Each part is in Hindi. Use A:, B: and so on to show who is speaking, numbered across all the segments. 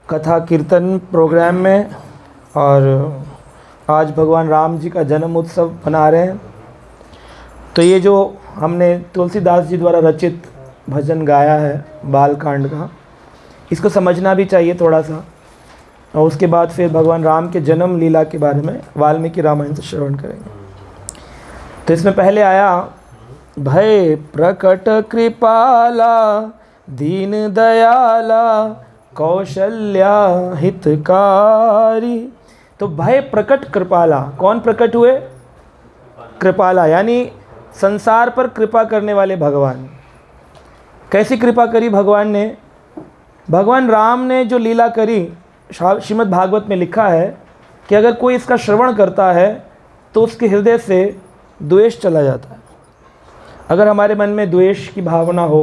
A: कथा कीर्तन प्रोग्राम में। और आज भगवान राम जी का जन्म उत्सव मना रहे हैं। तो ये जो हमने तुलसीदास जी द्वारा रचित भजन गाया है बालकांड का, इसको समझना भी चाहिए थोड़ा सा। और उसके बाद फिर भगवान राम के जन्म लीला के बारे में वाल्मीकि रामायण से श्रवण करेंगे। तो इसमें पहले आया, भय प्रकट कृपाला दीन दयाला कौशल्या हितकारी। तो भय प्रकट कृपाला, कौन प्रकट हुए? कृपाला, यानी संसार पर कृपा करने वाले भगवान। कैसी कृपा करी भगवान ने? भगवान राम ने जो लीला करी, श्रीमद् भागवत में लिखा है कि अगर कोई इसका श्रवण करता है तो उसके हृदय से द्वेष चला जाता है। अगर हमारे मन में द्वेष की भावना हो,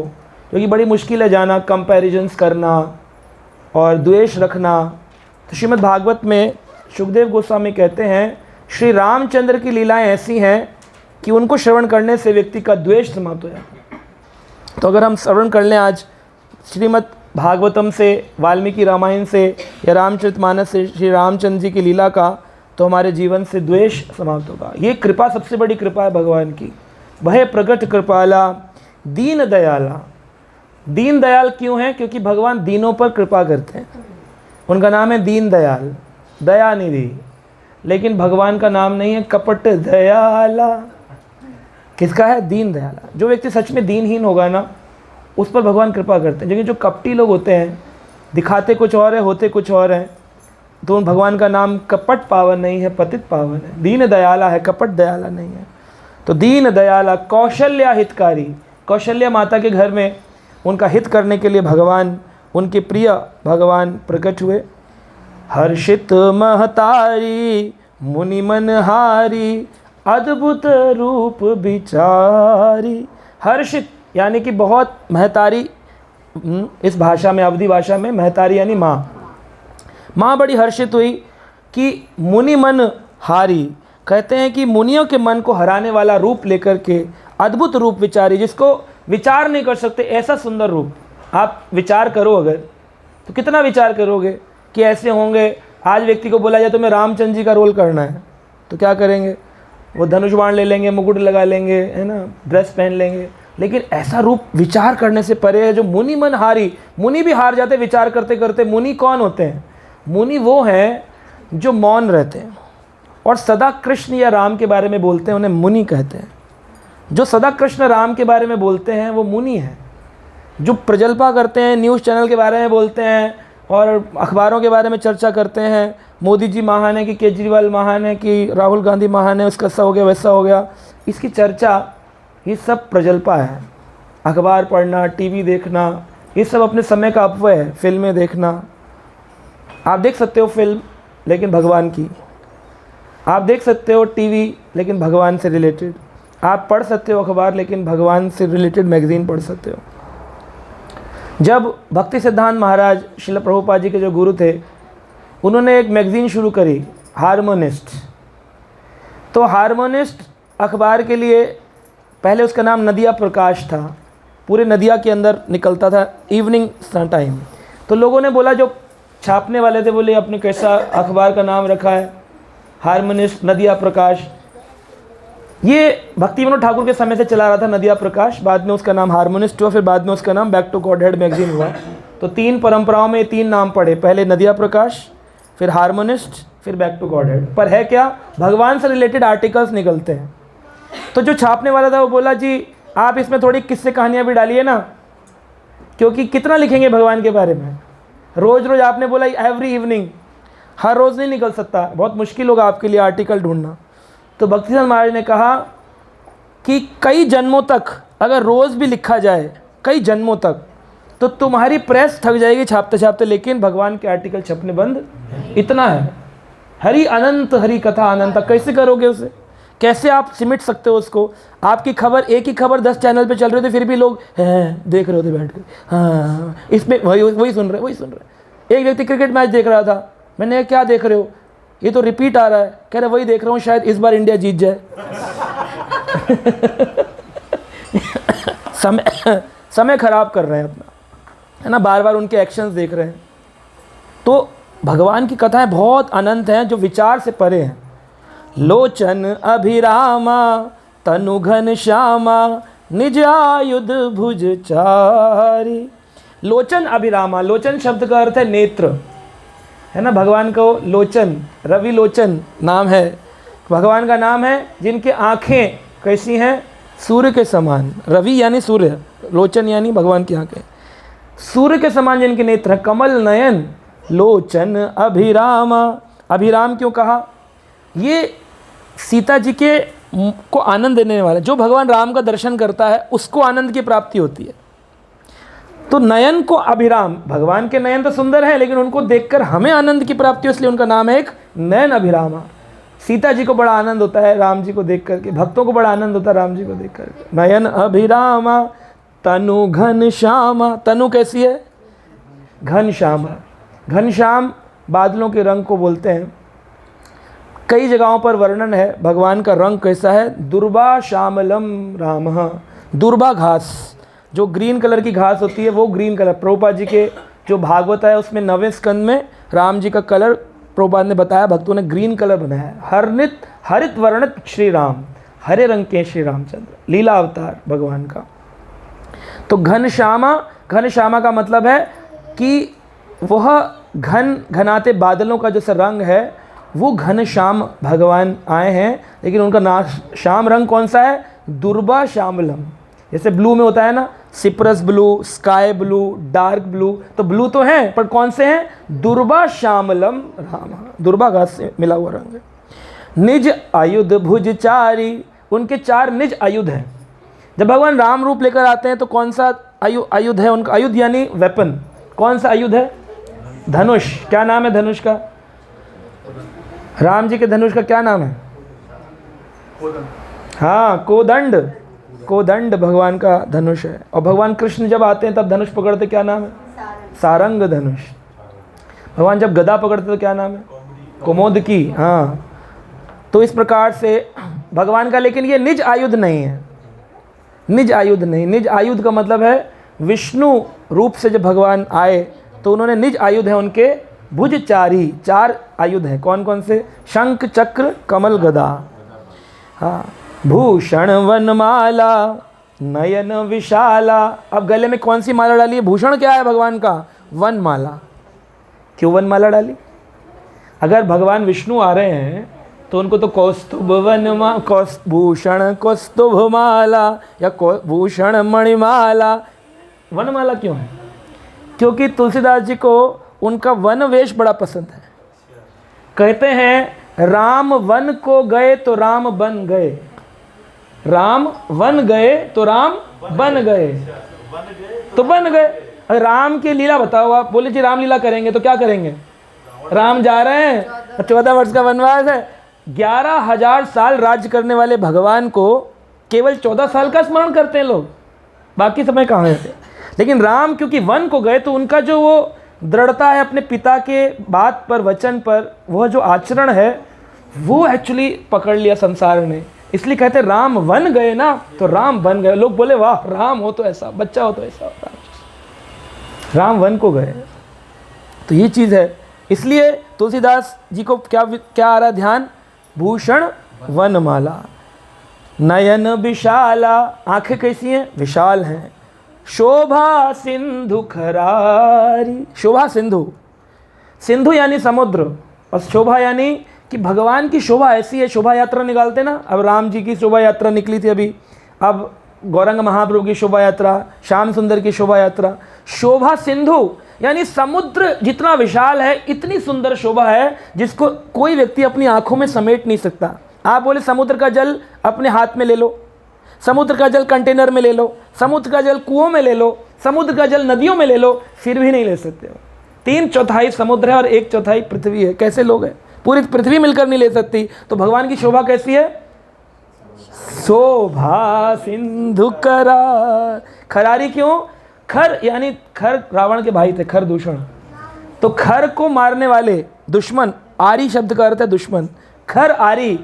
A: क्योंकि बड़ी मुश्किल है जाना, कंपैरिजन्स करना और द्वेष रखना, तो श्रीमद् भागवत में शुकदेव गोस्वामी कहते हैं श्री रामचंद्र की लीलाएं ऐसी हैं कि उनको श्रवण करने से व्यक्ति का द्वेष समाप्त हो जाता है। तो अगर हम श्रवण कर लें आज श्रीमद् भागवतम से, वाल्मीकि रामायण से या रामचरितमानस से श्री रामचंद्र जी की लीला का, तो हमारे जीवन से द्वेष समाप्त होगा। ये कृपा सबसे बड़ी कृपा है भगवान की। भय प्रकट कृपाला दीन दयाला। दीन दयाल क्यों है? क्योंकि भगवान दीनों पर कृपा करते हैं। उनका नाम है दीन दयाल, दया निधि। लेकिन भगवान का नाम नहीं है कपट दयाला। किसका है? दीन दयाला। जो व्यक्ति सच में दीनहीन होगा ना, उस पर भगवान कृपा करते हैं। लेकिन जो कपटी लोग होते हैं, दिखाते कुछ और है, होते कुछ और हैं, तो उन भगवान का नाम कपट पावन नहीं है, पतित पावन है। दीन दयाला है, कपट दयाला नहीं है। तो दीन दयाला कौशल्या हितकारी। कौशल्या माता के घर में उनका हित करने के लिए भगवान, उनके प्रिय भगवान प्रकट हुए। हर्षित महतारी मुनि मनहारी अद्भुत रूप विचारी। हर्षित यानी कि बहुत महतारी, इस भाषा में, अवधी भाषा में महतारी यानी माँ। माँ बड़ी हर्षित हुई कि मुनि मन हारी। कहते हैं कि मुनियों के मन को हराने वाला रूप लेकर के अद्भुत रूप विचारी, जिसको विचार नहीं कर सकते, ऐसा सुंदर रूप। आप विचार करो अगर, तो कितना विचार करोगे कि ऐसे होंगे। आज व्यक्ति को बोला जाए तो मैं रामचंद्र जी का रोल करना है, तो क्या करेंगे? वो धनुष बाण ले लेंगे, मुकुट लगा लेंगे, है ना, ड्रेस पहन लेंगे। लेकिन ऐसा रूप विचार करने से परे है, जो मुनि मन हारी। मुनि भी हार जाते विचार करते करते। मुनि कौन होते हैं? मुनि वो हैं जो मौन रहते हैं और सदा कृष्ण या राम के बारे में बोलते हैं, उन्हें मुनि कहते हैं। जो सदा कृष्ण राम के बारे में बोलते हैं वो मुनि हैं। जो प्रजल्पा करते हैं, न्यूज़ चैनल के बारे में बोलते हैं और अखबारों के बारे में चर्चा करते हैं, मोदी जी महान है कि केजरीवाल महान है कि राहुल गांधी महान है, उसका ऐसा हो गया वैसा हो गया, इसकी चर्चा, ये सब प्रजल्पा है। अखबार पढ़ना, टीवी देखना, ये सब अपने समय का अपव्यय है। फिल्में देखना, आप देख सकते हो फिल्म लेकिन भगवान की, आप देख सकते हो टीवी लेकिन भगवान से रिलेटेड, आप पढ़ सकते हो अखबार लेकिन भगवान से रिलेटेड मैगज़ीन पढ़ सकते हो। जब भक्ति सिद्धांत महाराज श्रील प्रभुपाद जी के जो गुरु थे, उन्होंने एक मैगज़ीन शुरू करी, हारमोनिस्ट। तो हारमोनिस्ट अखबार के लिए पहले उसका नाम नदिया प्रकाश था। पूरे नदिया के अंदर निकलता था इवनिंग टाइम। तो लोगों ने बोला, जो छापने वाले थे, बोले आपने कैसा अखबार का नाम रखा है, हारमोनिस्ट नदिया प्रकाश। ये भक्ति विनोद ठाकुर के समय से चला रहा था नदिया प्रकाश, बाद में उसका नाम हारमोनिस्ट हुआ, फिर बाद में उसका नाम बैक टू गॉडहेड मैगजीन हुआ। तो 3 परंपराओं में 3 नाम पड़े, पहले नदिया प्रकाश, फिर हारमोनिस्ट, फिर बैक टू गॉडहेड। पर है क्या? भगवान से रिलेटेड आर्टिकल्स निकलते हैं। तो जो छापने वाला था वो बोला, जी आप इसमें थोड़ी किस्से कहानियाँ भी डालिए ना, क्योंकि कितना लिखेंगे भगवान के बारे में। रोज़ रोज़ आपने बोला एवरी इवनिंग, हर रोज़ नहीं निकल सकता, बहुत मुश्किल होगा आपके लिए आर्टिकल ढूंढना। तो भक्तिसिद्धांत महाराज ने कहा कि कई जन्मों तक अगर रोज़ भी लिखा जाए, कई जन्मों तक, तो तुम्हारी प्रेस थक जाएगी छापते छापते, लेकिन भगवान के आर्टिकल छपने बंद इतना है। हरि अनंत, हरि कथा अनंत, कैसे करोगे उसे? कैसे आप सिमट सकते हो उसको? आपकी खबर, एक ही खबर 10 चैनल पे चल रही थी, फिर भी लोग देख रहे होते बैठ के, हाँ इसमें वही सुन रहे। एक व्यक्ति क्रिकेट मैच देख रहा था, मैंने क्या देख रहे हो? ये तो रिपीट आ रहा है। कह रहे वही देख रहा हूँ, शायद इस बार इंडिया जीत जाए। समय खराब कर रहे हैं अपना, है ना, बार बार उनके एक्शंस देख रहे हैं। तो भगवान की कथाएं बहुत अनंत हैं जो विचार से परे हैं। लोचन अभिरामा तनु घन श्यामा निज आयुध भुज चारी। लोचन अभिरामा, लोचन शब्द का अर्थ है नेत्र, है ना। भगवान को लोचन, रवि लोचन नाम है, भगवान का नाम है जिनके आँखें कैसी हैं, सूर्य के समान। रवि यानी सूर्य, लोचन यानी भगवान की आँखें, सूर्य के समान जिनके नेत्र हैं। कमल नयन लोचन अभिरामा, अभिराम क्यों कहा? ये सीता जी के को आनंद देने वाला, जो भगवान राम का दर्शन करता है उसको आनंद की प्राप्ति होती है। तो नयन को अभिराम, भगवान के नयन तो सुंदर है लेकिन उनको देखकर हमें आनंद की प्राप्ति हो, इसलिए उनका नाम है एक नयन अभिरामा। सीता जी को बड़ा आनंद होता है राम जी को देख करके, भक्तों को बड़ा आनंद होता है राम जी को देख करके। नयन अभिरामा तनु घन श्यामा, तनु कैसी है? घन श्यामा। घन श्याम बादलों के रंग को बोलते हैं। कई जगहों पर वर्णन है भगवान का रंग कैसा है। दुर्बा श्यामलम राम, दुर्बा घास, जो ग्रीन कलर की घास होती है वो ग्रीन कलर। प्रभुपाद जी के जो भागवत है उसमें 9वें स्कंद में राम जी का कलर प्रभुपाद ने बताया, भक्तों ने ग्रीन कलर बनाया है। हरित वर्णित श्री राम, हरे रंग के श्री रामचंद्र, लीला अवतार भगवान का। तो घन श्यामा, घन श्यामा का मतलब है कि वह घनाते बादलों का जैसा रंग है वो घन श्याम भगवान आए हैं। लेकिन उनका नाम श्याम रंग कौन सा है? दुर्बा श्यामलम। जैसे ब्लू में होता है ना, Cyprus blue, sky blue, dark blue, तो ब्लू तो हैं पर कौन से हैं? दुर्बा श्यामलम राम, दुर्बा घास से मिला हुआ रंग है। निज आयुध भुज चारी, उनके 4 निज आयुध हैं। जब भगवान राम रूप लेकर आते हैं तो कौन सा आयुध है उनका? आयुध यानी वेपन। कौन सा आयुध है? धनुष। क्या नाम है धनुष का? राम जी के धनुष का क्या नाम है? हाँ, कोदंड। कोदंड भगवान का धनुष है। और भगवान कृष्ण जब आते हैं तब धनुष पकड़ते, क्या नाम है? सारंग धनुष। भगवान जब गदा पकड़ते तो क्या नाम है? कुमोदकी। हाँ, तो इस प्रकार से भगवान का, लेकिन ये निज आयुध नहीं है। निज आयुध नहीं, निज आयुध का मतलब है विष्णु रूप से जब भगवान आए तो उन्होंने निज आयुध है उनके भुजचारी, 4 आयुध हैं। कौन कौन से? शंख चक्र कमल गदा। हाँ, भूषण वनमाला नयन विशाला। अब गले में कौन सी माला डाली है? भूषण क्या है भगवान का? वनमाला। क्यों वनमाला डाली? अगर भगवान विष्णु आ रहे हैं तो उनको तो कौस्तुभ भूषण कौस्तुभ माला या भूषण मणिमाला, वनमाला क्यों है? क्योंकि तुलसीदास जी को उनका वन वेश बड़ा पसंद है। कहते हैं राम वन को गए तो राम बन गए, राम वन गए तो राम बन गए, तो बन गए। अगर राम की लीला बताओ, आप बोले जी राम लीला करेंगे तो क्या करेंगे? राम जा रहे हैं, 14 वर्ष का वनवास है, 11,000 साल राज्य करने वाले भगवान को केवल 14 साल का स्मरण करते हैं लोग, बाकी समय कहाँ रहते। लेकिन राम क्योंकि वन को गए तो उनका जो वो दृढ़ता है अपने पिता के बात पर, वचन पर, वह जो आचरण है वो एक्चुअली पकड़ लिया संसार ने। इसलिए कहते राम वन गए ना तो राम बन गए। लोग बोले वाह, राम हो तो ऐसा, बच्चा हो तो ऐसा, राम वन को गए। तो ये चीज़ है। इसलिए तुलसीदास जी को क्या आ रहा है ध्यान? भूषण वनमाला, नयन विशाला, आंखें कैसी हैं? विशाल हैं। शोभा सिंधु खरारी, शोभा सिंधु, सिंधु यानी समुद्र, और शोभा यानी कि भगवान की शोभा ऐसी है। शोभा यात्रा निकालते ना, अब राम जी की शोभा यात्रा निकली थी अभी, अब गौरंग महाप्रभु की शोभा यात्रा, श्याम सुंदर की शोभा यात्रा। शोभा सिंधु यानी समुद्र जितना विशाल है, इतनी सुंदर शोभा है जिसको कोई व्यक्ति अपनी आंखों में समेट नहीं सकता। आप बोले समुद्र का जल अपने हाथ में ले लो, समुद्र का जल कंटेनर में ले लो, समुद्र का जल कुओं में ले लो, समुद्र का जल नदियों में ले लो, फिर भी नहीं ले सकते हो। 3/4 समुद्र है और 1/4 पृथ्वी है, कैसे लोग हैं? पूरी पृथ्वी मिलकर नहीं ले सकती। तो भगवान की शोभा कैसी है? शोभा सिंधु करार। खरारी क्यों? खर यानी खर रावण के भाई थे, खर दूषण, तो खर को मारने वाले दुश्मन, आरी शब्द का अर्थ है दुश्मन, खर आरी,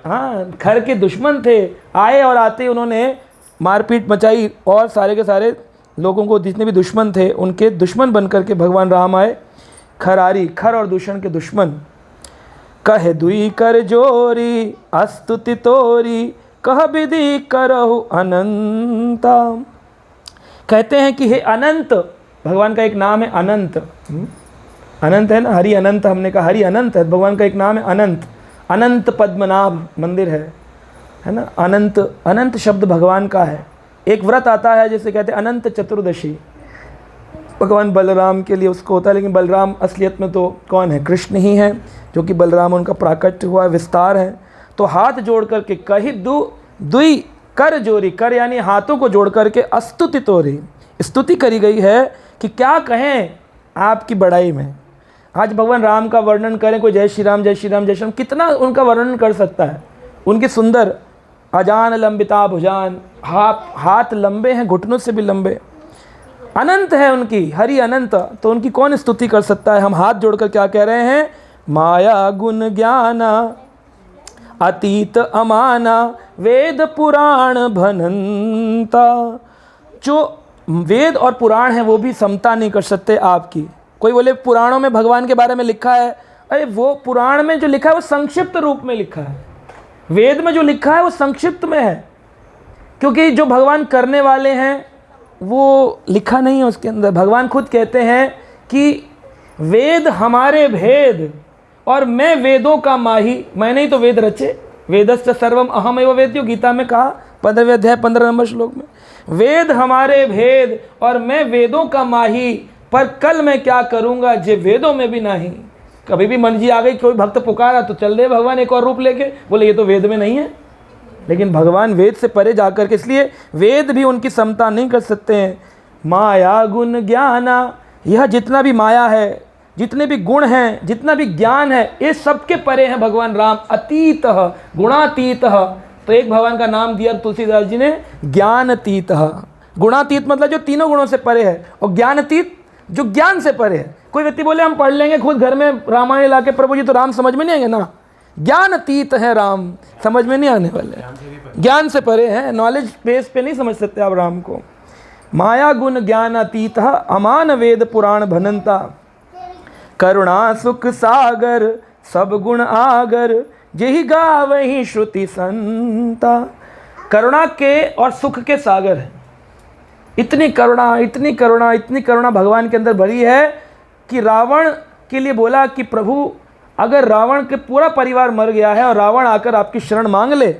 A: हाँ खर के दुश्मन थे। आए और आते उन्होंने मारपीट मचाई और सारे के सारे लोगों को, जितने भी दुश्मन थे उनके दुश्मन बन करके भगवान राम आए। खरारी, खर और दूषण के दुश्मन। कहे दुई कर जोरी अस्तुति तोरी, कह विधि करहु अनंता। कहते हैं कि हे अनंत, भगवान का एक नाम है अनंत। अनंत है ना, हरि अनंत, हमने कहा हरि अनंत है, भगवान का एक नाम है अनंत। अनंत पद्मनाभ मंदिर है ना। अनंत, अनंत शब्द भगवान का है। एक व्रत आता है जिसे कहते हैं अनंत चतुर्दशी, भगवान बलराम के लिए उसको होता है, लेकिन बलराम असलियत में तो कौन है, कृष्ण ही है, जो कि बलराम उनका प्राकट्य हुआ विस्तार है। तो हाथ जोड़ करके कही दुई कर जोरी, कर यानी हाथों को जोड़ करके अस्तुति तोरी, स्तुति करी गई है कि क्या कहें आपकी बड़ाई में। आज भगवान राम का वर्णन करें, कोई जय श्री राम जय श्री राम जय श्री राम, कितना उनका वर्णन कर सकता है। उनके सुंदर अजान लंबिता भुजान, हाथ लंबे हैं, घुटनों से भी लंबे, अनंत है उनकी, हरि अनंत, तो उनकी कौन स्तुति कर सकता है। हम हाथ जोड़कर क्या कह रहे हैं, माया गुण ज्ञाना अतीत अमाना, वेद पुराण भनंता। जो वेद और पुराण है वो भी समता नहीं कर सकते आपकी। कोई बोले पुराणों में भगवान के बारे में लिखा है, अरे वो पुराण में जो लिखा है वो संक्षिप्त रूप में लिखा है, वेद में जो लिखा है वो संक्षिप्त में है, क्योंकि जो भगवान करने वाले हैं वो लिखा नहीं है उसके अंदर। भगवान खुद कहते हैं कि वेद हमारे भेद और मैं वेदों का माही, मैंने ही तो वेद रचे, वेदस्य सर्वम अहम एव वेद्यो, गीता में कहा 15वें अध्याय 15 नंबर श्लोक में, वेद हमारे भेद और मैं वेदों का माही, पर कल मैं क्या करूँगा जे वेदों में भी नहीं। कभी भी मन जी आ गई, कोई भक्त पुकारा तो चल दे भगवान एक और रूप लेके, बोले ये तो वेद में नहीं है, लेकिन भगवान वेद से परे जाकर के, इसलिए वेद भी उनकी समता नहीं कर सकते हैं। माया गुण ज्ञाना, यह जितना भी माया है, जितने भी गुण हैं, जितना भी ज्ञान है, ये सबके परे हैं भगवान राम। अतीत गुणातीत, तो एक भगवान का नाम दिया तुलसीदास जी ने, ज्ञानतीत। गुणातीत मतलब जो तीनों गुणों से परे है, और ज्ञानतीत जो ज्ञान से परे है। कोई व्यक्ति बोले हम पढ़ लेंगे खुद घर में रामायण ला के, प्रभु जी तो राम समझ में नहीं आएंगे ना, ज्ञानतीत है राम, समझ में नहीं आने वाले, ज्ञान से परे हैं, नॉलेज बेस पे नहीं समझ सकते आप राम को। माया गुण ज्ञानातीत अमान वेद पुराण भनंता, करुणा सुख सागर सब गुण आगर, यही गावहि श्रुति संता। करुणा के और सुख के सागर है। इतनी करुणा, इतनी करुणा, इतनी करुणा भगवान के अंदर भरी है कि रावण के लिए बोला कि प्रभु अगर रावण के पूरा परिवार मर गया है और रावण आकर आपकी शरण मांग ले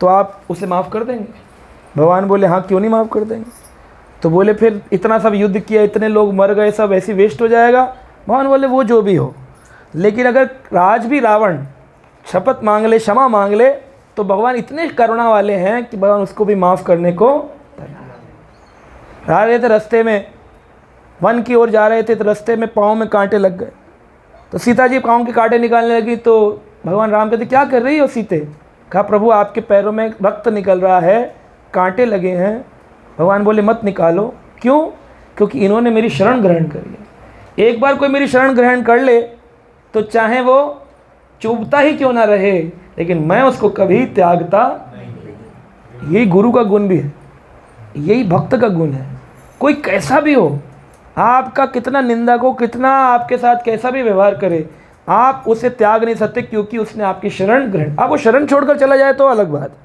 A: तो आप उसे माफ़ कर देंगे। भगवान बोले हाँ क्यों नहीं माफ़ कर देंगे। तो बोले फिर इतना सब युद्ध किया, इतने लोग मर गए, सब ऐसे वेस्ट हो जाएगा। भगवान बोले वो जो भी हो, लेकिन अगर आज भी रावण शपथ मांग ले, क्षमा मांग ले, तो भगवान इतने करुणा वाले हैं कि भगवान उसको भी माफ़ करने को आ रहे थे। रास्ते में वन की ओर जा रहे थे तो रास्ते में पाँव में कांटे लग गए, तो सीता जी पाँव के कांटे निकालने लगी। तो भगवान राम कहते क्या कर रही हो सीते। कहा प्रभु आपके पैरों में रक्त निकल रहा है, कांटे लगे हैं। भगवान बोले मत निकालो। क्यों? क्योंकि इन्होंने मेरी शरण ग्रहण करी है। एक बार कोई मेरी शरण ग्रहण कर ले तो चाहे वो चुभता ही क्यों ना रहे, लेकिन मैं उसको कभी त्यागता नहीं। यही गुरु का गुण भी है, यही भक्त का गुण है। कोई कैसा भी हो, आपका कितना निंदक हो, कितना आपके साथ कैसा भी व्यवहार करे, आप उसे त्याग नहीं सकते, क्योंकि उसने आपकी शरण ग्रहण। आप वो शरण छोड़कर चला जाए तो अलग बात।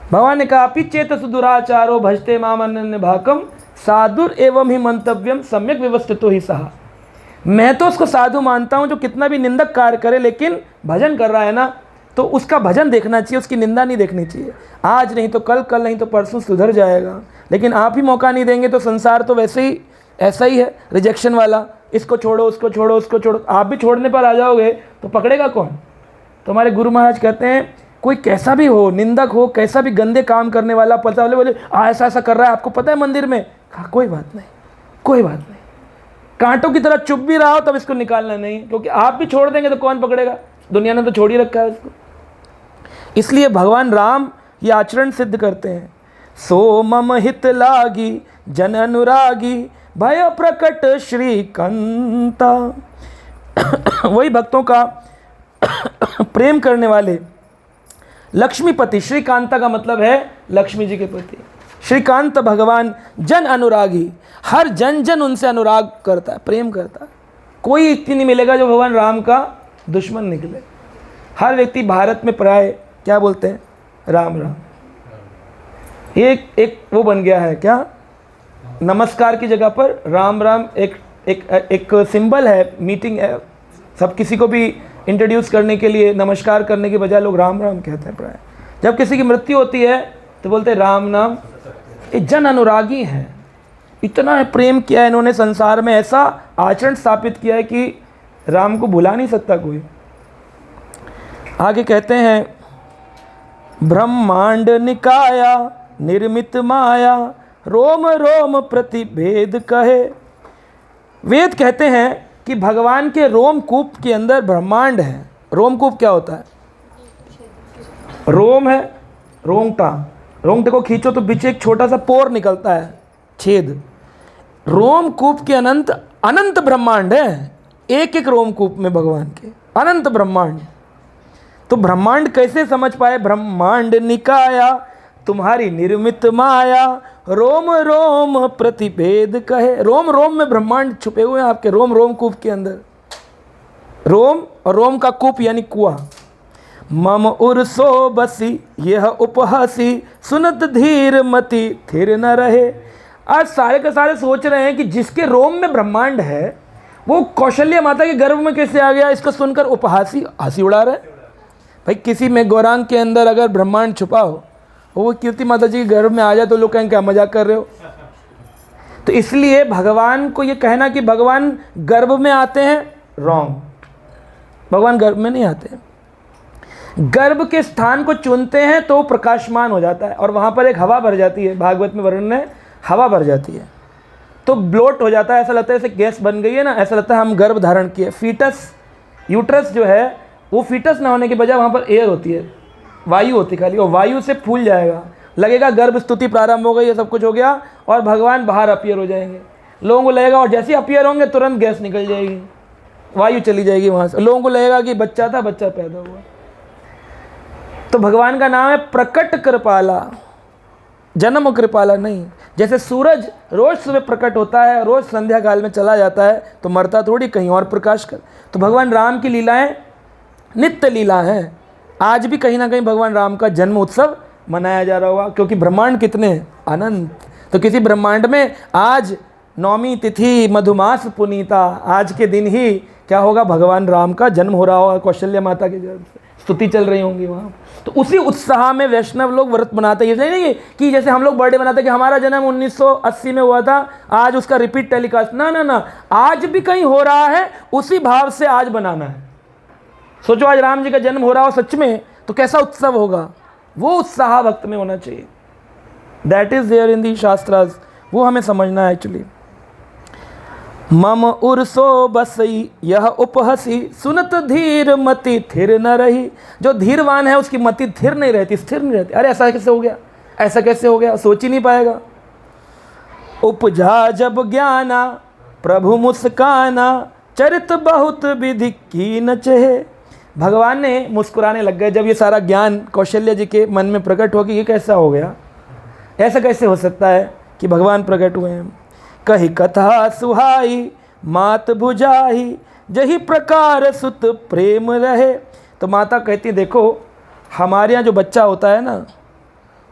A: भगवान ने कहा अपि चेत सुदुराचारो भजते माम अनन्य भाकम, साधुर एवं ही मंतव्यम सम्यक व्यवस्थितो ही सहा। मैं तो उसको साधु मानता हूँ जो कितना भी निंदक कार्य करे, लेकिन भजन कर रहा है ना, तो उसका भजन देखना चाहिए, उसकी निंदा नहीं देखनी चाहिए। आज नहीं तो कल, कल नहीं तो परसों सुधर जाएगा। लेकिन आप ही मौका नहीं देंगे तो संसार तो वैसे ही ऐसा ही है, रिजेक्शन वाला। इसको छोड़ो, उसको छोड़ो, उसको छोड़ो। आप भी छोड़ने पर आ जाओगे तो पकड़ेगा कौन। तो हमारे गुरु महाराज कहते हैं कोई कैसा भी हो, निंदक हो, कैसा भी गंदे काम करने वाला, पता बोले ऐसा ऐसा कर रहा है, आपको पता है मंदिर में। कहा कोई बात नहीं, कोई बात नहीं। कांटों की तरह चुप भी रहा हो तब इसको निकालना नहीं, क्योंकि आप भी छोड़ देंगे तो कौन पकड़ेगा। दुनिया ने तो छोड़ ही रखा है इसको। इसलिए भगवान राम ये आचरण सिद्ध करते हैं। सो मम हित लागी जन अनुरागी, भय प्रकट श्रीकांता। वही भक्तों का प्रेम करने वाले लक्ष्मीपति। श्रीकांता का मतलब है लक्ष्मी जी के प्रति। श्रीकांत भगवान जन अनुरागी, हर जन जन उनसे अनुराग करता है, प्रेम करता है। कोई व्यक्ति नहीं मिलेगा जो भगवान राम का दुश्मन निकले। हर व्यक्ति भारत में प्राय क्या बोलते हैं, राम राम। एक वो बन गया है क्या, नमस्कार की जगह पर राम राम एक सिंबल है, मीटिंग है, सब किसी को भी इंट्रोड्यूस करने के लिए नमस्कार करने के बजाय लोग राम राम कहते हैं प्राय। जब किसी की मृत्यु होती है तो बोलते हैं राम नाम। ये जन अनुरागी हैं, इतना प्रेम किया है इन्होंने, संसार में ऐसा आचरण स्थापित किया है कि राम को भुला नहीं सकता कोई। आगे कहते हैं ब्रह्मांड निकाया निर्मित माया रोम रोम प्रतिभेद कहे। वेद कहते हैं कि भगवान के रोमकूप के अंदर ब्रह्मांड है। रोमकूप क्या होता है, रोम है, रोंगटे को खींचो तो बीच एक छोटा सा पोर निकलता है, छेद। रोमकूप के अनंत ब्रह्मांड है, एक एक रोमकूप में भगवान के अनंत ब्रह्मांड। तो ब्रह्मांड कैसे समझ पाए, ब्रह्मांड निकाया तुम्हारी निर्मित माया रोम रोम प्रतिभेद कहे। रोम रोम में ब्रह्मांड छुपे हुए हैं आपके रोम रोम कूप के अंदर। रोम और रोम का कूप यानी कुआं। मम उर्सो बसी यह उपहसी सुनत धीर मति थिर न रहे। आज सारे के सारे सोच रहे हैं कि जिसके रोम में ब्रह्मांड है वो कौशल्य माता के गर्भ में कैसे आ गया, इसको सुनकर उपहासी हंसी उड़ा रहे। भाई किसी में गौरांग के अंदर अगर ब्रह्मांड छुपा हो, वो कीर्ति माता जी के गर्भ में आ जाए तो लोग कहेंगे क्या मजाक कर रहे हो। तो इसलिए भगवान को ये कहना कि भगवान गर्भ में आते हैं, रॉन्ग। भगवान गर्भ में नहीं आते हैं। गर्भ के स्थान को चुनते हैं तो प्रकाशमान हो जाता है और वहाँ पर एक हवा भर जाती है। भागवत में वर्णन है, हवा भर जाती है तो ब्लोट हो जाता है, ऐसा लगता है जैसे गैस बन गई है ना, ऐसा लगता है हम गर्भ धारण किए। फीटस, यूट्रस जो है वो फीटस ना होने के बजाय वहाँ पर एयर होती है, वायु होती खाली, और वायु से फूल जाएगा, लगेगा गर्भ स्तुति प्रारंभ हो गई, ये सब कुछ हो गया और भगवान बाहर अपीयर हो जाएंगे। लोगों को लगेगा और जैसे ही अपीयर होंगे तुरंत गैस निकल जाएगी, वायु चली जाएगी वहाँ से। लोगों को लगेगा कि बच्चा था, बच्चा पैदा हुआ। तो भगवान का नाम है प्रकट कृपाला, जन्म कृपाला नहीं। जैसे सूरज रोज सुबह प्रकट होता है, रोज संध्या काल में चला जाता है, तो मरता थोड़ी, कहीं और प्रकाश कर। तो भगवान राम की लीलाएं नित्य लीला हैं। आज भी कहीं ना कहीं भगवान राम का जन्म उत्सव मनाया जा रहा होगा, क्योंकि ब्रह्मांड कितने हैं, अनंत। तो किसी ब्रह्मांड में आज नौमी तिथि मधुमास पुनीता, आज के दिन ही क्या होगा, भगवान राम का जन्म हो रहा होगा, कौशल्य माता के गर्भ से स्तुति चल रही होंगी वहाँ। तो उसी उत्साह में वैष्णव लोग व्रत बनाते हैं। इसलिए नहीं कि जैसे हम लोग बर्थडे मनाते हैं कि हमारा जन्म 1980 में हुआ था, आज उसका रिपीट टेलीकास्ट, ना ना ना, आज भी कहीं हो रहा है, उसी भाव से आज बनाना है। सोचो आज राम जी का जन्म हो रहा हो सच में, तो कैसा उत्सव होगा, वो उत्साह भक्त में होना चाहिए। दैट इज देयर इन दी शास्त्रास, वो हमें समझना है एक्चुअली। मम उर्सो बसई यह उपहसी सुनत धीर मति थिर न रही। जो धीरवान है उसकी मति थिर नहीं रहती, स्थिर नहीं रहती। अरे ऐसा कैसे हो गया, ऐसा कैसे हो गया, सोच ही नहीं पाएगा। उपजा जब ज्ञाना प्रभु मुस्काना चरित बहुत विधि की न चहे। भगवान ने मुस्कुराने लग गए जब ये सारा ज्ञान कौशल्य जी के मन में प्रकट हो कि ये कैसा हो गया, ऐसा कैसे हो सकता है कि भगवान प्रकट हुए हैं। कही कथा सुहाई मात भुजाई जही प्रकार सुत प्रेम रहे। तो माता कहती देखो हमारे यहाँ जो बच्चा होता है ना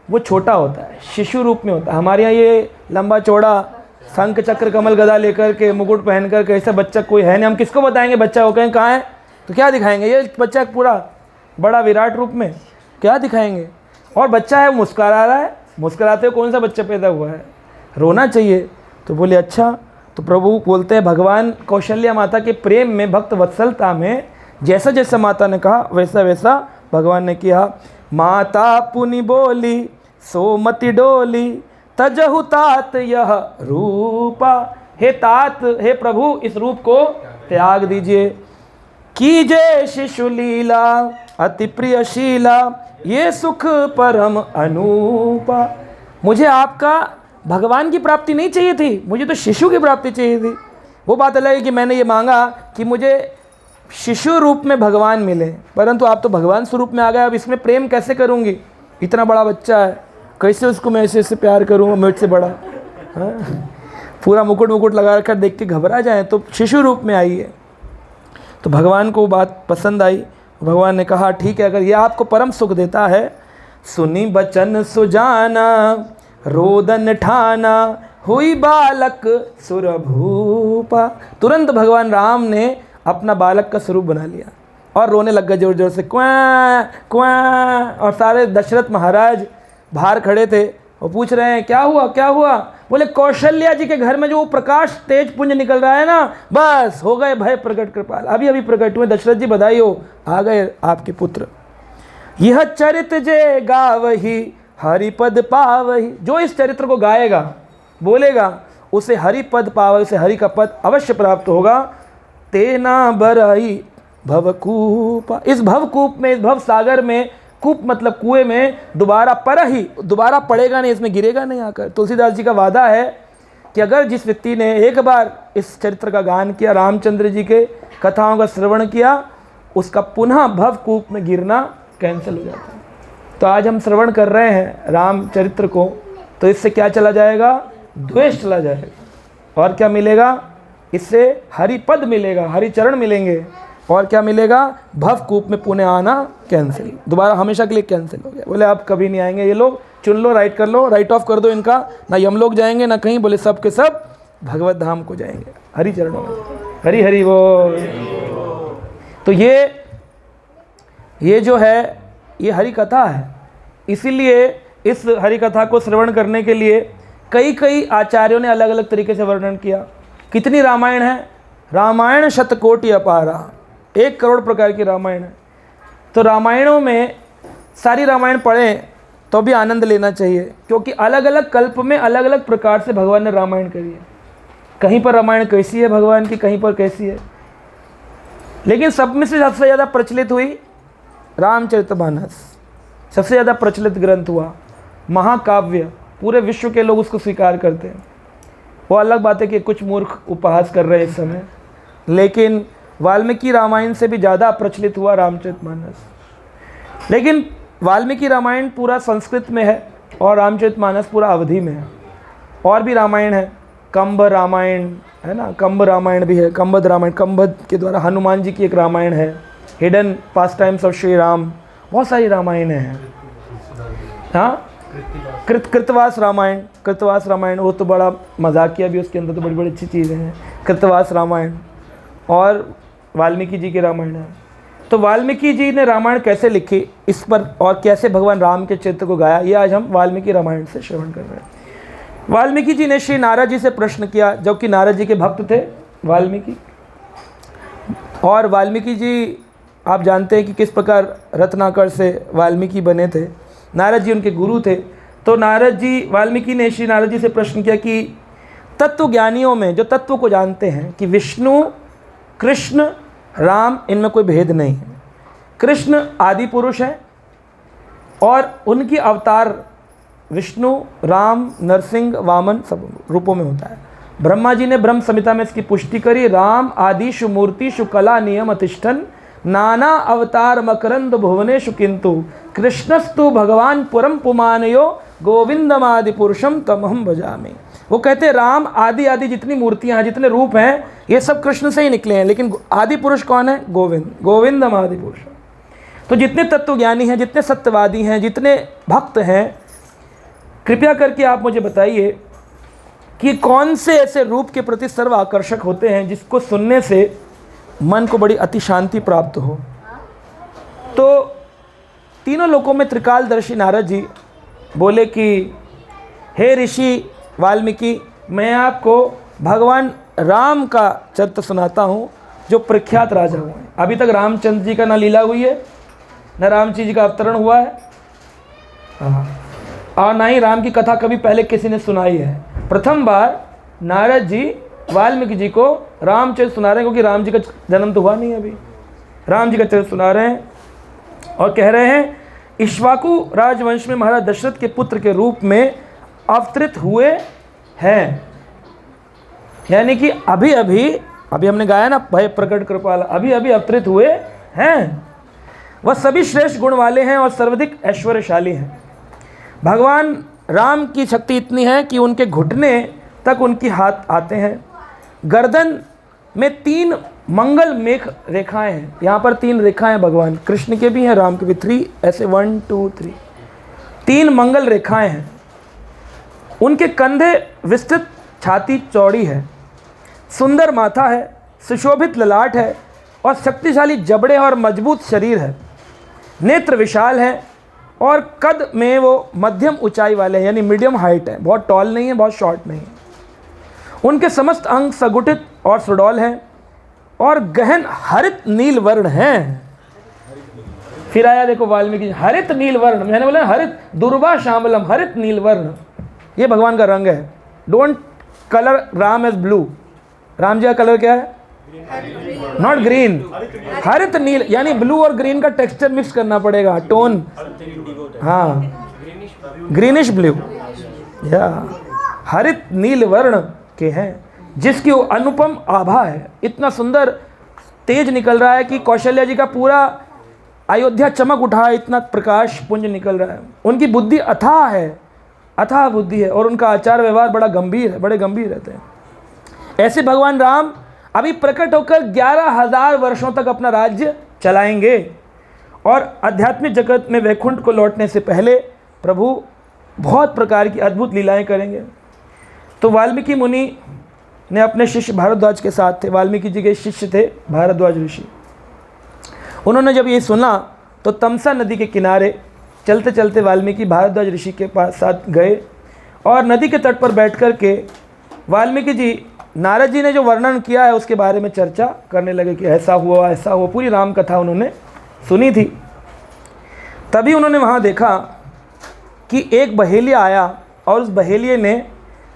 A: वो छोटा होता है, शिशु रूप में होता है। हमारे यहाँ ये लंबा चौड़ा शंख चक्र कमल गदा लेकर के मुकुट पहन कर के ऐसा बच्चा कोई है नहीं। हम किसको बताएंगे बच्चा हो, कहें कहाँ है तो क्या दिखाएंगे, ये बच्चा पूरा बड़ा विराट रूप में क्या दिखाएंगे। और बच्चा है मुस्कुरा रहा है, मुस्कुराते हुए कौन सा बच्चा पैदा हुआ है, रोना चाहिए। तो बोले अच्छा। तो प्रभु बोलते हैं भगवान कौशल्या माता के प्रेम में, भक्त वत्सलता में जैसा जैसा माता ने कहा वैसा वैसा भगवान ने किया। माता पुनि बोली सोमति डोली तजहु तात यह रूपा। हे तात, हे प्रभु इस रूप को त्याग दीजिए। कीजे शिशु लीला अति प्रियशीला ये सुख परम अनूपा। मुझे आपका भगवान की प्राप्ति नहीं चाहिए थी, मुझे तो शिशु की प्राप्ति चाहिए थी। वो बात अलग है कि मैंने ये मांगा कि मुझे शिशु रूप में भगवान मिले, परंतु आप तो भगवान स्वरूप में आ गए, अब इसमें प्रेम कैसे करूँगी, इतना बड़ा बच्चा है। कैसे उसको मैं ऐसे प्यार करूँ मुझसे बड़ा, हाँ? पूरा मुकुट लगा रखा देख के घबरा जाए, तो शिशु रूप में आई है। तो भगवान को बात पसंद आई। भगवान ने कहा ठीक है, अगर ये आपको परम सुख देता है, सुनी बचन सुजाना रोदन ठाना हुई बालक सुरभूपा। तुरंत भगवान राम ने अपना बालक का स्वरूप बना लिया और रोने लग गए जोर जोर से, क्वां क्वां। और सारे दशरथ महाराज बाहर खड़े थे, वो पूछ रहे हैं क्या हुआ क्या हुआ। बोले कौशल्या जी के घर में जो प्रकाश तेज पुंज निकल रहा है ना, बस हो गए भय प्रकट कृपाल, अभी अभी प्रकट हुए। दशरथ जी बधाई हो, आ गए आपके पुत्र। यह चरित्र जे गावही हरिपद पावही। जो इस चरित्र को गाएगा बोलेगा उसे हरिपद पावही, उसे हरि का पद अवश्य प्राप्त होगा। तेना बरई भवकूप। इस भवकूप में, इस भव सागर में, कूप मतलब कुएं में दोबारा दोबारा पड़ेगा नहीं, इसमें गिरेगा नहीं आकर। तुलसीदास जी का वादा है कि अगर जिस व्यक्ति ने एक बार इस चरित्र का गान किया, रामचंद्र जी के कथाओं का श्रवण किया, उसका पुनः भवकूप में गिरना कैंसिल हो जाता है। तो आज हम श्रवण कर रहे हैं रामचरित्र को, तो इससे क्या चला जाएगा? द्वेष चला जाएगा। और क्या मिलेगा? इससे हरिपद मिलेगा, हरिचरण मिलेंगे। और क्या मिलेगा? भवकूप में पुनः आना कैंसिल, दोबारा हमेशा के लिए कैंसिल हो गया। बोले अब कभी नहीं आएंगे ये लोग, चुन लो, राइट कर लो, राइट ऑफ कर दो इनका, ना यमलोक जाएंगे ना कहीं। बोले सब के सब भगवत धाम को जाएंगे, हरि चरणों में। हरि हरि बोल। तो ये जो है ये हरि कथा है। इसीलिए इस हरि कथा को श्रवण करने के लिए कई आचार्यों ने अलग अलग तरीके से वर्णन किया। कितनी रामायण है? रामायण शतकोटि अपारा, 1 करोड़ प्रकार की रामायण है। तो रामायणों में सारी रामायण पढ़ें तो भी आनंद लेना चाहिए, क्योंकि अलग अलग कल्प में अलग अलग प्रकार से भगवान ने रामायण करी है। कहीं पर रामायण कैसी है भगवान की, कहीं पर कैसी है। लेकिन सब में से सबसे ज़्यादा प्रचलित हुई रामचरितमानस, सबसे ज़्यादा प्रचलित ग्रंथ हुआ, महाकाव्य। पूरे विश्व के लोग उसको स्वीकार करते हैं। वो अलग बात है कि कुछ मूर्ख उपहास कर रहे हैं इस समय, लेकिन वाल्मीकि रामायण से भी ज़्यादा प्रचलित हुआ रामचरितमानस। लेकिन वाल्मीकि रामायण पूरा संस्कृत में है और रामचरितमानस पूरा अवधि में है। और भी रामायण है, कंब रामायण है ना, कंब रामायण भी है, कंबद रामायण, कंबद के द्वारा हनुमान जी की एक रामायण है, hidden pass times of Shri Ram. बहुत सारी रामायण हैं। हाँ, कृतवास रामायण वो तो बड़ा मजाकिया भी, उसके अंदर तो बड़ी बड़ी अच्छी चीज़ें हैं। कृतवास रामायण और वाल्मीकि जी की रामायण है। तो वाल्मीकि जी ने रामायण कैसे लिखी इस पर, और कैसे भगवान राम के चरित्र को गाया, ये आज हम वाल्मीकि रामायण से श्रवण कर रहे हैं। वाल्मीकि जी ने श्री नारद जी से प्रश्न किया, जबकि नारद जी के भक्त थे वाल्मीकि। और वाल्मीकि जी आप जानते हैं कि किस प्रकार रत्नाकर से वाल्मीकि बने थे। नारद जी उनके गुरु थे। तो वाल्मीकि ने श्री नारद जी से प्रश्न किया कि तत्व ज्ञानियों में जो तत्व को जानते हैं कि विष्णु, कृष्ण, राम, इनमें कोई भेद नहीं है। कृष्ण आदि पुरुष है और उनकी अवतार विष्णु, राम, नरसिंह, वामन सब रूपों में होता है। ब्रह्मा जी ने ब्रह्म संहिता में इसकी पुष्टि करी। राम आदिशु मूर्तिषु कला नियम अतिष्ठन नाना अवतार मकरंद भुवनेशु किंतु कृष्णस्तु भगवान पुरम पुमानयो गोविंदमादि पुरुषम तमहम भजामि। वो कहते हैं राम आदि जितनी मूर्तियां हैं, जितने रूप हैं, ये सब कृष्ण से ही निकले हैं, लेकिन आदि पुरुष कौन है? गोविंदमादि पुरुष। तो जितने तत्वज्ञानी हैं, जितने सत्यवादी हैं, जितने भक्त हैं, कृपया करके आप मुझे बताइए कि कौन से ऐसे रूप के प्रति सर्व आकर्षक होते हैं जिसको सुनने से मन को बड़ी अति शांति प्राप्त हो। तो तीनों लोकों में त्रिकालदर्शी नारद जी बोले कि हे ऋषि वाल्मीकि, मैं आपको भगवान राम का चरित्र सुनाता हूँ जो प्रख्यात राजा हुए हैं। अभी तक रामचंद्र जी का ना लीला हुई है, न रामचंद्र जी का अवतरण हुआ है, और ना ही राम की कथा कभी पहले किसी ने सुनाई है। प्रथम बार नारद जी वाल्मीकि जी को रामचरित्र सुना रहे हैं, क्योंकि राम जी का जन्म तो हुआ नहीं अभी। राम जी का चरित्र सुना रहे हैं और कह रहे हैं इक्ष्वाकु राजवंश में महाराज दशरथ के पुत्र के रूप में अवतरित हुए हैं। यानी कि अभी हमने गाया ना, भय प्रकट कृपाला, अभी अवतरित हुए हैं। वह सभी श्रेष्ठ गुण वाले हैं और सर्वाधिक ऐश्वर्यशाली हैं। भगवान राम की शक्ति इतनी है कि उनके घुटने तक उनके हाथ आते हैं। गर्दन में 3 मंगल मेघ रेखाएं हैं। यहाँ पर 3 रेखाएं भगवान कृष्ण के भी हैं, राम के भी। 3 ऐसे 1 2 3 3 मंगल रेखाएं हैं। उनके कंधे विस्तृत, छाती चौड़ी है, सुंदर माथा है, सुशोभित ललाट है और शक्तिशाली जबड़े और मजबूत शरीर है। नेत्र विशाल है और कद में वो मध्यम ऊंचाई वाले हैं, यानी मीडियम हाइट है, बहुत टॉल नहीं है, बहुत शॉर्ट नहीं है। उनके समस्त अंग सगुटित और सुडौल हैं और गहन हरित नील वर्ण हैं। फिर आया देखो वाल्मीकि, हरित नील वर्ण, मैंने बोला हरित, दुर्वा श्यामलम, हरित नील वर्ण, ये भगवान का रंग है। Don't colour Ram as blue, Ram ji का कलर क्या है? नॉट ग्रीन, हरित नील, यानी ब्लू और ग्रीन का टेक्सचर मिक्स करना पड़ेगा, टोन, हाँ, ग्रीनिश ब्लू, या हरित नील वर्ण के हैं, जिसकी अनुपम आभा है। इतना सुंदर तेज निकल रहा है कि कौशल्या जी का पूरा अयोध्या चमक उठा है, इतना प्रकाश पुंज निकल रहा है। उनकी बुद्धि अथाह है, अथाह बुद्धि है, और उनका आचार व्यवहार बड़ा गंभीर है, बड़े गंभीर रहते हैं। ऐसे भगवान राम अभी प्रकट होकर 11,000 वर्षों तक अपना राज्य चलाएंगे और आध्यात्मिक जगत में वैकुंठ को लौटने से पहले प्रभु बहुत प्रकार की अद्भुत लीलाएं करेंगे। तो वाल्मीकि मुनि ने अपने शिष्य भारद्वाज के साथ थे, वाल्मीकि जी के शिष्य थे भारद्वाज ऋषि। उन्होंने जब ये सुना तो तमसा नदी के किनारे चलते चलते वाल्मीकि भारद्वाज ऋषि के पास साथ गए और नदी के तट पर बैठ कर के वाल्मीकि जी नारद जी ने जो वर्णन किया है उसके बारे में चर्चा करने लगे कि ऐसा हुआ ऐसा हुआ, पूरी राम कथा उन्होंने सुनी थी। तभी उन्होंने वहाँ देखा कि एक बहेलिया आया और उस बहेलिये ने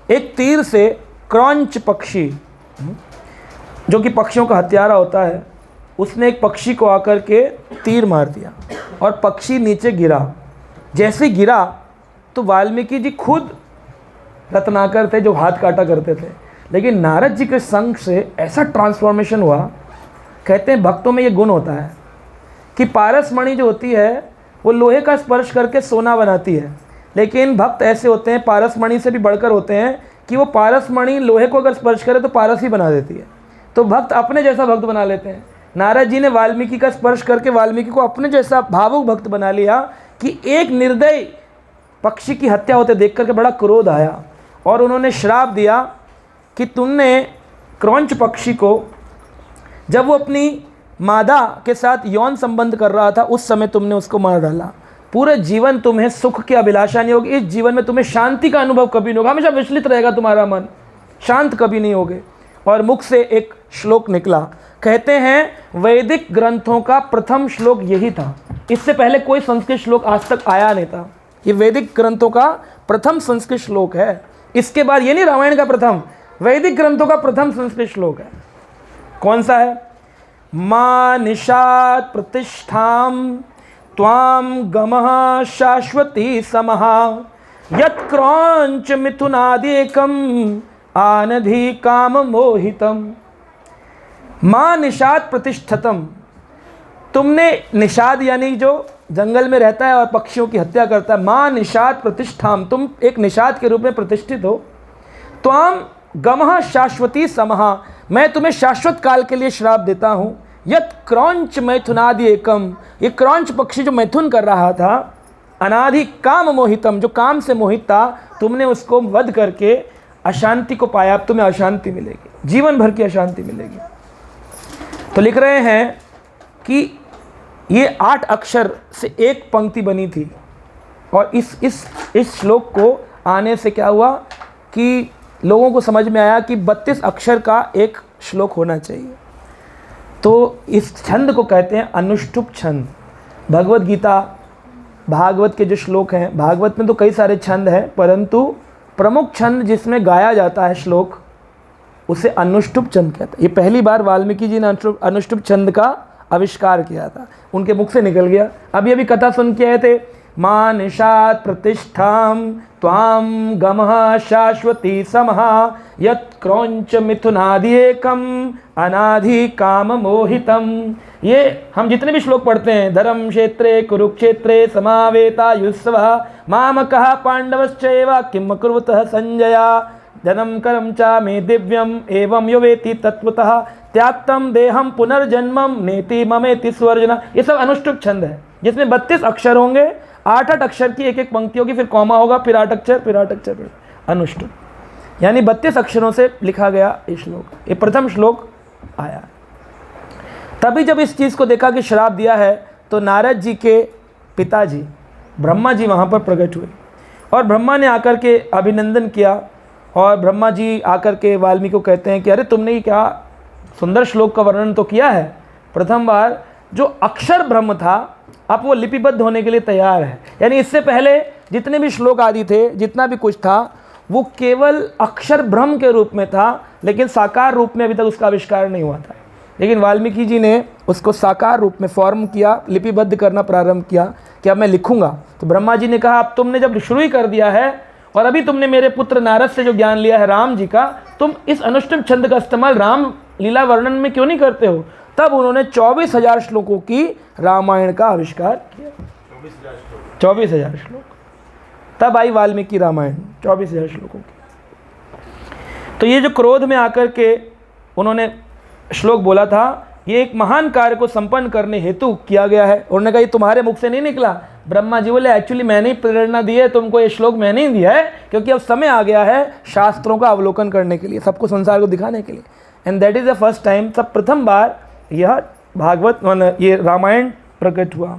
A: एक तीर से क्रौंच पक्षी, जो कि पक्षियों का हत्यारा होता है, उसने एक पक्षी को आकर के तीर मार दिया और पक्षी नीचे गिरा। जैसे गिरा तो वाल्मीकि जी खुद रत्नाकर थे जो हाथ काटा करते थे, लेकिन नारद जी के संग से ऐसा ट्रांसफॉर्मेशन हुआ। कहते हैं भक्तों में ये गुण होता है कि पारसमणि जो होती है वो लोहे का स्पर्श करके सोना बनाती है, लेकिन भक्त ऐसे होते हैं, पारसमणि से भी बढ़कर होते हैं, कि वो पारसमणि लोहे को अगर स्पर्श करे तो पारस ही बना देती है। तो भक्त अपने जैसा भक्त बना लेते हैं। नारद जी ने वाल्मीकि का स्पर्श करके वाल्मीकि को अपने जैसा भावुक भक्त बना लिया कि एक निर्दयी पक्षी की हत्या होते देख करके बड़ा क्रोध आया और उन्होंने श्राप दिया कि तुमने क्रौंच पक्षी को, जब वो अपनी मादा के साथ यौन संबंध कर रहा था उस समय तुमने उसको मार डाला। पूरे जीवन तुम्हें सुख की अभिलाषा नहीं होगी, इस जीवन में तुम्हें शांति का अनुभव कभी नहीं होगा, हमेशा विचलित रहेगा तुम्हारा मन, शांत कभी नहीं होगे। और मुख से एक श्लोक निकला, कहते हैं वैदिक ग्रंथों का प्रथम श्लोक यही था, इससे पहले कोई संस्कृत श्लोक आज तक आया नहीं था। ये वैदिक ग्रंथों का प्रथम संस्कृत श्लोक है। इसके बाद ये नहीं रामायण का प्रथम, वैदिक ग्रंथों का प्रथम संस्कृत श्लोक है। कौन सा है? मां निषाद प्रतिष्ठाम त्वाम गमः शाश्वती समः यत् क्रौंच मिथुनादेकम आनधि काम मोहितम। मां निषाद प्रतिष्ठतम, तुमने, निषाद यानी जो जंगल में रहता है और पक्षियों की हत्या करता है, मां निषाद प्रतिष्ठाम, तुम एक निषाद के रूप में प्रतिष्ठित हो। त्वाम गमः शाश्वती समः, मैं तुम्हें शाश्वत काल के लिए श्राप देता हूँ। यत् क्रौंच मैथुनादि एकम, ये क्रौंच पक्षी जो मैथुन कर रहा था, अनादि काम मोहितम, जो काम से मोहित था, तुमने उसको वध करके अशांति को पाया। अब तुम्हें अशांति मिलेगी, जीवन भर की अशांति मिलेगी। तो लिख रहे हैं कि ये 8 अक्षर से एक पंक्ति बनी थी और इस श्लोक को आने से क्या हुआ कि लोगों को समझ में आया कि 32 अक्षर का एक श्लोक होना चाहिए। तो इस छंद को कहते हैं अनुष्टुप छंद। भगवत गीता, भागवत के जो श्लोक हैं, भागवत में तो कई सारे छंद हैं, परंतु प्रमुख छंद जिसमें गाया जाता है श्लोक, उसे अनुष्टुप छंद कहते हैं। ये पहली बार वाल्मीकि जी ने अनुष्टुप छंद का आविष्कार किया था, उनके मुख से निकल गया। अभी कथा सुन के आए थे मानिषात् प्रतिष्ठां त्वां गमः शाश्वती समः यत् क्रौंच मिथुनादि एकम अनाधि काम मोहितम। ये हम जितने भी श्लोक पढ़ते हैं, धर्म क्षेत्रे कुरुक्षेत्रे समावेता युस्वः मामकः पांडवश्चैव किम अकुर्वतः संजया जन्म कर्म चा मे दिव्यम एवं यो वेति तत्वतः त्याक्तम देहम पुनर्जन्मम नेति ममेति स्वर्जना। ये सब अनुष्टुप छंद है जिसमें 32 अक्षर होंगे, 8-8 अक्षर की एक एक पंक्ति होगी, फिर कॉमा होगा, फिर 8 अक्षर, फिर 8 अक्षर, फिर अनुष्टुप, यानी 32 अक्षरों से लिखा गया ये श्लोक। ये प्रथम श्लोक आया। तभी जब इस चीज़ को देखा कि श्राप दिया है तो नारद जी के पिताजी ब्रह्मा जी वहाँ पर प्रकट हुए और ब्रह्मा ने आकर के अभिनंदन किया। और ब्रह्मा जी आकर के वाल्मीकि को कहते हैं कि अरे तुमने ये क्या सुंदर श्लोक का वर्णन तो किया है, प्रथम बार जो अक्षर ब्रह्म था अब वो लिपिबद्ध होने के लिए तैयार है। यानी इससे पहले जितने भी श्लोक आदि थे, जितना भी कुछ था, वो केवल अक्षर ब्रह्म के रूप में था, लेकिन साकार रूप में अभी तक उसका आविष्कार नहीं हुआ था। लेकिन वाल्मीकि जी ने उसको साकार रूप में फॉर्म किया, लिपिबद्ध करना प्रारंभ किया कि अब मैं लिखूंगा। तो ब्रह्मा जी ने कहा अब तुमने जब शुरू ही कर दिया है और अभी तुमने मेरे पुत्र नारद से जो ज्ञान लिया है राम जी का, तुम इस अनुष्टुप छंद का इस्तेमाल राम लीला वर्णन में क्यों नहीं करते हो। तब उन्होंने 24,000 श्लोकों की रामायण का आविष्कार किया। 24,000 श्लोक, तब आई वाल्मीकि रामायण 24,000 श्लोकों की। तो ये जो क्रोध में आकर के उन्होंने श्लोक बोला था, ये एक महान कार्य को संपन्न करने हेतु किया गया है। उन्होंने कहा ये तुम्हारे मुख से नहीं निकला। ब्रह्मा जी बोले एक्चुअली मैंने ही प्रेरणा दी है तुमको, ये श्लोक मैंने ही दिया है, क्योंकि अब समय आ गया है शास्त्रों का अवलोकन करने के लिए, सबको संसार को दिखाने के लिए। And that is the first time, सब प्रथम बार यह भागवत ये रामायण प्रकट हुआ।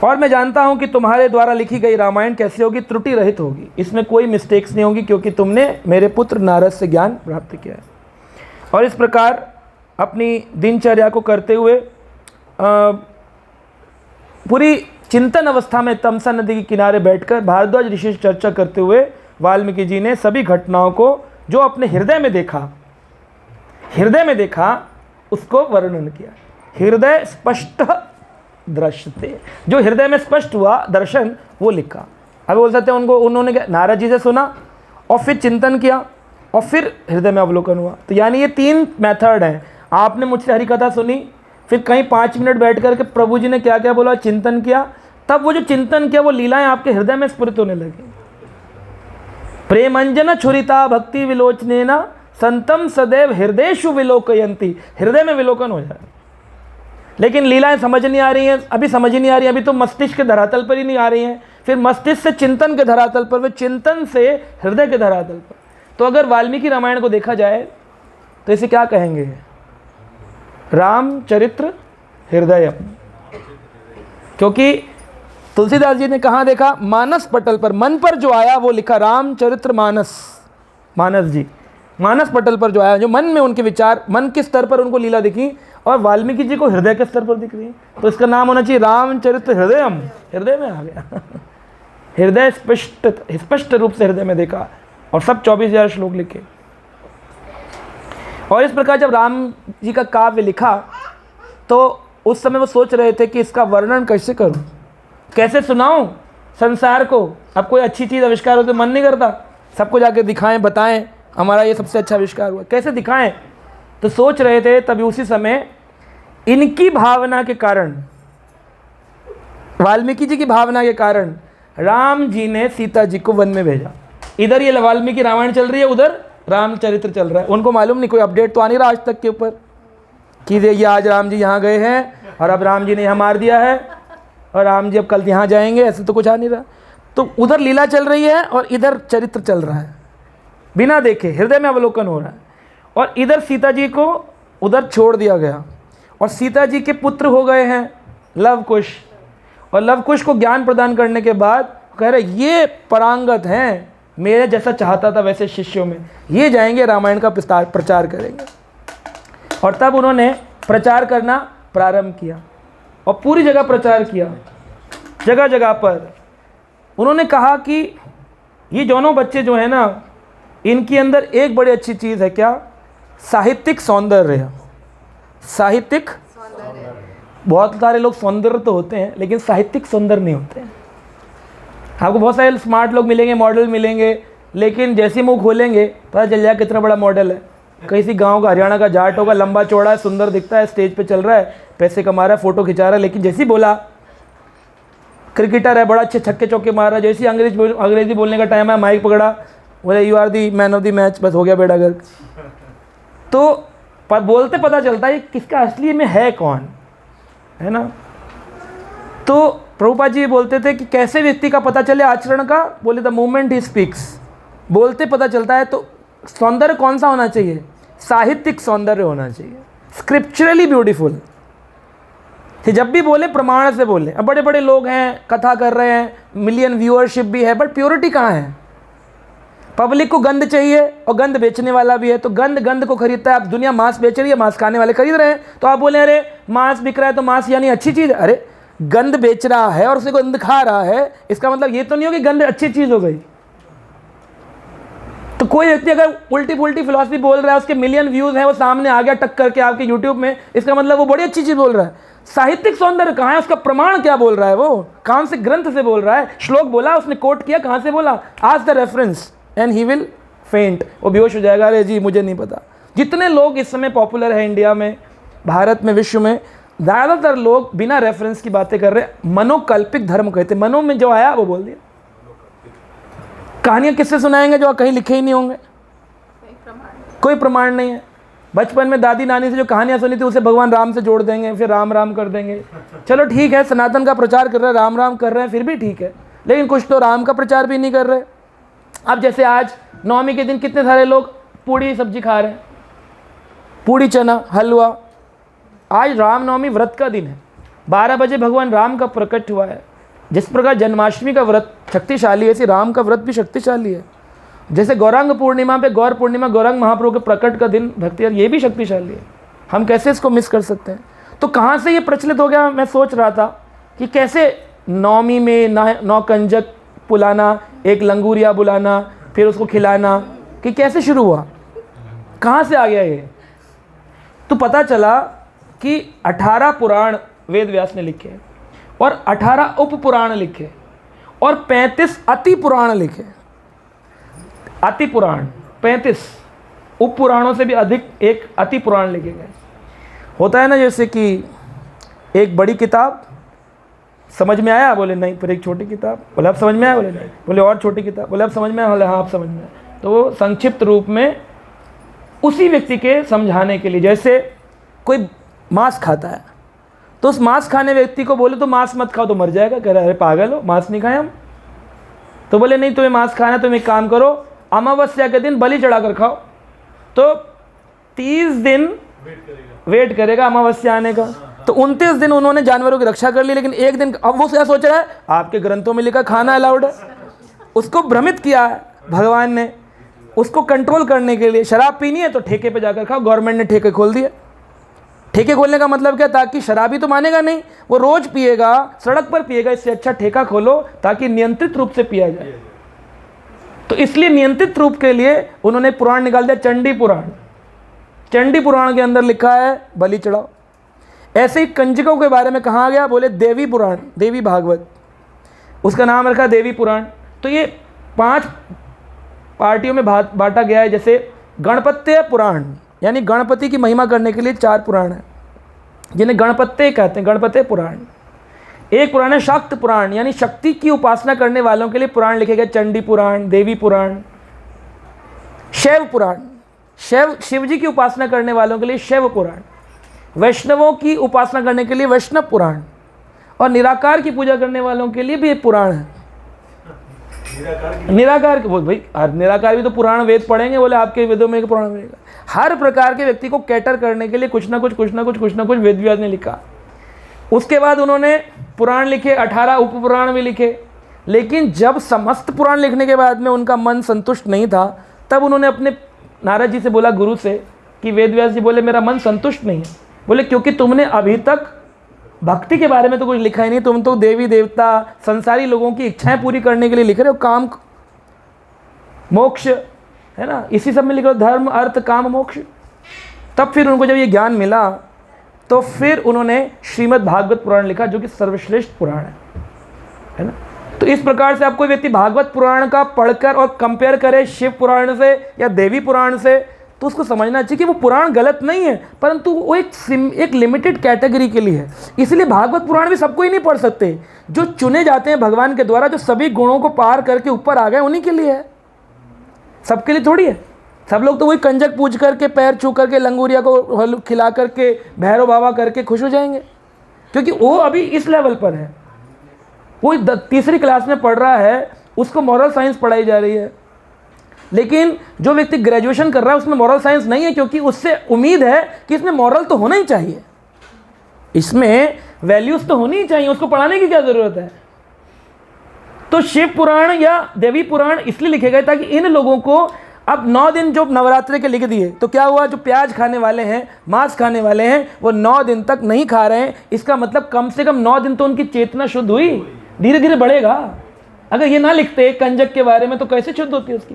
A: और मैं जानता हूं कि तुम्हारे द्वारा लिखी गई रामायण कैसी होगी, त्रुटि रहित होगी, इसमें कोई मिस्टेक्स नहीं होगी, क्योंकि तुमने मेरे पुत्र नारद से ज्ञान प्राप्त किया है। और इस प्रकार अपनी दिनचर्या को करते हुए पूरी चिंतन अवस्था में तमसा नदी के किनारे बैठकर भारद्वाज ऋषि से चर्चा करते हुए वाल्मीकि जी ने सभी घटनाओं को जो अपने हृदय में देखा उसको वर्णन किया। हृदय स्पष्ट दृश्यते, जो हृदय में स्पष्ट हुआ दर्शन वो लिखा। अब बोल सकते हैं उन्होंने नारद जी से सुना और फिर चिंतन किया और फिर हृदय में अवलोकन हुआ। तो यानी ये 3 मेथड हैं। आपने मुझसे हरि कथा सुनी, फिर कहीं 5 मिनट बैठ करके प्रभु जी ने क्या क्या बोला, चिंतन किया, तब वो जो चिंतन किया वो लीलाएं आपके हृदय में स्फुरित होने लगी। प्रेमंजन छुरिता भक्ति विलोचनेना संतम सदैव हृदयेषु विलोकयंती, हृदय में विलोकन हो जाए। लेकिन लीलाएं समझ नहीं आ रही हैं, अभी समझ ही नहीं आ रही, अभी तो मस्तिष्क के धरातल पर ही नहीं आ रही हैं, फिर मस्तिष्क से चिंतन के धरातल पर, फिर चिंतन से हृदय के धरातल पर। तो अगर वाल्मीकि रामायण को देखा जाए तो इसे क्या कहेंगे, रामचरित्र हृदय। क्योंकि तुलसीदास जी ने कहाँ देखा, मानस पटल पर, मन पर जो आया वो लिखा रामचरित्र मानस। मानस जी मानस पटल पर जो आया, जो मन में उनके विचार, मन के स्तर पर उनको लीला दिखी, और वाल्मीकि जी को हृदय के स्तर पर दिख रही है। तो इसका नाम होना चाहिए रामचरित्र हृदयम, हृदय में आ गया। हृदय स्पष्ट रूप से हृदय में देखा, और सब 24,000 श्लोक लिखे। और इस प्रकार जब राम जी का काव्य लिखा तो उस समय वो सोच रहे थे कि इसका वर्णन कैसे करूं, कैसे सुनाऊं संसार को। अब कोई अच्छी चीज़ आविष्कार हो तो मन नहीं करता सबको जाके दिखाएं, बताएं हमारा ये सबसे अच्छा आविष्कार हुआ, कैसे दिखाएं। तो सोच रहे थे, तभी उसी समय इनकी भावना के कारण, वाल्मीकि जी की भावना के कारण राम जी ने सीता जी को वन में भेजा। इधर ये वाल्मीकि रामायण चल रही है, उधर रामचरित्र चल रहा है। उनको मालूम नहीं, कोई अपडेट तो आ नहीं रहा आज तक के ऊपर कि ये आज राम जी यहाँ गए हैं और अब राम जी ने यहाँ मार दिया है और राम जी अब कल यहाँ जाएंगे, ऐसे तो कुछ आ नहीं रहा। तो उधर लीला चल रही है और इधर चरित्र चल रहा है, बिना देखे हृदय में अवलोकन हो रहा है। और इधर सीता जी को उधर छोड़ दिया गया, और सीता जी के पुत्र हो गए हैं लव कुश, और लव कुश को ज्ञान प्रदान करने के बाद कह रहे ये परांगत हैं, मेरे जैसा चाहता था वैसे शिष्यों में, ये जाएंगे रामायण का प्रचार करेंगे। और तब उन्होंने प्रचार करना प्रारंभ किया और पूरी जगह प्रचार किया, जगह जगह पर। उन्होंने कहा कि ये दोनों बच्चे जो हैं ना, इनके अंदर एक बड़ी अच्छी चीज़ है, क्या, साहित्यिक सौंदर्य। साहित्यिक बहुत सारे लोग सौंदर्य तो होते हैं लेकिन साहित्यिक सौंदर्य नहीं होते हैं। आपको बहुत सारे स्मार्ट लोग मिलेंगे, मॉडल मिलेंगे, लेकिन जैसे मुंह खोलेंगे पता चल जाए कितना बड़ा मॉडल है। किसी गांव का, हरियाणा का जाट होगा, लंबा चौड़ा है, सुंदर दिखता है, स्टेज पे चल रहा है, पैसे कमा रहा है, फोटो खिंचा रहा है, लेकिन जैसे ही बोला क्रिकेटर है, बड़ा अच्छे छक्के चौके मार रहा है, जैसे अंग्रेजी बोलने का टाइम है, माइक पकड़ा, बोले you are the man of the match, बस हो गया बेड़ा गर्क। तो पर बोलते पता चलता है किसका असली में है कौन, है ना। तो प्रभुपाद जी बोलते थे कि कैसे व्यक्ति का पता चले आचरण का, बोले द मोमेंट ही स्पीक्स, बोलते पता चलता है। तो सौंदर्य कौन सा होना चाहिए? साहित्यिक सौंदर्य होना चाहिए, स्क्रिप्चरली ब्यूटीफुल। कि जब भी बोले प्रमाण से बोले। अब बड़े बड़े लोग हैं, कथा कर रहे हैं, मिलियन व्यूअरशिप भी है, बट प्योरिटी कहाँ है? पब्लिक को गंध चाहिए और गंध बेचने वाला भी है, तो गंध को खरीदता है। आप दुनिया मांस बेच रही है, मांस खाने वाले खरीद रहे हैं, तो आप बोले अरे मांस बिक रहा है तो मांस यानी अच्छी चीज़। अरे गंध बेच रहा है और उसे गंध खा रहा है, इसका मतलब ये तो नहीं हो कि गंध अच्छी चीज़ हो गई। तो कोई व्यक्ति अगर उल्टी पुल्टी फिलॉसफी बोल रहा है, उसके मिलियन व्यूज़ हैं, वो सामने आ गया टक करके आपके यूट्यूब में, इसका मतलब वो बड़ी अच्छी चीज़ बोल रहा है। साहित्यिक सौंदर्य कहाँ है? उसका प्रमाण क्या बोल रहा है? वो कौन से ग्रंथ से बोल रहा है? श्लोक बोला, उसने कोट किया, कहाँ से बोला? आज the reference and he will फेंट, वो बेहोश हो जाएगा। अरे जी मुझे नहीं पता। जितने लोग इस समय पॉपुलर है इंडिया में, भारत में, विश्व में, ज़्यादातर लोग बिना रेफरेंस की बातें कर रहे हैं। मनोकल्पित धर्म कहते, मनो में जो आया वो बोल दिया। कहानियाँ किससे सुनाएंगे जो कहीं लिखे ही नहीं होंगे? कोई प्रमाण नहीं है। बचपन में दादी नानी से जो कहानियाँ सुनी थी उसे भगवान राम से जोड़ देंगे, फिर राम राम कर देंगे। चलो ठीक है, सनातन का प्रचार कर रहे हैं, राम राम कर रहे हैं, फिर भी ठीक है, लेकिन कुछ तो राम का प्रचार भी नहीं कर रहे। अब जैसे आज नवमी के दिन कितने सारे लोग पूड़ी सब्जी खा रहे हैं, पूड़ी चना हलवा। आज रामनवमी व्रत का दिन है, 12 बजे भगवान राम का प्रकट हुआ है। जिस प्रकार जन्माष्टमी का व्रत शक्तिशाली है, ऐसे राम का व्रत भी शक्तिशाली है। जैसे गौरांग पूर्णिमा पे गौर पूर्णिमा, गौरांग महाप्रभु के प्रकट का दिन भक्ति, ये भी शक्तिशाली है। हम कैसे इसको मिस कर सकते हैं? तो कहाँ से ये प्रचलित हो गया? मैं सोच रहा था कि कैसे नवमी में नौकंजक पुलाना, एक लंगूरिया बुलाना, फिर उसको खिलाना, कि कैसे शुरू हुआ, कहाँ से आ गया ये? तो पता चला कि 18 पुराण वेद व्यास ने लिखे और 18 उप पुराण लिखे और 35 अति पुराण लिखे। अति पुराण 35, उप पुराणों से भी अधिक एक अति पुराण लिखे गए। होता है ना जैसे कि एक बड़ी किताब समझ में आया, बोले नहीं, फिर एक छोटी किताब, बोले अब समझ में आया, बोले नहीं, बोले और छोटी किताब, बोले अब समझ में आया, बोले हाँ अब समझ में आया। तो वो संक्षिप्त रूप में उसी व्यक्ति के समझाने के लिए, जैसे कोई मांस खाता है तो उस मांस खाने व्यक्ति को बोले तो मांस मत खाओ तो मर जाएगा, कह रहा है अरे पागल हो, मांस नहीं खाए हम। तो बोले नहीं तुम्हें मांस खाना है, तुम एक काम करो, अमावस्या के दिन बलि चढ़ाकर खाओ। तो 30 दिन वेट करेगा अमावस्या आने का। तो 29 दिन उन्होंने जानवरों की रक्षा कर ली, लेकिन एक दिन, अब वो क्या सोच रहा है, आपके ग्रंथों में लिखा खाना अलाउड है। उसको भ्रमित किया है भगवान ने, उसको कंट्रोल करने के लिए। शराब पीनी है तो ठेके पे जाकर खाओ, गवर्नमेंट ने ठेके खोल दिए। ठेके खोलने का मतलब क्या? ताकि शराबी तो मानेगा नहीं, वो रोज पिएगा, सड़क पर पिएगा, इससे अच्छा ठेका खोलो ताकि नियंत्रित रूप से पिया जाए। तो इसलिए नियंत्रित रूप के लिए उन्होंने पुराण निकाल दिया, चंडी पुराण। चंडी पुराण के अंदर लिखा है बलि चढ़ाओ। ऐसे ही कंजकों के बारे में कहा गया, बोले देवी पुराण, देवी भागवत, उसका नाम रखा देवी पुराण। तो ये 5 पार्टियों में बांटा गया है। जैसे गणपत्य पुराण, यानी गणपति की महिमा करने के लिए 4 पुराण हैं, जिन्हें गणपत्य कहते हैं, गणपत्य पुराण। एक पुराण है शाक्त पुराण, यानी शक्ति की उपासना करने वालों के लिए पुराण लिखे गए, चंडी पुराण, देवी पुराण। शैव पुराण, शिव जी की उपासना करने वालों के लिए शैव पुराण। वैष्णवों की उपासना करने के लिए वैष्णव पुराण, और निराकार की पूजा करने वालों के लिए भी एक पुराण है। निराकार भाई, निराकार भी तो पुराण वेद पढ़ेंगे, बोले आपके वेदों में एक पुराण मिलेगा। हर प्रकार के व्यक्ति को कैटर करने के लिए कुछ ना कुछ वेद व्यास ने लिखा। उसके बाद उन्होंने पुराण लिखे, 18 उप पुराण भी लिखे। लेकिन जब समस्त पुराण लिखने के बाद में उनका मन संतुष्ट नहीं था, तब उन्होंने अपने नारद जी से बोला, गुरु से, कि वेद व्यास जी बोले मेरा मन संतुष्ट नहीं है। बोले क्योंकि तुमने अभी तक भक्ति के बारे में तो कुछ लिखा ही नहीं, तुम तो देवी देवता संसारी लोगों की इच्छाएं पूरी करने के लिए लिख रहे हो, काम मोक्ष है ना, इसी सब में लिख रहे हो, धर्म अर्थ काम मोक्ष। तब फिर उनको जब ये ज्ञान मिला तो फिर उन्होंने श्रीमद् भागवत पुराण लिखा, जो कि सर्वश्रेष्ठ पुराण है ना। तो इस प्रकार से आप कोई व्यक्ति भागवत पुराण का पढ़कर और कंपेयर करे शिव पुराण से या देवी पुराण से, तो उसको समझना चाहिए कि वो पुराण गलत नहीं है, परंतु वो एक लिमिटेड कैटेगरी के लिए है। इसलिए भागवत पुराण भी सबको ही नहीं पढ़ सकते। जो चुने जाते हैं भगवान के द्वारा, जो सभी गुणों को पार करके ऊपर आ गए, उन्हीं के लिए है, सबके लिए थोड़ी है। सब लोग तो वही कंजक पूज करके, पैर छू करके, लंगूरिया को खिला करके, भैरव बाबा करके खुश हो जाएंगे, क्योंकि वो अभी इस लेवल पर है। वो तीसरी क्लास में पढ़ रहा है, उसको मॉरल साइंस पढ़ाई जा रही है। लेकिन जो व्यक्ति ग्रेजुएशन कर रहा है उसमें मॉरल साइंस नहीं है, क्योंकि उससे उम्मीद है कि इसमें मॉरल तो होना ही चाहिए, इसमें वैल्यूज तो होनी ही चाहिए, उसको पढ़ाने की क्या ज़रूरत है। तो शिव पुराण या देवी पुराण इसलिए लिखे गए ताकि इन लोगों को, अब 9 दिन जो नवरात्रि के लिख दिए, तो क्या हुआ, जो प्याज खाने वाले हैं, मांस खाने वाले हैं, वो 9 दिन तक नहीं खा रहे हैं। इसका मतलब कम से कम 9 दिन तो उनकी चेतना शुद्ध हुई, धीरे धीरे बढ़ेगा। अगर ये ना लिखते कंजक के बारे में तो कैसे शुद्ध होती है उसकी।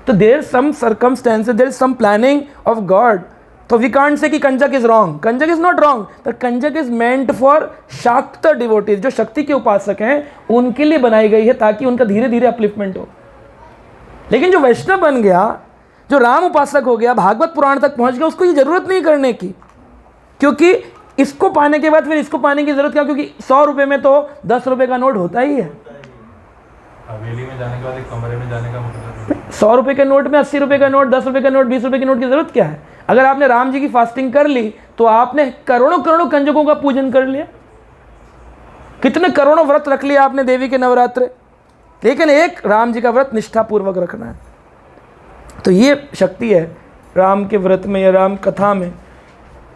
A: तो there is some circumstances, there is some planning of God. तो वी कांट से कि kanjak is wrong, kanjak is not wrong, पर kanjak is meant for Shakta devotees, जो शक्ति के उपासक हैं उनके लिए बनाई गई है, ताकि उनका धीरे धीरे अपलिफ्टमेंट हो। लेकिन जो वैष्णव बन गया, जो राम उपासक हो गया, भागवत पुराण तक पहुंच गया, उसको ये जरूरत नहीं करने की, क्योंकि इसको पाने के बाद फिर इसको पाने की जरूरत क्या, क्योंकि 100 रुपये में तो 10 रुपये का नोट होता ही है।
B: हवेली में जाने के बाद एक कमरे में जाने का मतलब
A: 100 रुपये के नोट में 80 रुपये का नोट, 10 रुपये का नोट, 20 रुपये के नोट की जरूरत क्या है। अगर आपने राम जी की फास्टिंग कर ली तो आपने करोड़ों करोड़ों कंजकों का पूजन कर लिया, कितने करोड़ों व्रत रख लिया आपने देवी के नवरात्रे, लेकिन एक राम जी का व्रत निष्ठापूर्वक रखना है। तो ये शक्ति है राम के व्रत में या राम कथा में।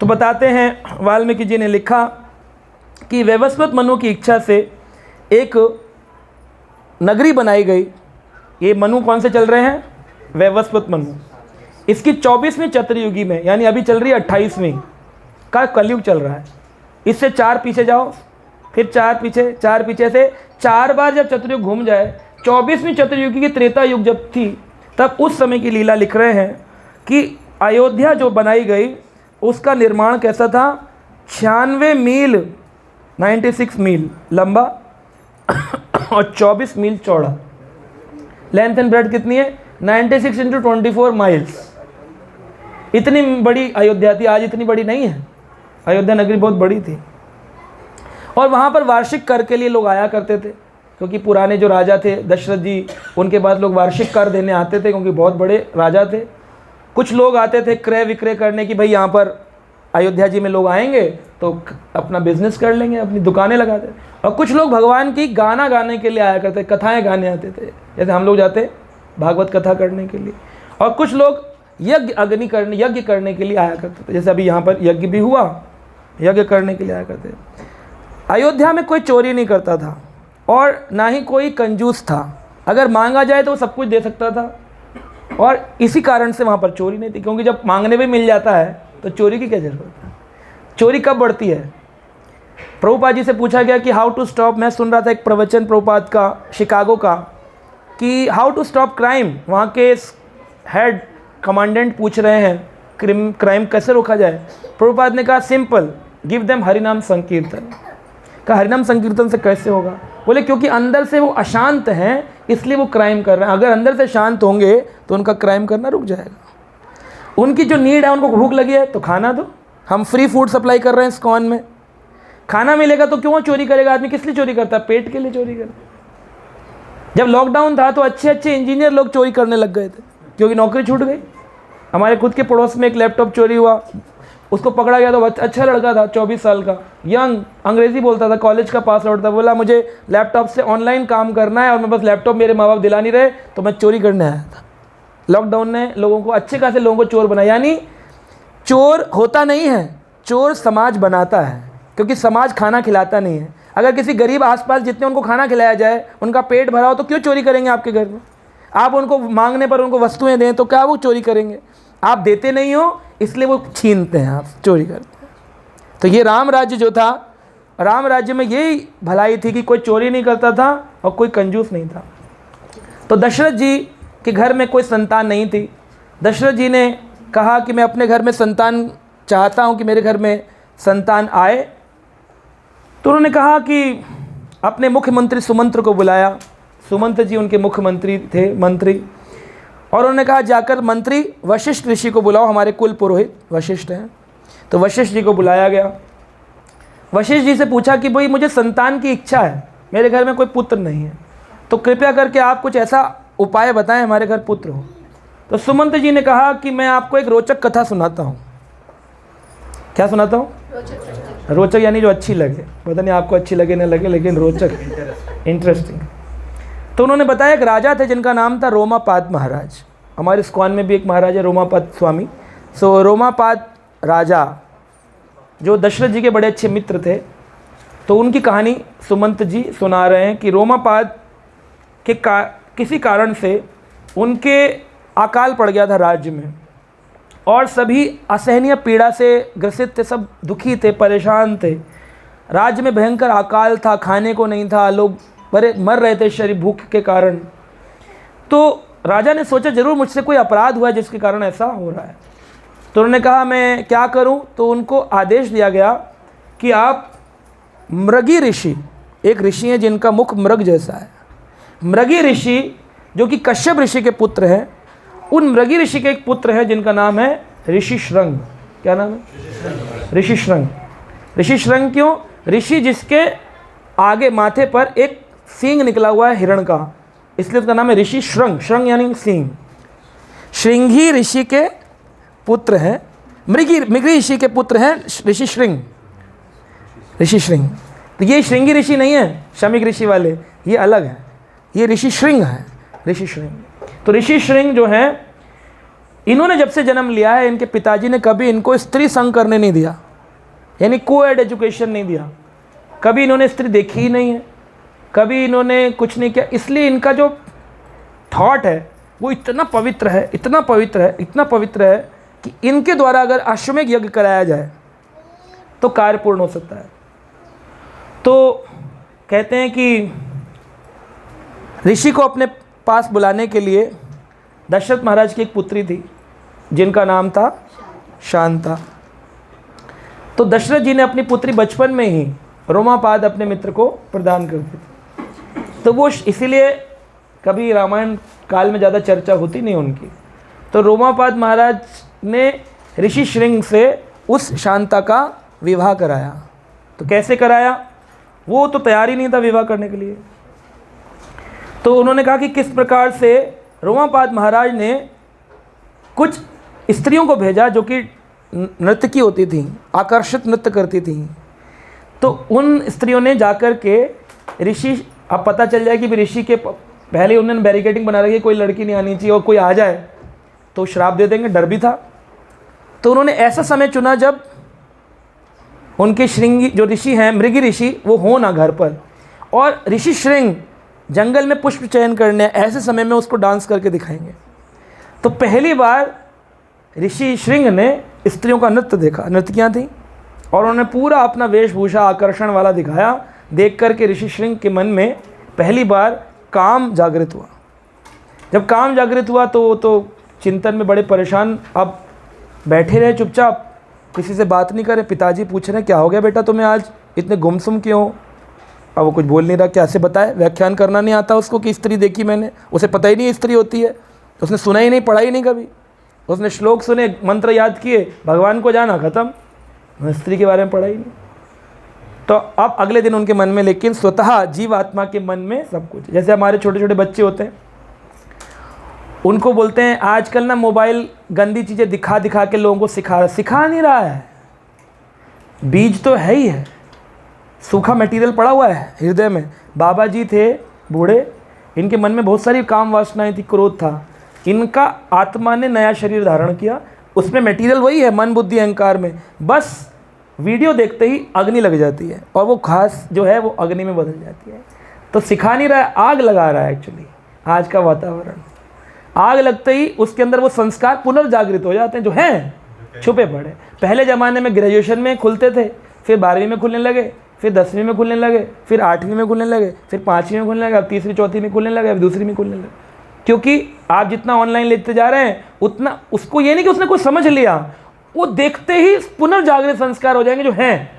A: तो बताते हैं, वाल्मीकि जी ने लिखा कि वैवस्वत मनु की इच्छा से एक नगरी बनाई गई। ये मनु कौन से चल रहे हैं, वैवस्वत मनु। इसकी 24वीं चतुर्युगी में, यानी अभी चल रही है 28वीं का कलयुग चल रहा है। इससे 4 पीछे जाओ, फिर 4 पीछे, 4 पीछे से 4 बार जब चतुर्युग घूम जाए, 24वीं चतुर्युगी की त्रेता युग जब थी, तब उस समय की लीला लिख रहे हैं कि अयोध्या जो बनाई गई उसका निर्माण कैसा था, 96 मील 96 मील लंबा और 24 मील चौड़ा। लेंथ एंड ब्रेड कितनी है, 96 × 24 माइल्स। इतनी बड़ी अयोध्या थी, आज इतनी बड़ी नहीं है। अयोध्या नगरी बहुत बड़ी थी, और वहाँ पर वार्षिक कर के लिए लोग आया करते थे, क्योंकि पुराने जो राजा थे दशरथ जी, उनके पास लोग वार्षिक कर देने आते थे, क्योंकि बहुत बड़े राजा थे। कुछ लोग आते थे क्रय विक्रय करने की, भाई यहाँ पर अयोध्या जी में लोग आएंगे तो अपना बिजनेस कर लेंगे, अपनी दुकानें लगाते। और कुछ लोग भगवान की गाना गाने के लिए आया करते, कथाएं गाने आते थे, जैसे हम लोग जाते भागवत कथा करने के लिए। और कुछ लोग यज्ञ करने के लिए आया करते थे, जैसे अभी यहाँ पर यज्ञ भी हुआ, यज्ञ करने के लिए आया करते थे। अयोध्या में कोई चोरी नहीं करता था और ना ही कोई कंजूस था। अगर मांगा जाए तो वो सब कुछ दे सकता था, और इसी कारण से वहाँ पर चोरी नहीं थी, क्योंकि जब मांगने में मिल जाता है तो चोरी की क्या जरूरत है। चोरी कब बढ़ती है, प्रभुपाद जी से पूछा गया कि हाउ टू स्टॉप, मैं सुन रहा था एक प्रवचन प्रभुपाद का शिकागो का, कि हाउ टू स्टॉप क्राइम। वहाँ के हेड कमांडेंट पूछ रहे हैं क्राइम कैसे रोका जाए। प्रभुपाद ने कहा सिंपल, गिव देम हरिनाम संकीर्तन। कहा हरिनाम संकीर्तन से कैसे होगा, बोले क्योंकि अंदर से वो अशांत हैं इसलिए वो क्राइम कर रहे हैं। अगर अंदर से शांत होंगे तो उनका क्राइम करना रुक जाएगा। उनकी जो नीड है, उनको भूख लगी है तो खाना दो। हम फ्री फूड सप्लाई कर रहे हैं इस्कॉन में, खाना मिलेगा तो क्यों चोरी करेगा आदमी। किस लिए चोरी करता है, पेट के लिए चोरी करता है। जब लॉकडाउन था तो अच्छे अच्छे इंजीनियर लोग चोरी करने लग गए थे, क्योंकि नौकरी छूट गई। हमारे खुद के पड़ोस में एक लैपटॉप चोरी हुआ, उसको पकड़ा गया। तो अच्छा लड़का था, 24 साल का, यंग, अंग्रेज़ी बोलता था, कॉलेज का पास आउट था। बोला मुझे लैपटॉप से ऑनलाइन काम करना है और मैं बस लैपटॉप मेरे माँ बाप दिला नहीं रहे तो मैं चोरी करने आया था। लॉकडाउन ने लोगों को, अच्छे खासे लोगों को चोर बनाया। यानी चोर होता नहीं है, चोर समाज बनाता है, क्योंकि समाज खाना खिलाता नहीं है। अगर किसी गरीब आसपास जितने उनको खाना खिलाया जाए, उनका पेट भरा हो, तो क्यों चोरी करेंगे आपके घर में। आप उनको मांगने पर उनको वस्तुएं दें तो क्या वो चोरी करेंगे। आप देते नहीं हो इसलिए वो छीनते हैं, आप चोरी करते हैं। तो ये राम राज्य जो था, राम राज्य में यही भलाई थी कि कोई चोरी नहीं करता था और कोई कंजूस नहीं था। तो दशरथ जी के घर में कोई संतान नहीं थी। दशरथ जी ने कहा कि मैं अपने घर में संतान चाहता हूँ कि मेरे घर में संतान आए तो उन्होंने कहा कि अपने मुख्यमंत्री सुमंत्र को बुलाया। सुमंत्र जी उनके मुख्यमंत्री थे, मंत्री। और उन्होंने कहा जाकर मंत्री वशिष्ठ ऋषि को बुलाओ, हमारे कुल पुरोहित वशिष्ठ हैं। तो वशिष्ठ जी को बुलाया गया। वशिष्ठ जी से पूछा कि भाई मुझे संतान की इच्छा है, मेरे घर में कोई पुत्र नहीं है, तो कृपया करके आप कुछ ऐसा उपाय बताएं हमारे घर पुत्र हो। तो सुमंत्र जी ने कहा कि मैं आपको एक रोचक कथा सुनाता हूँ। क्या सुनाता हूँ? रोचक यानी जो अच्छी लगे, पता नहीं आपको अच्छी लगे ना लगे, लेकिन रोचक, इंटरेस्टिंग। तो उन्होंने बताया एक राजा थे जिनका नाम था रोमापाद महाराज। हमारे इस्कॉन में भी एक महाराज है रोमापाद स्वामी। सो रोमापाद राजा जो दशरथ जी के बड़े अच्छे मित्र थे, तो उनकी कहानी सुमंत जी सुना रहे हैं कि रोमापाद के किसी कारण से उनके अकाल पड़ गया था राज्य में, और सभी असहनीय पीड़ा से ग्रसित थे, सब दुखी थे, परेशान थे। राज्य में भयंकर अकाल था, खाने को नहीं था, लोग बड़े मर रहे थे शरीर भूख के कारण। तो राजा ने सोचा जरूर मुझसे कोई अपराध हुआ है जिसके कारण ऐसा हो रहा है। तो उन्होंने कहा मैं क्या करूं? तो उनको आदेश दिया गया कि आप मृगी ऋषि, एक ऋषि हैं जिनका मुख मृग जैसा है, मृगी ऋषि जो कि कश्यप ऋषि के पुत्र हैं, उन मृगी ऋषि के एक पुत्र है जिनका नाम है ऋषि श्रृंग। क्या नाम है? ऋषि श्रृंग। ऋषि श्रृंग क्यों? ऋषि जिसके आगे माथे पर एक सींग निकला हुआ है हिरण का, इसलिए उसका नाम है ऋषि श्रृंग। श्रृंग यानी सींग। श्रृंगी ऋषि के पुत्र हैं, मृगी ऋषि के पुत्र हैं ऋषि श्रृंग, ऋषि श्रृंग। तो ये श्रृंगी ऋषि नहीं है शमीक ऋषि वाले, ये अलग है, ये ऋषि श्रृंग है, ऋषि श्रृंग। तो ऋषि श्रृंग जो हैं, इन्होंने जब से जन्म लिया है इनके पिताजी ने कभी इनको स्त्री संग करने नहीं दिया, यानी कोएड एजुकेशन नहीं दिया। कभी इन्होंने स्त्री देखी ही नहीं है, कभी इन्होंने कुछ नहीं किया। इसलिए इनका जो थॉट है वो इतना पवित्र है, इतना पवित्र है, इतना पवित्र है कि इनके द्वारा अगर अश्वमेध यज्ञ कराया जाए तो कार्य पूर्ण हो सकता है। तो कहते हैं कि ऋषि को अपने पास बुलाने के लिए दशरथ महाराज की एक पुत्री थी जिनका नाम था शांता। तो दशरथ जी ने अपनी पुत्री बचपन में ही रोमापाद अपने मित्र को प्रदान कर दी। तो वो इसीलिए कभी रामायण काल में ज़्यादा चर्चा होती नहीं उनकी। तो रोमापाद महाराज ने ऋषि श्रृंग से उस शांता का विवाह कराया। तो कैसे कराया? वो तो तैयार ही नहीं था विवाह करने के लिए। तो उन्होंने कहा कि किस प्रकार से रोमापाद महाराज ने कुछ स्त्रियों को भेजा जो कि नर्तकी होती थी, आकर्षित नृत्य करती थी। तो उन स्त्रियों ने जाकर के ऋषि, अब पता चल जाए कि ऋषि के पहले उन्होंने बैरिकेडिंग बना रखी, कोई लड़की नहीं आनी चाहिए और कोई आ जाए तो श्राप दे देंगे, डर भी था। तो उन्होंने ऐसा समय चुना जब उनके श्रृंगी जो ऋषि हैं, मृगी ऋषि, वो हो ना घर पर, और ऋषि श्रृंग जंगल में पुष्प चयन करने ऐसे समय में उसको डांस करके दिखाएंगे। तो पहली बार ऋषि श्रृंग ने स्त्रियों का नृत्य देखा, नर्तकियाँ थीं, और उन्होंने पूरा अपना वेशभूषा आकर्षण वाला दिखाया। देख करके ऋषि श्रृंग के मन में पहली बार काम जागृत हुआ। जब काम जागृत हुआ तो चिंतन में बड़े परेशान, अब बैठे रहे चुपचाप, किसी से बात नहीं करे। पिताजी पूछ रहे क्या हो गया बेटा तुम्हें आज, इतने गुमसुम क्यों हो? अब वो कुछ बोल नहीं रहा, कैसे बताए, व्याख्यान करना नहीं आता उसको कि स्त्री देखी मैंने, उसे पता ही नहीं स्त्री होती है, उसने सुना ही नहीं, पढ़ा ही नहीं कभी। उसने श्लोक सुने, मंत्र याद किए, भगवान को जाना, खत्म, स्त्री के बारे में पढ़ा ही नहीं। तो अब अगले दिन उनके मन में, लेकिन स्वतः जीवात्मा के मन में सब कुछ, जैसे हमारे छोटे छोटे बच्चे होते हैं, उनको बोलते हैं आजकल ना मोबाइल गंदी चीज़ें दिखा दिखा के लोगों को सिखा नहीं रहा है, बीज तो है ही है, सूखा मटेरियल पड़ा हुआ है हृदय में। बाबा जी थे बूढ़े, इनके मन में बहुत सारी काम वासनाएं थी, क्रोध था, इनका आत्मा ने नया शरीर धारण किया, उसमें मटेरियल वही है, मन बुद्धि अहंकार में, बस वीडियो देखते ही अग्नि लग जाती है और वो घास जो है वो अग्नि में बदल जाती है। तो सिखा नहीं रहा है, आग लगा रहा है एक्चुअली। आज का वातावरण, आग लगते ही उसके अंदर वो संस्कार पुनर्जागृत हो जाते हैं जो हैं छुपे पड़े। पहले ज़माने में ग्रेजुएशन में खुलते थे, फिर 12वीं में खुलने लगे, फिर 10वीं में खुलने लगे, फिर 8वीं में खुलने लगे, फिर 5वीं में खुलने लगे, अब 3री 4थी में खुलने लगे, अब 2री में खुलने लगे। क्योंकि आप जितना ऑनलाइन लेते जा रहे हैं उतना, उसको ये नहीं कि उसने कुछ समझ लिया, वो देखते ही पुनर्जागृत संस्कार हो जाएंगे जो हैं,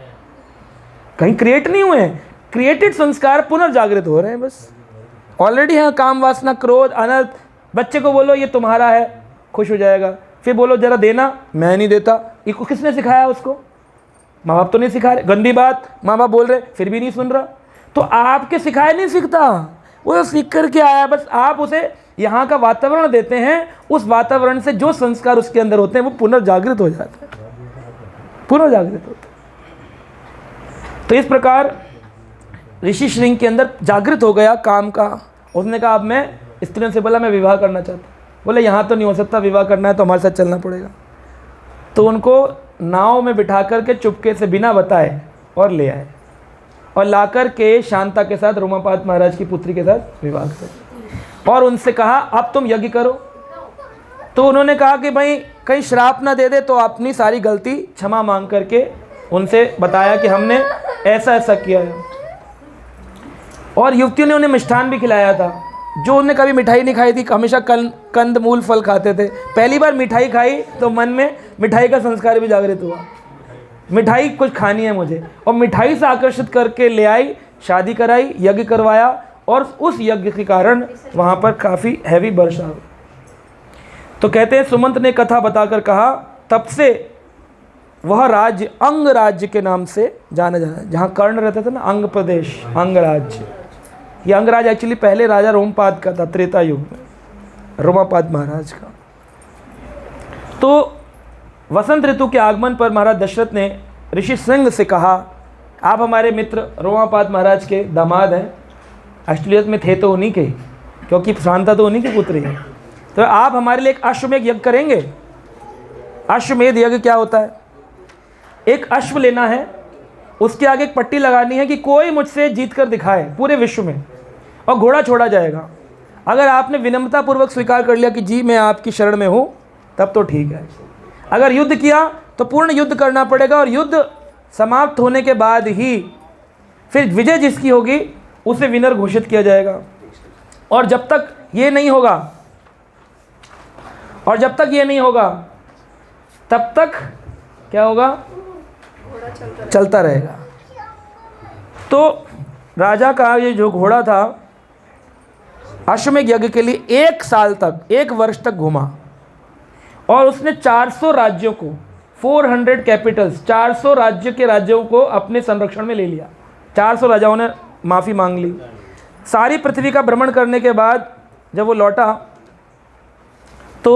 A: कहीं क्रिएट नहीं हुए हैं, क्रिएटेड संस्कार पुनर्जागृत हो रहे हैं, बस ऑलरेडी हैं। काम वासना, क्रोध, अनर्थ। बच्चे को बोलो ये तुम्हारा है, खुश हो जाएगा। फिर बोलो जरा देना, मैं नहीं देता। ये किसने सिखाया उसको? माँ बाप तो नहीं सिखा रहे। गंदी बात माँ बाप बोल रहे, फिर भी नहीं सुन रहा। तो आपके सिखाए नहीं सीखता, वो सीख करके आया। बस आप उसे यहाँ का वातावरण देते हैं, उस वातावरण से जो संस्कार उसके अंदर होते हैं वो पुनर्जागृत हो जाते हैं, पुनर्जागृत होते हैं। तो इस प्रकार ऋषि श्रृंग के अंदर जागृत हो गया काम का। उसने कहा अब मैं स्त्रियों से बोला मैं विवाह करना चाहता हूँ। बोले यहाँ तो नहीं हो सकता, विवाह करना है तो हमारे साथ चलना पड़ेगा। तो उनको नाव में बिठा करके चुपके से बिना बताए और ले आए और ला कर के शांता के साथ, रोमापाद महाराज की पुत्री के साथ विवाह कर, और उनसे कहा अब तुम यज्ञ करो। तो उन्होंने कहा कि भाई कहीं श्राप ना दे दे, तो अपनी सारी गलती क्षमा मांग करके उनसे बताया कि हमने ऐसा ऐसा किया है। और युवतियों ने उन्हें मिष्ठान भी खिलाया था, जो उन्हें कभी मिठाई नहीं खाई थी, हमेशा कंद मूल फल खाते थे। पहली बार मिठाई खाई तो मन में मिठाई का संस्कार भी जागृत हुआ, मिठाई कुछ खानी है मुझे, और मिठाई से आकर्षित करके ले आई, शादी कराई, यज्ञ करवाया, और उस यज्ञ के कारण वहाँ पर काफ़ी हैवी वर्षा हुई। तो कहते हैं सुमंत ने कथा बताकर कहा तब से वह राज्य अंग राज्य के नाम से जाना जाता है। जहाँ कर्ण रहता था ना, अंग प्रदेश, अंग राज्य। ये अंगराज एक्चुअली पहले राजा रोमपाद का था, त्रेता युग में, रोमापाद महाराज का। तो वसंत ऋतु के आगमन पर महाराज दशरथ ने ऋषि श्रृंग से कहा आप हमारे मित्र रोमापाद महाराज के दामाद हैं, असलियत में थे तो उन्हीं के, क्योंकि शांता तो उन्हीं की पुत्री है। तो आप हमारे लिए एक अश्वमेध यज्ञ करेंगे। अश्वमेध यज्ञ क्या होता है? एक अश्व लेना है, उसके आगे एक पट्टी लगानी है कि कोई मुझसे जीत कर दिखाए पूरे विश्व में, और घोड़ा छोड़ा जाएगा। अगर आपने विनम्रतापूर्वक स्वीकार कर लिया कि जी मैं आपकी शरण में हूँ, तब तो ठीक है। अगर युद्ध किया तो पूर्ण युद्ध करना पड़ेगा, और युद्ध समाप्त होने के बाद ही फिर विजय जिसकी होगी उसे विनर घोषित किया जाएगा। और जब तक ये नहीं होगा, तब तक क्या होगा? चलता रहेगा। तो राजा का ये जो घोड़ा था अश्वमेध यज्ञ के लिए 1 साल तक, 1 वर्ष तक घूमा, और उसने 400 राज्यों को, 400 कैपिटल्स, 400 राज्य के राज्यों को अपने संरक्षण में ले लिया। 400 राजाओं ने माफ़ी मांग ली। सारी पृथ्वी का भ्रमण करने के बाद जब वो लौटा तो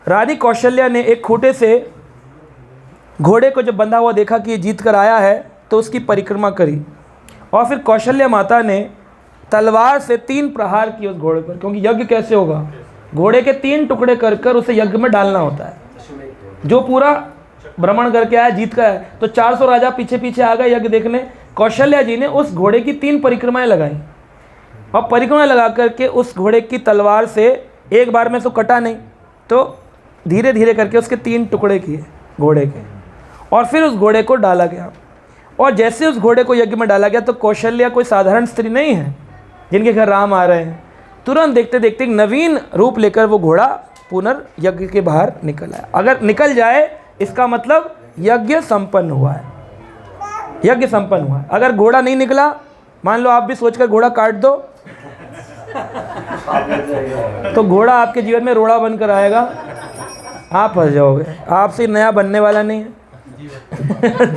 A: रानी कौशल्या ने एक खूंटे से घोड़े को जब बंधा हुआ देखा कि ये जीत कर आया है, तो उसकी परिक्रमा करी, और फिर कौशल्या माता ने तलवार से 3 प्रहार किए उस घोड़े पर। क्योंकि यज्ञ कैसे होगा? घोड़े के 3 टुकड़े कर कर उसे यज्ञ में डालना होता है। जो पूरा भ्रमण करके आया, जीत का है, तो 400 राजा पीछे पीछे आ गए यज्ञ देखने। कौशल्या जी ने उस घोड़े की 3 परिक्रमाएं लगाई, और परिक्रमा लगा करके उस घोड़े की तलवार से एक बार में तो कटा नहीं, तो धीरे धीरे करके उसके 3 टुकड़े किए घोड़े के, और फिर उस घोड़े को डाला गया। और जैसे उस घोड़े को यज्ञ में डाला गया, तो कौशल्या कोई साधारण स्त्री नहीं है जिनके घर राम आ रहे हैं। तुरंत देखते देखते एक नवीन रूप लेकर वो घोड़ा पुनर्यज्ञ के बाहर निकल आया। अगर निकल जाए इसका मतलब यज्ञ संपन्न हुआ है, यज्ञ संपन्न हुआ है। अगर घोड़ा नहीं निकला, मान लो आप भी सोचकर घोड़ा काट दो, तो घोड़ा आपके जीवन में रोड़ा बनकर आएगा, आप फंस जाओगे। आपसे नया बनने वाला नहीं है,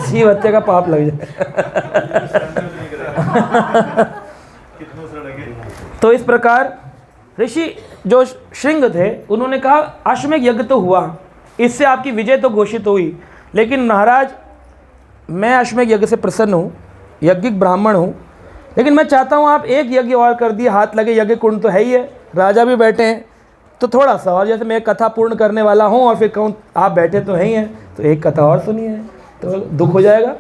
A: जीव हत्या का पाप लग जाए। तो इस प्रकार ऋषि जो श्रृंग थे उन्होंने कहा अश्वमेध यज्ञ तो हुआ, इससे आपकी विजय तो घोषित हुई, लेकिन महाराज मैं अश्वमेध यज्ञ से प्रसन्न हूँ, यज्ञिक ब्राह्मण हूँ, लेकिन मैं चाहता हूँ आप एक यज्ञ और कर दिए, हाथ लगे। यज्ञ कुंड तो है ही है, राजा भी बैठे हैं, तो थोड़ा सा और, जैसे मैं एक कथा पूर्ण करने वाला हूँ और फिर कहूँ आप बैठे तो हैं ही हैं, तो एक कथा और सुनिए, तो दुख हो जाएगा।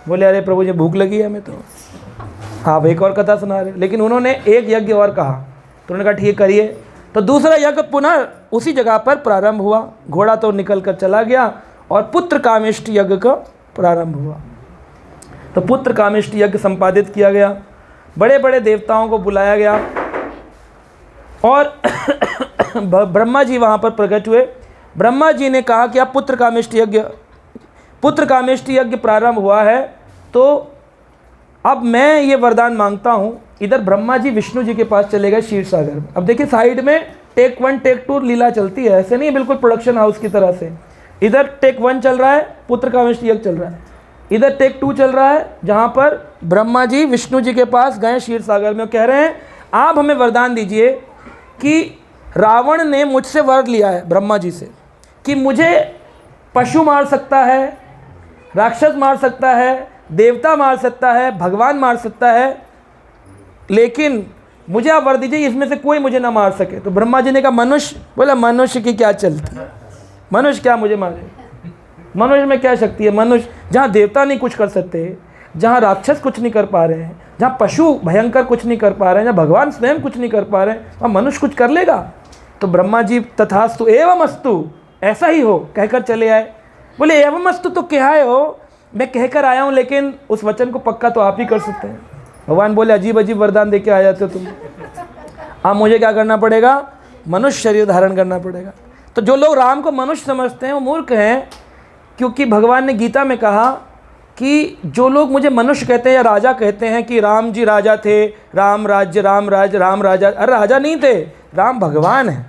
A: बोले अरे प्रभु जी भूख लगी है हमें, तो आप एक और कथा सुना रहे। लेकिन उन्होंने एक यज्ञ और कहा, तो उन्होंने कहा ठीक करिए। तो दूसरा यज्ञ पुनः उसी जगह पर प्रारंभ हुआ। घोड़ा तो निकल कर चला गया और पुत्र कामिष्ट यज्ञ का प्रारंभ हुआ। तो पुत्र कामिष्ट यज्ञ संपादित किया गया, बड़े बड़े देवताओं को बुलाया गया और ब्रह्मा जी वहाँ पर प्रकट हुए ब्रह्मा जी ने कहा कि अब पुत्र कामेष्टि यज्ञ प्रारंभ हुआ है, तो अब मैं ये वरदान मांगता हूँ। इधर ब्रह्मा जी विष्णु जी के पास चले गए क्षीर सागर में। अब देखिए साइड में टेक 1 टेक 2 लीला चलती है, ऐसे नहीं है बिल्कुल प्रोडक्शन हाउस की तरह से। इधर टेक 1 चल रहा है, पुत्र कामेष्टि यज्ञ चल रहा है। इधर टेक 2 चल रहा है, जहाँ पर ब्रह्मा जी विष्णु जी के पास गए क्षीर सागर में, कह रहे हैं आप हमें वरदान दीजिए कि रावण ने मुझसे वर लिया है ब्रह्मा जी से कि मुझे पशु मार सकता है, राक्षस मार सकता है, देवता मार सकता है, भगवान मार सकता है, लेकिन मुझे आप वर दीजिए इसमें से कोई मुझे ना मार सके। तो ब्रह्मा जी ने कहा मनुष्य, बोला मनुष्य की क्या चलती है, मनुष्य क्या मुझे मारे, मनुष्य में क्या शक्ति है। मनुष्य जहाँ देवता नहीं कुछ कर सकते, जहाँ राक्षस कुछ नहीं कर पा रहे हैं, जहाँ पशु भयंकर कुछ नहीं कर पा रहे हैं, जहाँ भगवान स्वयं कुछ नहीं कर पा रहे हैं, वहाँ मनुष्य कुछ कर लेगा। तो ब्रह्मा जी तथास्तु एवं अस्तु, ऐसा ही हो कहकर चले आए। बोले एवं अस्तु तो क्या है हो, मैं कहकर आया हूँ, लेकिन उस वचन को पक्का तो आप ही कर सकते हैं। भगवान बोले अजीब अजीब वरदान दे के आ जाते हो तुम, अब मुझे क्या करना पड़ेगा, मनुष्य शरीर धारण करना पड़ेगा। तो जो लोग राम को मनुष्य समझते हैं वो मूर्ख हैं, क्योंकि भगवान ने गीता में कहा कि जो लोग मुझे मनुष्य कहते हैं या राजा कहते हैं कि राम जी राजा थे, राम राज्य राम राज राम राजा, अरे राजा नहीं थे, राम भगवान है।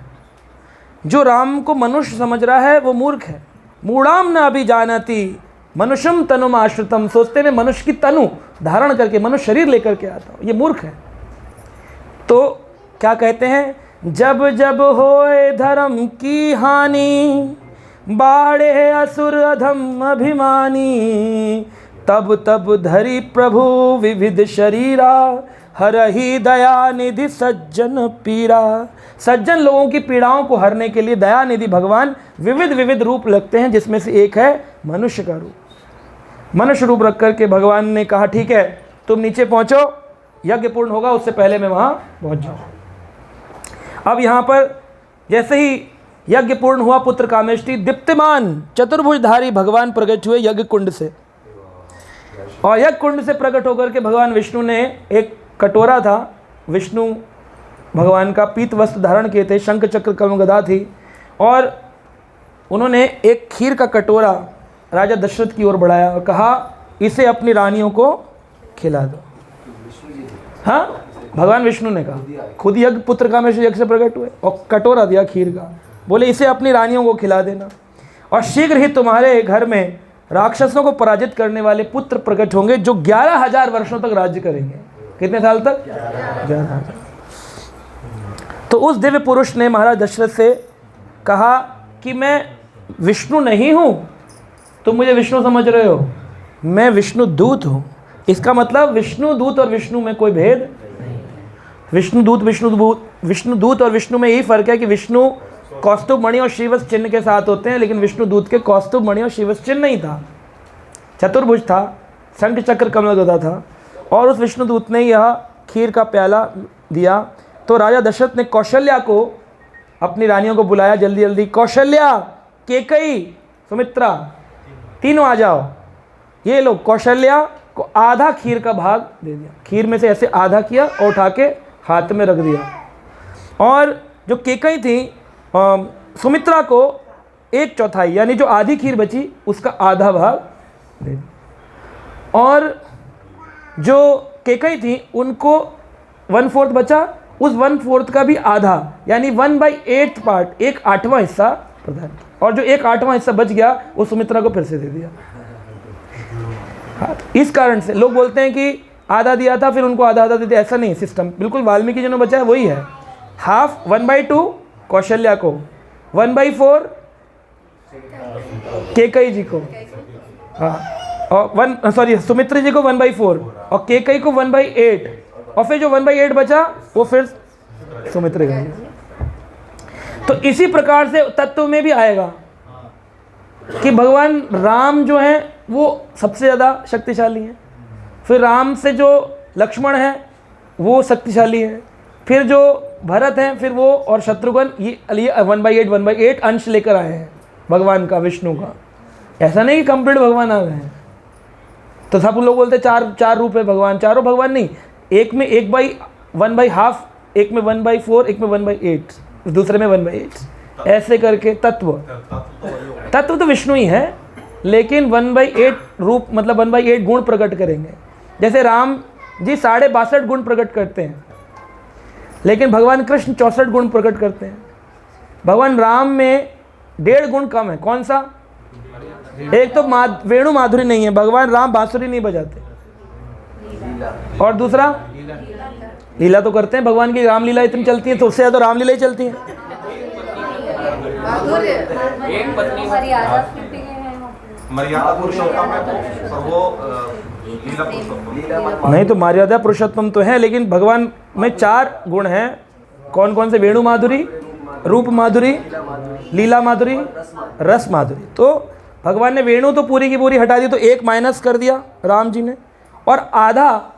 A: जो राम को मनुष्य समझ रहा है वो मूर्ख है। मूढ़ाम न अभिजानति मनुष्यम तनुम आश्रितम, सोचते में मनुष्य की तनु धारण करके मनुष्य शरीर लेकर के आता हूँ, ये मूर्ख है। तो क्या कहते हैं, जब जब होए धर्म की हानि, बाढ़े असुर अधम अभिमानी, तब तब धरि प्रभु विविध शरीरा, हरहि दया निधि सज्जन पीरा। सज्जन लोगों की पीड़ाओं को हरने के लिए दया निधि भगवान विविध विविध रूप लगते हैं, जिसमें से एक है मनुष्य का रूप। मनुष्य रूप रख करके भगवान ने कहा ठीक है तुम नीचे पहुँचो, यज्ञ पूर्ण होगा उससे पहले मैं वहाँ पहुँच जाऊँ। अब यहाँ पर जैसे ही यज्ञ पूर्ण हुआ, पुत्र कामेष्टि दीप्तिमान चतुर्भुजधारी भगवान प्रकट हुए यज्ञ कुंड से। और यज्ञ कुंड से प्रकट होकर के भगवान विष्णु ने एक कटोरा था, विष्णु भगवान का पीत वस्त्र धारण किए थे, शंख चक्र कमल गदा थी, और उन्होंने एक खीर का कटोरा राजा दशरथ की ओर बढ़ाया और कहा इसे अपनी रानियों को खिला दो। हाँ, भगवान विष्णु ने कहा, खुद यज्ञ पुत्र कामेष्टि यज्ञ से प्रकट हुए और कटोरा दिया खीर का, बोले इसे अपनी रानियों को खिला देना, और शीघ्र ही तुम्हारे घर में राक्षसों को पराजित करने वाले पुत्र प्रकट होंगे जो 11,000 वर्षों तक राज्य करेंगे। कितने साल तक? 11,000। तो उस दिव्य पुरुष ने महाराज दशरथ से कहा कि मैं विष्णु नहीं हूँ, तुम मुझे विष्णु समझ रहे हो, मैं विष्णु दूत हूँ। इसका मतलब विष्णु दूत और विष्णु में कोई भेद नहीं। विष्णु दूत और विष्णु में यही फर्क है कि विष्णु कौस्तुभ मणि और श्रीवत्स चिन्ह के साथ होते हैं, लेकिन विष्णु दूत के कौस्तुभ मणि और श्रीवत्स चिन्ह नहीं था, चतुर्भुज था, शंख चक्र कमल गदा था। और उस विष्णु दूत ने यह खीर का प्याला दिया। तो राजा दशरथ ने कौशल्या को, अपनी रानियों को बुलाया, जल्दी जल्दी कौशल्या, केकई, सुमित्रा, तीनों आ जाओ। ये लोग कौशल्या को आधा खीर का भाग दे दिया, खीर में से ऐसे आधा किया और उठा के हाथ में रख दिया। और जो केकई थी, सुमित्रा को 1/4 यानी जो आधी खीर बची उसका आधा भाग दे दिया। और जो केकई थी उनको 1/4 बचा, उस 1/4 का भी आधा यानी 1/8 पार्ट, 1/8वां हिस्सा प्रदान किया। और जो 1/8वां हिस्सा बच गया वो सुमित्रा को फिर से दे दिया। हाँ, इस कारण से लोग बोलते हैं कि आधा दिया था फिर उनको आधा आधा दे दिया, ऐसा नहीं, सिस्टम बिल्कुल वाल्मीकि जी ने बचा है वही है। हाफ 1/2 कौशल्या को, 1/4 केकई जी को, हाँ, और सुमित्रा जी को 1/4 और केकई को 1/8, और फिर जो 1/8 बचा वो फिर सुमित्रा का। तो इसी प्रकार से तत्व में भी आएगा कि भगवान राम जो हैं वो सबसे ज़्यादा शक्तिशाली हैं, फिर राम से जो लक्ष्मण हैं वो शक्तिशाली है, फिर जो भरत हैं फिर वो, और शत्रुघ्न, ये 1/8 अंश लेकर आए हैं भगवान का, विष्णु का। ऐसा नहीं कि कंप्लीट भगवान आ गए हैं। तो सब लोग बोलते चार रूप है भगवान, चारों भगवान नहीं, एक में 1/1/2, एक में 1/4, एक में 1/8, दूसरे में 1/8, ऐसे करके तत्व। तत्व तो विष्णु ही है, लेकिन 1/8 रूप मतलब 1/8 गुण प्रकट करेंगे। जैसे राम जी 62.5 गुण प्रकट करते हैं, लेकिन भगवान कृष्ण 64 गुण प्रकट करते हैं। भगवान राम में 1.5 गुण कम है। कौन सा? एक तो वेणु माधुरी नहीं है, भगवान राम बांसुरी नहीं बजाते, और दूसरा लीला तो करते हैं। भगवान की रामलीला इतनी चलती है, तो उससे ज़्यादा रामलीला ही चलती है।
B: मर्यादा पुरुषोत्तम है तो वो लीला पुरुषोत्तम
A: नहीं, तो मर्यादा पुरुषोत्तम तो है, लेकिन भगवान में 4 गुण हैं। कौन कौन से? वेणु माधुरी, रूप माधुरी, लीला माधुरी, रस माधुरी। तो भगवान ने वेणु तो पूरी की पूरी हटा दी, तो 1 माइनस कर दिया राम जी ने, और आधा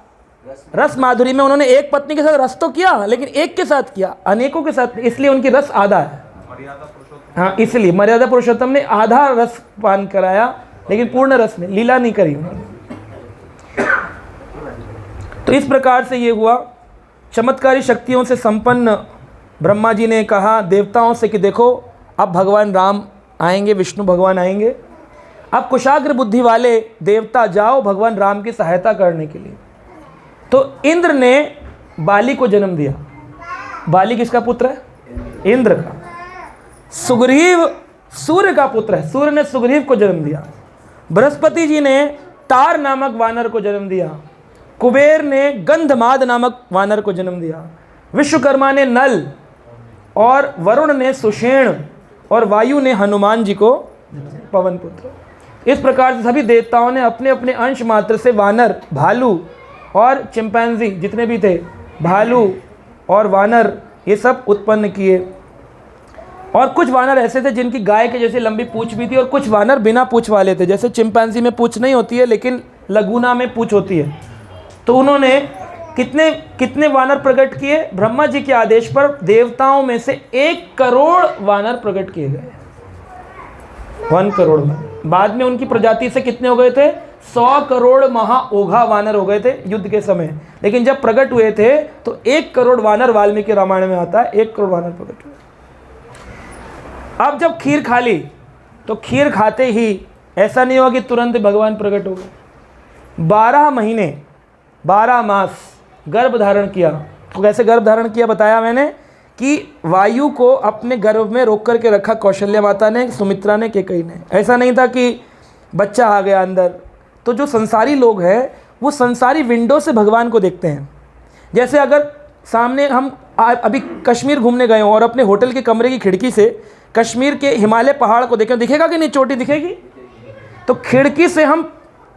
A: रस माधुरी में उन्होंने एक पत्नी के साथ रस तो किया, लेकिन एक के साथ किया, अनेकों के साथ, इसलिए उनकी रस आधा है। हाँ, इसलिए मर्यादा पुरुषोत्तम ने आधा रस पान कराया, लेकिन पूर्ण रस में लीला नहीं करी। तो इस प्रकार से ये हुआ। चमत्कारी शक्तियों से संपन्न ब्रह्मा जी ने कहा देवताओं से कि देखो, अब भगवान राम आएंगे, विष्णु भगवान आएंगे, अब कुशाग्र बुद्धि वाले देवता जाओ भगवान राम की सहायता करने के लिए। तो इंद्र ने बाली को जन्म दिया। बाली किसका पुत्र है? इंद्र का। सुग्रीव सूर्य का पुत्र है, सूर्य ने सुग्रीव को जन्म दिया। बृहस्पति जी ने तार नामक वानर को जन्म दिया। कुबेर ने गंधमाद नामक वानर को जन्म दिया। विश्वकर्मा ने नल, और वरुण ने सुषेण, और वायु ने हनुमान जी को पवन पुत्र। इस प्रकार से सभी देवताओं ने अपने अपने अंश मात्र से वानर, भालू और चिंपैंजी जितने भी थे, भालू और वानर, ये सब उत्पन्न किए। और कुछ वानर ऐसे थे जिनकी गाय के जैसे लंबी पूंछ भी थी, और कुछ वानर बिना पूंछ वाले थे। जैसे चिंपैंजी में पूंछ नहीं होती है, लेकिन लगूना में पूंछ होती है। तो उन्होंने कितने वानर प्रकट किए? ब्रह्मा जी के आदेश पर देवताओं में से 1 करोड़ वानर प्रकट किए गए। 1 करोड़ में। बाद में उनकी प्रजाति से कितने हो गए थे? 100 करोड़ महाओघा वानर हो गए थे युद्ध के समय। लेकिन जब प्रकट हुए थे तो 1 करोड़ वानर, वाल्मीकि रामायण में आता है, 1 करोड़ वानर प्रकट हुए। अब जब खीर खा ली, तो खीर खाते ही ऐसा नहीं हुआ कि तुरंत भगवान प्रकट हो गए। 12 महीने, 12 मास गर्भ धारण किया। तो कैसे गर्भ धारण किया बताया मैंने, कि वायु को अपने गर्भ में रोक करके रखा कौशल्या माता ने, सुमित्रा ने, केकई ने। ऐसा नहीं था कि बच्चा आ गया अंदर। तो जो संसारी लोग हैं वो संसारी विंडो से भगवान को देखते हैं। जैसे अगर सामने हम अभी कश्मीर घूमने गए हों और अपने होटल के कमरे की खिड़की से कश्मीर के हिमालय पहाड़ को देखें, दिखेगा कि नहीं? चोटी दिखेगी। तो खिड़की से हम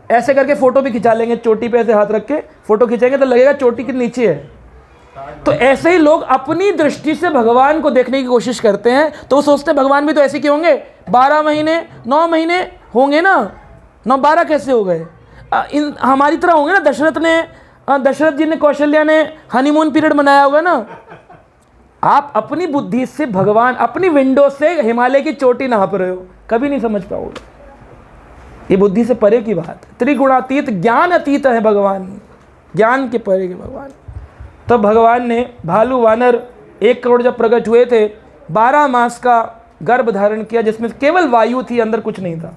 A: ऐसे करके फ़ोटो भी खिंचा लेंगे, चोटी पे ऐसे हाथ रख के फ़ोटो खिंचेंगे तो लगेगा चोटी के नीचे है। तो ऐसे ही लोग अपनी दृष्टि से भगवान को देखने की कोशिश करते हैं। तो वो सोचते हैं भगवान भी तो ऐसे क्यों होंगे? 12 महीने 9 महीने होंगे ना, 9-12 कैसे हो गए? हमारी तरह होंगे ना। दशरथ जी ने, कौशल्या ने हनीमून पीरियड मनाया होगा ना। आप अपनी बुद्धि से भगवान, अपनी विंडो से हिमालय की चोटी नाप रहे हो, कभी नहीं समझ पाओगे। ये बुद्धि से परे की बात है। त्रिगुणातीत, ज्ञान अतीत है भगवान, ज्ञान के परे के भगवान। तब भगवान ने भालू वानर 1 करोड़ जब प्रकट हुए थे, 12 मास का गर्भ धारण किया, जिसमें केवल वायु थी, अंदर कुछ नहीं था।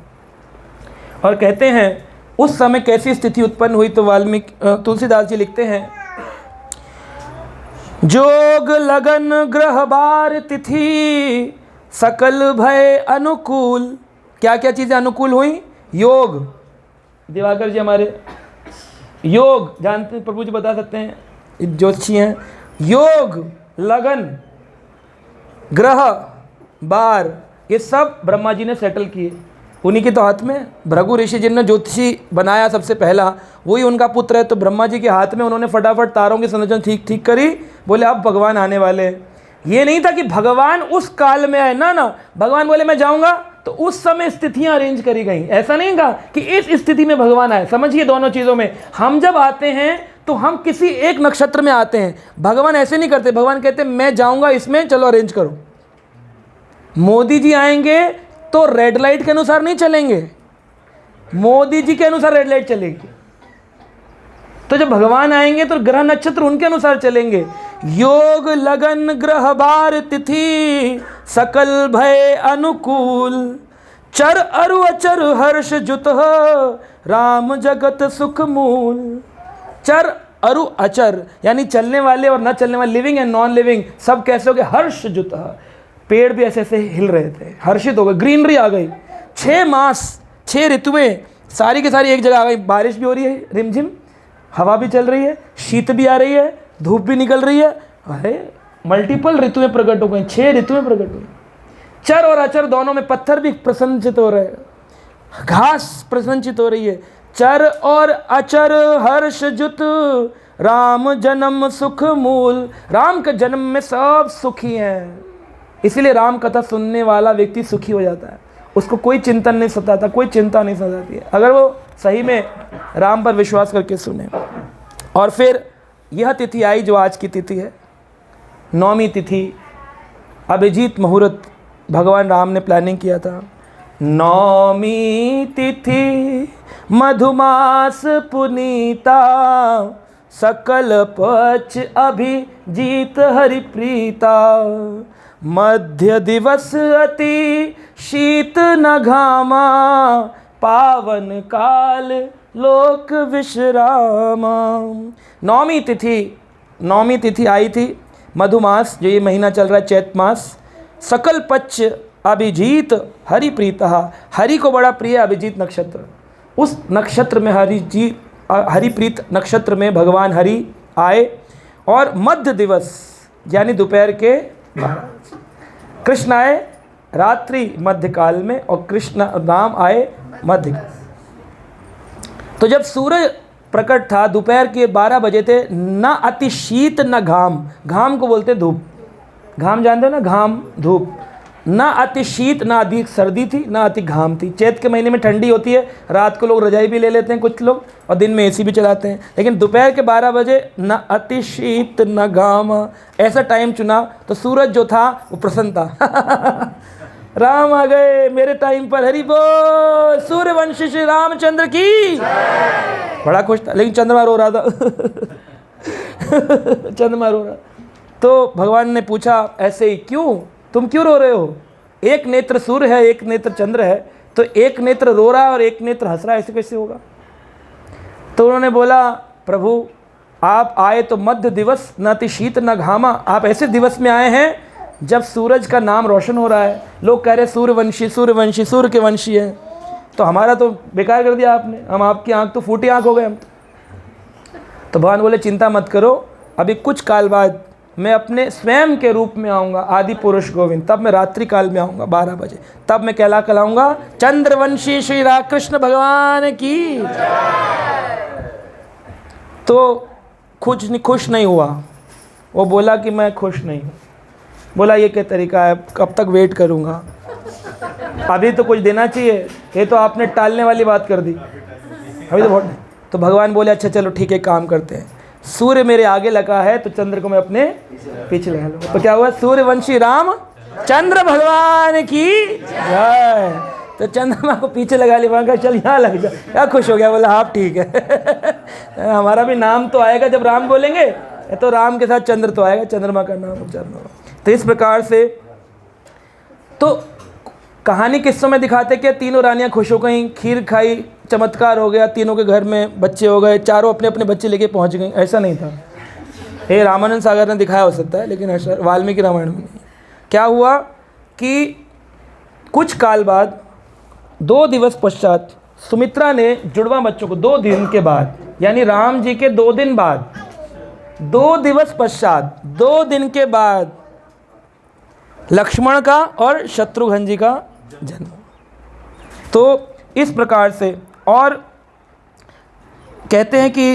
A: और कहते हैं उस समय कैसी स्थिति उत्पन्न हुई, तो वाल्मीकि तुलसीदास जी लिखते हैं, जोग लगन ग्रह बार तिथि सकल भय अनुकूल। क्या क्या चीज़ें अनुकूल हुई? योग, दिवाकर जी हमारे योग जानते हैं, प्रभु जी बता सकते हैं, ज्योतिषी हैं। योग, लगन, ग्रह, बार, ये सब ब्रह्मा जी ने सेटल किए। उन्हीं के तो हाथ में। भृगु ऋषि जिनने ज्योतिषी बनाया सबसे पहला, वही उनका पुत्र है। तो ब्रह्मा जी के हाथ में उन्होंने फटाफट तारों की संरचना ठीक करी। बोले अब भगवान आने वाले। ये नहीं था कि भगवान उस काल में आए, ना, भगवान बोले मैं जाऊंगा, तो उस समय स्थितियां अरेंज करी गई। ऐसा नहीं कहा कि इस स्थिति में भगवान आए। समझिए दोनों चीज़ों में, हम जब आते हैं तो हम किसी एक नक्षत्र में आते हैं। भगवान ऐसे नहीं करते। भगवान कहते मैं जाऊंगा इसमें, चलो अरेंज करो। मोदी जी आएंगे तो रेड लाइट के अनुसार नहीं चलेंगे, मोदी जी के अनुसार रेड लाइट चलेगी। तो जब भगवान आएंगे तो ग्रह नक्षत्र उनके अनुसार चलेंगे। योग लगन ग्रह बार तिथि सकल भय अनुकूल, चर अरु अचर हर्ष जुत राम जगत सुख मूल। चर अरु अचर यानी चलने वाले और न चलने वाले, लिविंग एंड नॉन लिविंग, सब कैसे हो गए? हर्ष जुत, पेड़ भी ऐसे ऐसे हिल रहे थे, हर्षित हो गए, ग्रीनरी आ गई। 6 मास 6 ऋतुएं सारी की सारी एक जगह आ गई। बारिश भी हो रही है रिमझिम, हवा भी चल रही है, शीत भी आ रही है, धूप भी निकल रही है। अरे मल्टीपल ऋतुएं प्रकट हो गई, 6 ऋतुएं प्रकट हुई। चर और अचर दोनों में, पत्थर भी प्रसन्नचित हो रहे हैं, घास प्रसन्नचित हो रही है। चर और अचर हर्ष जुत राम जन्म सुख मूल। राम के जन्म में सब सुखी हैं, इसीलिए राम कथा सुनने वाला व्यक्ति सुखी हो जाता है। उसको कोई चिंतन नहीं सताता, कोई चिंता नहीं सताती है, अगर वो सही में राम पर विश्वास करके सुने। और फिर यह तिथि आई जो आज की तिथि है, 9वीं तिथि, अभिजीत मुहूर्त भगवान राम ने प्लानिंग किया था। 9वीं तिथि मधुमास पुनीता, सकल पक्ष अभिजीत हरिप्रीता। मध्य दिवस अति शीत न घामा, पावन काल लोक विश्रामा। 9वीं तिथि आई थी, मधुमास, जो ये महीना चल रहा है चैत मास। सकल पक्ष अभिजीत हरिप्रीता, हरि को बड़ा प्रिय अभिजीत नक्षत्र, उस नक्षत्र में हरिप्रीत नक्षत्र में भगवान हरि आए। और मध्य दिवस यानी दोपहर के 12, कृष्ण आए रात्रि मध्यकाल में और कृष्ण राम आए मध्य। तो जब सूरज प्रकट था दोपहर के 12 बजे थे, न अति शीत न घाम, घाम को बोलते धूप, घाम जानते हो ना, घाम धूप। न अति शीत, न अधिक सर्दी थी, न अति घाम थी। चैत के महीने में ठंडी होती है, रात को लोग रजाई भी ले लेते हैं कुछ लोग, और दिन में एसी भी चलाते हैं। लेकिन दोपहर के 12 बजे न अति शीत न घाम, ऐसा टाइम चुना तो सूरज जो था वो प्रसन्न था। राम आ गए मेरे टाइम पर, हरि बोल, सूर्यवंशी श्री रामचंद्र की। बड़ा खुश था, लेकिन चंद्रमा रो रहा था। चंद्रमा रो रहा। तो भगवान ने पूछा, ऐसे ही क्यों, तुम क्यों रो रहे हो? एक नेत्र सूर्य है, एक नेत्र चंद्र है, तो एक नेत्र रो रहा है और एक नेत्र हंस रहा है, ऐसे कैसे होगा? तो उन्होंने बोला, प्रभु आप आए तो मध्य दिवस, न अति शीत न घामा। आप ऐसे दिवस में आए हैं जब सूरज का नाम रोशन हो रहा है। लोग कह रहे सूर्यवंशी सूर्यवंशी, सूर्य के वंशी है, तो हमारा तो बेकार कर दिया आपने, हम आपकी आँख तो फूटी आँख हो गए हम तो। भगवान बोले, चिंता मत करो, अभी कुछ काल बाद मैं अपने स्वयं के रूप में आऊँगा, आदि पुरुष गोविंद। तब मैं रात्रि काल में आऊँगा 12 बजे, तब मैं कहलाऊँगा चंद्रवंशी श्री कृष्ण भगवान की। तो खुश नहीं हुआ, वो बोला कि मैं खुश नहीं हूँ। बोला ये क्या तरीका है, कब तक वेट करूँगा, अभी तो कुछ देना चाहिए, ये तो आपने टालने वाली बात कर दी, अभी तो बहुत। तो भगवान बोले, अच्छा चलो ठीक है, काम करते हैं, सूर्य मेरे आगे लगा है तो चंद्र को मैं अपने पीछे लगा लूँगा। तो क्या हुआ, सूर्यवंशी राम चंद्र भगवान की जय। तो चंद्रमा को पीछे लगा लिया, कहा चल यहाँ लग जा। क्या खुश हो गया, बोला हाँ ठीक है। हमारा भी नाम तो आएगा जब राम बोलेंगे, तो राम के साथ चंद्र तो आएगा, चंद्रमा का नाम उच्चारण होगा। तो इस प्रकार से तो कहानी किस्सों में दिखाते कि तीनों रानियां खुश हो गई, खीर खाई, चमत्कार हो गया, तीनों के घर में बच्चे हो गए, चारों अपने अपने बच्चे लेके पहुंच गई। ऐसा नहीं था, ये रामानंद सागर ने दिखाया हो सकता है, लेकिन ऐसा वाल्मीकि रामायण में नहीं। क्या हुआ कि कुछ काल बाद, 2 दिवस पश्चात, सुमित्रा ने जुड़वा बच्चों को 2 दिन के बाद, यानी राम जी के 2 दिन बाद, 2 दिवस पश्चात, 2 दिन के बाद लक्ष्मण का और शत्रुघ्न जी का जन्म। तो इस प्रकार से, और कहते हैं कि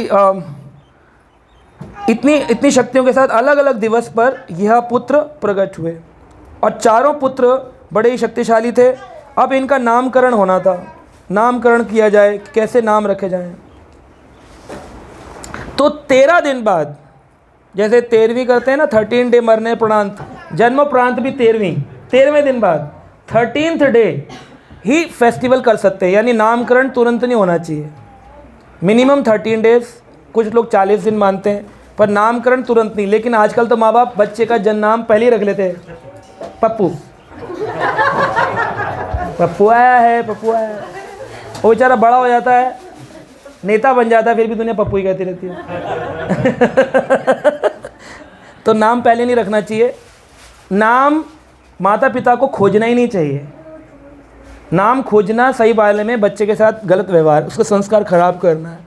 A: इतनी शक्तियों के साथ अलग अलग दिवस पर यह पुत्र प्रकट हुए, और चारों पुत्र बड़े ही शक्तिशाली थे। अब इनका नामकरण होना था, नामकरण किया जाए, कैसे नाम रखे जाएं। तो 13 दिन बाद, जैसे 13वीं करते हैं ना, 13 डे मरने प्रांत, जन्म प्रांत भी 13वें दिन बाद 13th डे ही फेस्टिवल कर सकते हैं, यानी नामकरण तुरंत नहीं होना चाहिए, मिनिमम 13 डेज, कुछ लोग 40 दिन मानते हैं, पर नामकरण तुरंत नहीं। लेकिन आजकल तो माँ बाप बच्चे का जन्म नाम पहले ही रख लेते हैं, पप्पू, पप्पू आया है, पप्पू आया है। वो बेचारा बड़ा हो जाता है, नेता बन जाता है, फिर भी दुनिया पप्पू ही कहती रहती है। तो नाम पहले नहीं रखना चाहिए। नाम माता पिता को खोजना ही नहीं चाहिए। नाम खोजना सही वाले में बच्चे के साथ गलत व्यवहार, उसका संस्कार खराब करना है।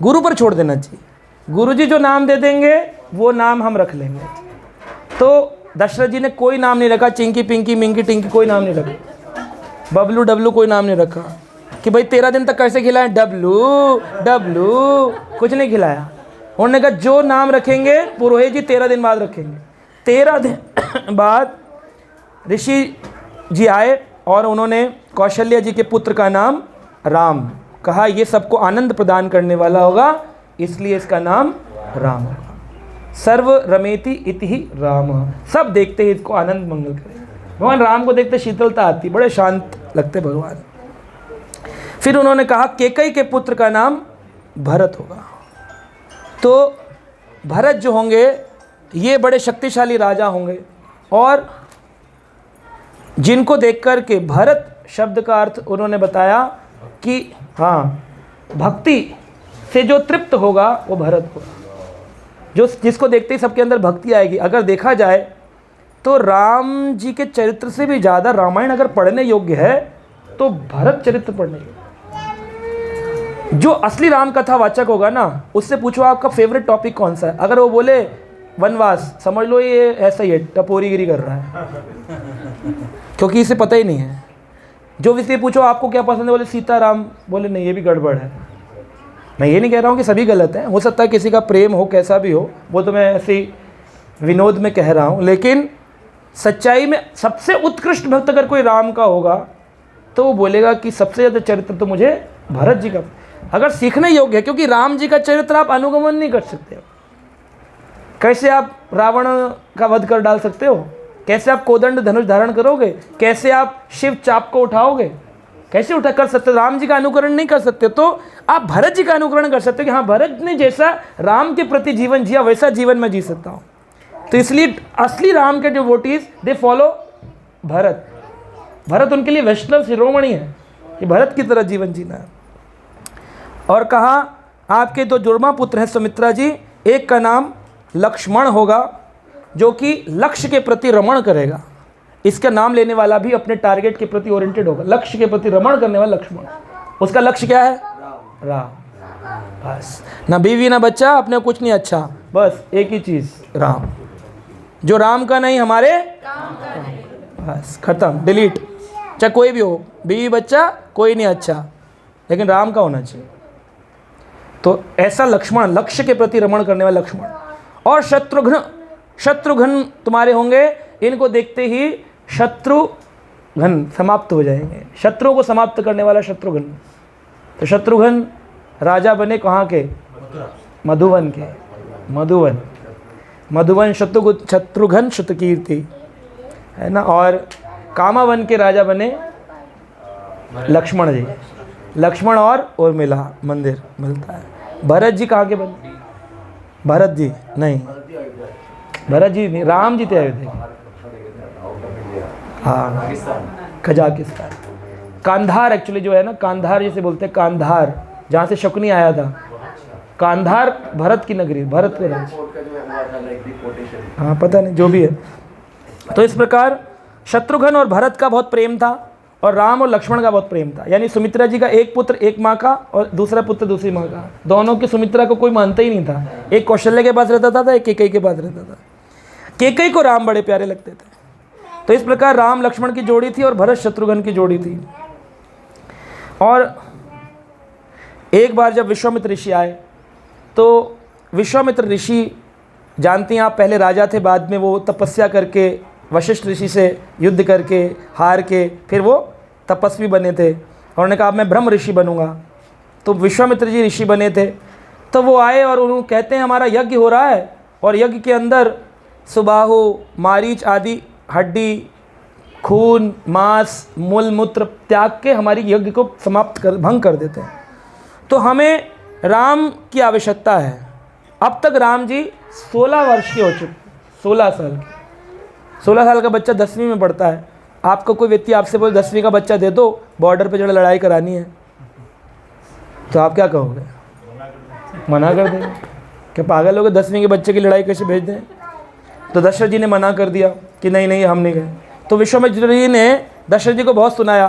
A: गुरु पर छोड़ देना चाहिए। गुरुजी जो नाम दे देंगे वो नाम हम रख लेंगे। तो दशरथ जी ने कोई नाम नहीं रखा, चिंकी पिंकी मिंकी टिंकी कोई नाम नहीं रखा, बबलू डबलू कोई नाम नहीं रखा कि भाई 13 दिन तक कैसे खिलाएं, डब्लू डब्लू कुछ नहीं खिलाया। उन्होंने कहा जो नाम रखेंगे पुरोहित जी 13 दिन बाद रखेंगे। 13 दिन बाद ऋषि जी आए और उन्होंने कौशल्या जी के पुत्र का नाम राम कहा। ये सबको आनंद प्रदान करने वाला होगा, इसलिए इसका नाम राम होगा। सर्व रमेति इति ही राम, सब देखते ही इसको आनंद मंगल करें। भगवान राम को देखते शीतलता आती, बड़े शांत लगते भगवान। फिर उन्होंने कहा केकई के पुत्र का नाम भरत होगा। तो भरत जो होंगे ये बड़े शक्तिशाली राजा होंगे, और जिनको देखकर के भरत शब्द का अर्थ उन्होंने बताया कि हाँ, भक्ति से जो तृप्त होगा वो भरत होगा। जो जिसको देखते ही सबके अंदर भक्ति आएगी। अगर देखा जाए तो राम जी के चरित्र से भी ज़्यादा रामायण अगर पढ़ने योग्य है तो भरत चरित्र पढ़ने योग्य। जो असली राम कथा वाचक होगा ना, उससे पूछो आपका फेवरेट टॉपिक कौन सा है। अगर वो बोले वनवास, समझ लो ये ऐसा ही है, टपोरीगिरी कर रहा है, क्योंकि इसे पता ही नहीं है। जो विषय पूछो आपको क्या पसंद है, बोले सीताराम, बोले नहीं ये भी गड़बड़ है। मैं ये नहीं कह रहा हूँ कि सभी गलत हैं, हो सकता है किसी का प्रेम हो, कैसा भी हो, वो तो मैं ऐसे ही विनोद में कह रहा हूँ। लेकिन सच्चाई में सबसे उत्कृष्ट भक्त अगर कोई राम का होगा तो वो बोलेगा कि सबसे ज़्यादा चरित्र तो मुझे भरत जी का अगर सीखने योग्य है, क्योंकि राम जी का चरित्र आप अनुगमन नहीं कर सकते हो। कैसे आप रावण का वध कर डाल सकते हो, कैसे आप कोदंड धनुष धारण करोगे, कैसे आप शिव चाप को उठाओगे, कैसे उठा कर सकते हो। राम जी का अनुकरण नहीं कर सकते, तो आप भरत जी का अनुकरण कर सकते हो कि हाँ, भरत ने जैसा राम के प्रति जीवन जिया वैसा जीवन मैं जी सकता हूँ। तो इसलिए असली राम के devotees they follow Bharat. Bharat उनके लिए वैष्णव शिरोमणि है कि भरत की तरह जीवन जीना है। और कहा आपके 2 जुड़वा पुत्र हैं सुमित्रा जी, एक का नाम लक्ष्मण होगा जो कि लक्ष्य के प्रति रमण करेगा। इसका नाम लेने वाला भी अपने टारगेट के प्रति ओरिएंटेड होगा, लक्ष्य के प्रति रमण करने वाला लक्ष्मण। उसका लक्ष्य क्या है? राम। बस, ना बीवी ना बच्चा, अपने कुछ नहीं, अच्छा बस एक ही चीज़, राम। जो राम का नहीं हमारे बस खत्म, डिलीट। चाहे कोई भी हो, बीवी बच्चा कोई नहीं, अच्छा, लेकिन राम का होना चाहिए। तो ऐसा लक्ष्मण, लक्ष्य के प्रति रमण करने वाला लक्ष्मण। और शत्रुघ्न, शत्रुघ्न तुम्हारे होंगे, इनको देखते ही शत्रुघ्न समाप्त हो जाएंगे। शत्रुओं को समाप्त करने वाला शत्रुघ्न। तो शत्रुघ्न राजा बने कहाँ के? मधुवन के। मधुवन, मधुवन शत्रुघ्न शतकीर्ति है ना। और कामावन के राजा बने लक्ष्मण जी। लक्ष्मण और उर्मिला मंदिर मिलता है। भरत जी कहाँ के बने? भरत जी नहीं, भरत जी नहीं, राम जी थे अयोध्या। हाँ, कजाकिस्तान, कांधार एक्चुअली जो है ना, कांधार जैसे बोलते हैं, कांधार जहाँ से शकुनी आया था, कांधार भरत की नगरी, भरत के राज्य। हाँ पता नहीं, जो भी है। तो इस प्रकार शत्रुघ्न और भरत का बहुत प्रेम था, और राम और लक्ष्मण का बहुत प्रेम था। यानी सुमित्रा जी का एक पुत्र एक माँ का और दूसरा पुत्र दूसरी माँ का। दोनों की सुमित्रा को कोई मानता ही नहीं था। एक कौशल्या के पास रहता था, एक केकई के पास रहता था। केकई को राम बड़े प्यारे लगते थे। तो इस प्रकार राम लक्ष्मण की जोड़ी थी और भरत शत्रुघ्न की जोड़ी थी। और एक बार जब विश्वामित्र ऋषि आए, तो विश्वामित्र ऋषि, जानती हैं आप, पहले राजा थे, बाद में वो तपस्या करके वशिष्ठ ऋषि से युद्ध करके हार के फिर वो तपस्वी बने थे। और उन्होंने कहा अब मैं ब्रह्म ऋषि बनूंगा। तो विश्वामित्र जी ऋषि बने थे। तो वो आए और उन्होंने कहते हैं हमारा यज्ञ हो रहा है, और यज्ञ के अंदर सुबाहु, मारीच आदि हड्डी, खून, मांस, मूल मूत्र त्याग के हमारी यज्ञ को समाप्त कर, भंग कर देते हैं। तो हमें राम की आवश्यकता है। अब तक राम जी 16 वर्ष के हो चुके, 16 साल के। 16 साल का बच्चा 10वीं में पढ़ता है, आपको कोई व्यक्ति आपसे बोले 10वीं का बच्चा दे दो, बॉर्डर पे जो लड़ाई करानी है, तो आप क्या कहोगे? मना कर देंगे। क्या पागल लोग 10वीं के बच्चे की लड़ाई कैसे भेज दें? तो दशरथ जी ने मना कर दिया कि नहीं नहीं हम नहीं गए। तो विश्वामित्र जी ने दशरथ जी को बहुत सुनाया,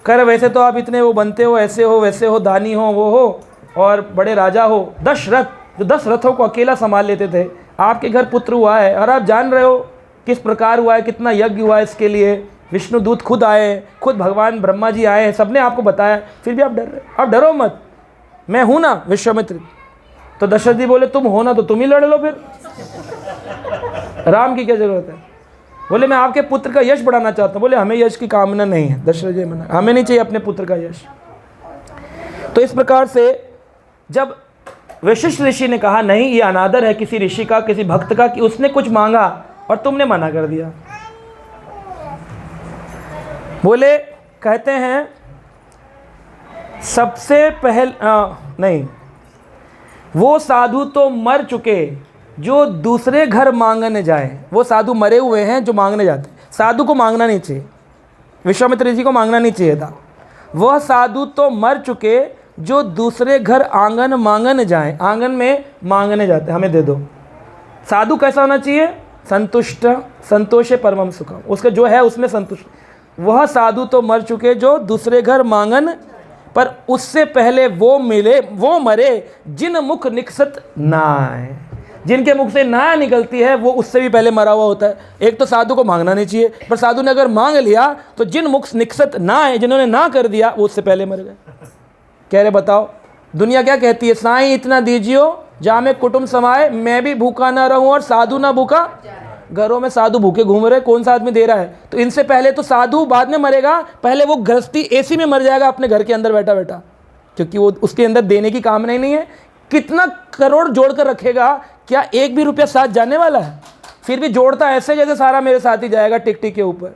A: कर वैसे तो आप इतने वो बनते हो, ऐसे हो वैसे हो, दानी हो वो हो और बड़े राजा हो, 10 रथ, जो 10 रथों को अकेला संभाल लेते थे, आपके घर पुत्र हुआ है और आप जान रहे हो किस प्रकार हुआ है, कितना यज्ञ हुआ है इसके लिए, विष्णु दूत खुद आए, खुद भगवान ब्रह्मा जी आए हैं, सबने आपको बताया, फिर भी आप डर रहे। आप डरो मत, मैं हूँ ना विश्वामित्र। तो दशरथ जी बोले तुम हो ना तो तुम ही लड़ लो, फिर राम की क्या जरूरत है? बोले मैं आपके पुत्र का यश बढ़ाना चाहता हूँ। बोले हमें यश की कामना नहीं है। दशरथ जी मना, हमें नहीं चाहिए अपने पुत्र का यश। तो इस प्रकार से जब वशिष्ठ ऋषि ने कहा नहीं ये अनादर है किसी ऋषि का, किसी भक्त का, कि उसने कुछ मांगा और तुमने मना कर दिया। बोले कहते हैं सबसे नहीं, वो साधु तो मर चुके जो दूसरे घर मांगने जाए। वो साधु मरे हुए हैं जो मांगने जाते। साधु को मांगना नहीं चाहिए, विश्वामित्र ऋषि को मांगना नहीं चाहिए था। वह साधु तो मर चुके जो दूसरे घर आंगन मांगने जाए। आंगन में मांगने जाते, हमें दे दो। साधु कैसा होना चाहिए? संतुष्ट, संतोषे परमम सुखम, उसका जो है उसमें संतुष्ट। वह साधु तो मर चुके जो दूसरे घर मांगन, पर उससे पहले वो मिले वो मरे जिन मुख निकसत नाय। जिनके मुख से ना निकलती है वो उससे भी पहले मरा हुआ होता है। एक तो साधु को मांगना नहीं चाहिए, पर साधु ने अगर मांग लिया तो जिन मुख निकसत ना है, जिन्होंने ना कर दिया वो उससे पहले मर गए। कह रहे बताओ दुनिया क्या कहती है? साईं इतना दीजियो जामे कुटुंब समाए, मैं भी भूखा ना रहूं और साधु ना भूखा। घरों में साधु भूखे घूम रहे, कौन सा आदमी दे रहा है? तो इनसे पहले तो साधु बाद में मरेगा, पहले वो गृहस्थी एसी में मर जाएगा अपने घर के अंदर बैठा बैठा, क्योंकि वो उसके अंदर देने की कामना ही नहीं है। कितना करोड़ जोड़ कर रखेगा, क्या एक भी रुपया साथ जाने वाला है? फिर भी जोड़ता ऐसे जैसे सारा मेरे साथ ही जाएगा टिक टिक के ऊपर।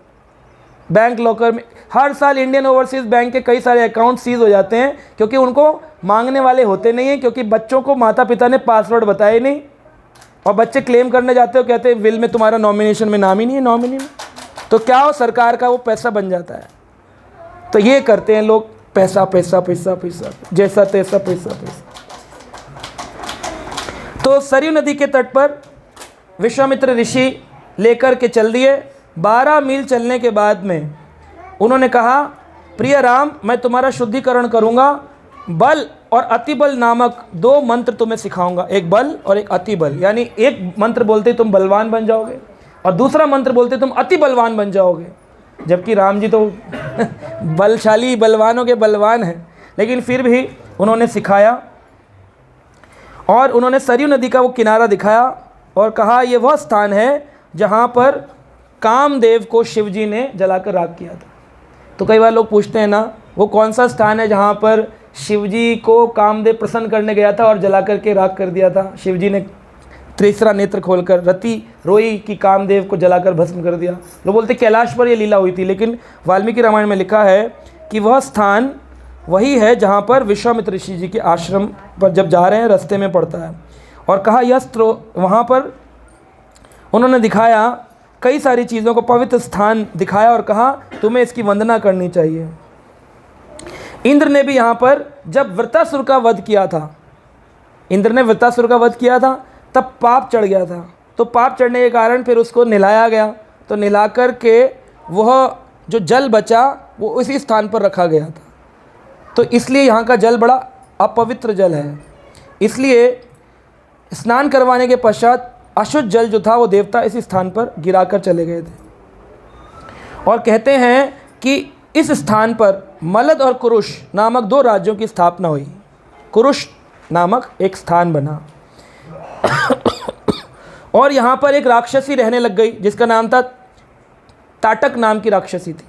A: बैंक लॉकर में हर साल इंडियन ओवरसीज़ बैंक के कई सारे अकाउंट सीज हो जाते हैं, क्योंकि उनको मांगने वाले होते नहीं हैं, क्योंकि बच्चों को माता पिता ने पासवर्ड बताए नहीं, और बच्चे क्लेम करने जाते हो, कहते हैं विल में तुम्हारा नॉमिनेशन में नाम ही नहीं है, नॉमिनी में। तो क्या हो, सरकार का वो पैसा बन जाता है। तो ये करते हैं लोग, पैसा पैसा पैसा पैसा, जैसा तैसा पैसा पैसा। तो सरयू नदी के तट पर विश्वामित्र ऋषि लेकर के चल दिए। 12 मील चलने के बाद में उन्होंने कहा प्रिय राम, मैं तुम्हारा शुद्धिकरण करूँगा। बल और अतिबल नामक 2 मंत्र तुम्हें सिखाऊंगा, एक बल और एक अतिबल। यानी एक मंत्र बोलते तुम बलवान बन जाओगे और दूसरा मंत्र बोलते तुम अति बलवान बन जाओगे। जबकि राम जी तो बलशाली बलवानों के बलवान हैं, लेकिन फिर भी उन्होंने सिखाया। और उन्होंने सरयू नदी का वो किनारा दिखाया और कहा ये वह स्थान है जहाँ पर कामदेव को शिव जी ने जलाकर राख किया था। तो कई बार लोग पूछते हैं ना, वो कौन सा स्थान है जहाँ पर शिव जी को कामदेव प्रसन्न करने गया था और जला करके राख कर दिया था? शिव जी ने तीसरा नेत्र खोलकर रति रोई कि कामदेव को जलाकर भस्म कर दिया। लोग बोलते कैलाश पर ये लीला हुई थी, लेकिन वाल्मीकि रामायण में लिखा है कि वह स्थान वही है जहाँ पर विश्वामित्र ऋषि जी के आश्रम पर जब जा रहे हैं रास्ते में पड़ता है। और कहा यह वहाँ पर उन्होंने दिखाया कई सारी चीज़ों को, पवित्र स्थान दिखाया और कहा तुम्हें इसकी वंदना करनी चाहिए। इंद्र ने भी यहाँ पर जब वृत्रासुर का वध किया था, इंद्र ने वृत्रासुर का वध किया था, तब पाप चढ़ गया था। तो पाप चढ़ने के कारण फिर उसको नहलाया गया। तो नहला कर के वह जो जल बचा वो उसी स्थान पर रखा गया था। तो इसलिए यहाँ का जल बड़ा अपवित्र जल है। इसलिए स्नान करवाने के पश्चात अशुद्ध जल जो था वो देवता इसी स्थान पर गिराकर चले गए थे। और कहते हैं कि इस स्थान पर मलद और कुरुश नामक 2 राज्यों की स्थापना हुई। कुरुश नामक एक स्थान बना और यहाँ पर एक राक्षसी रहने लग गई जिसका नाम था ताटक नाम की राक्षसी थी।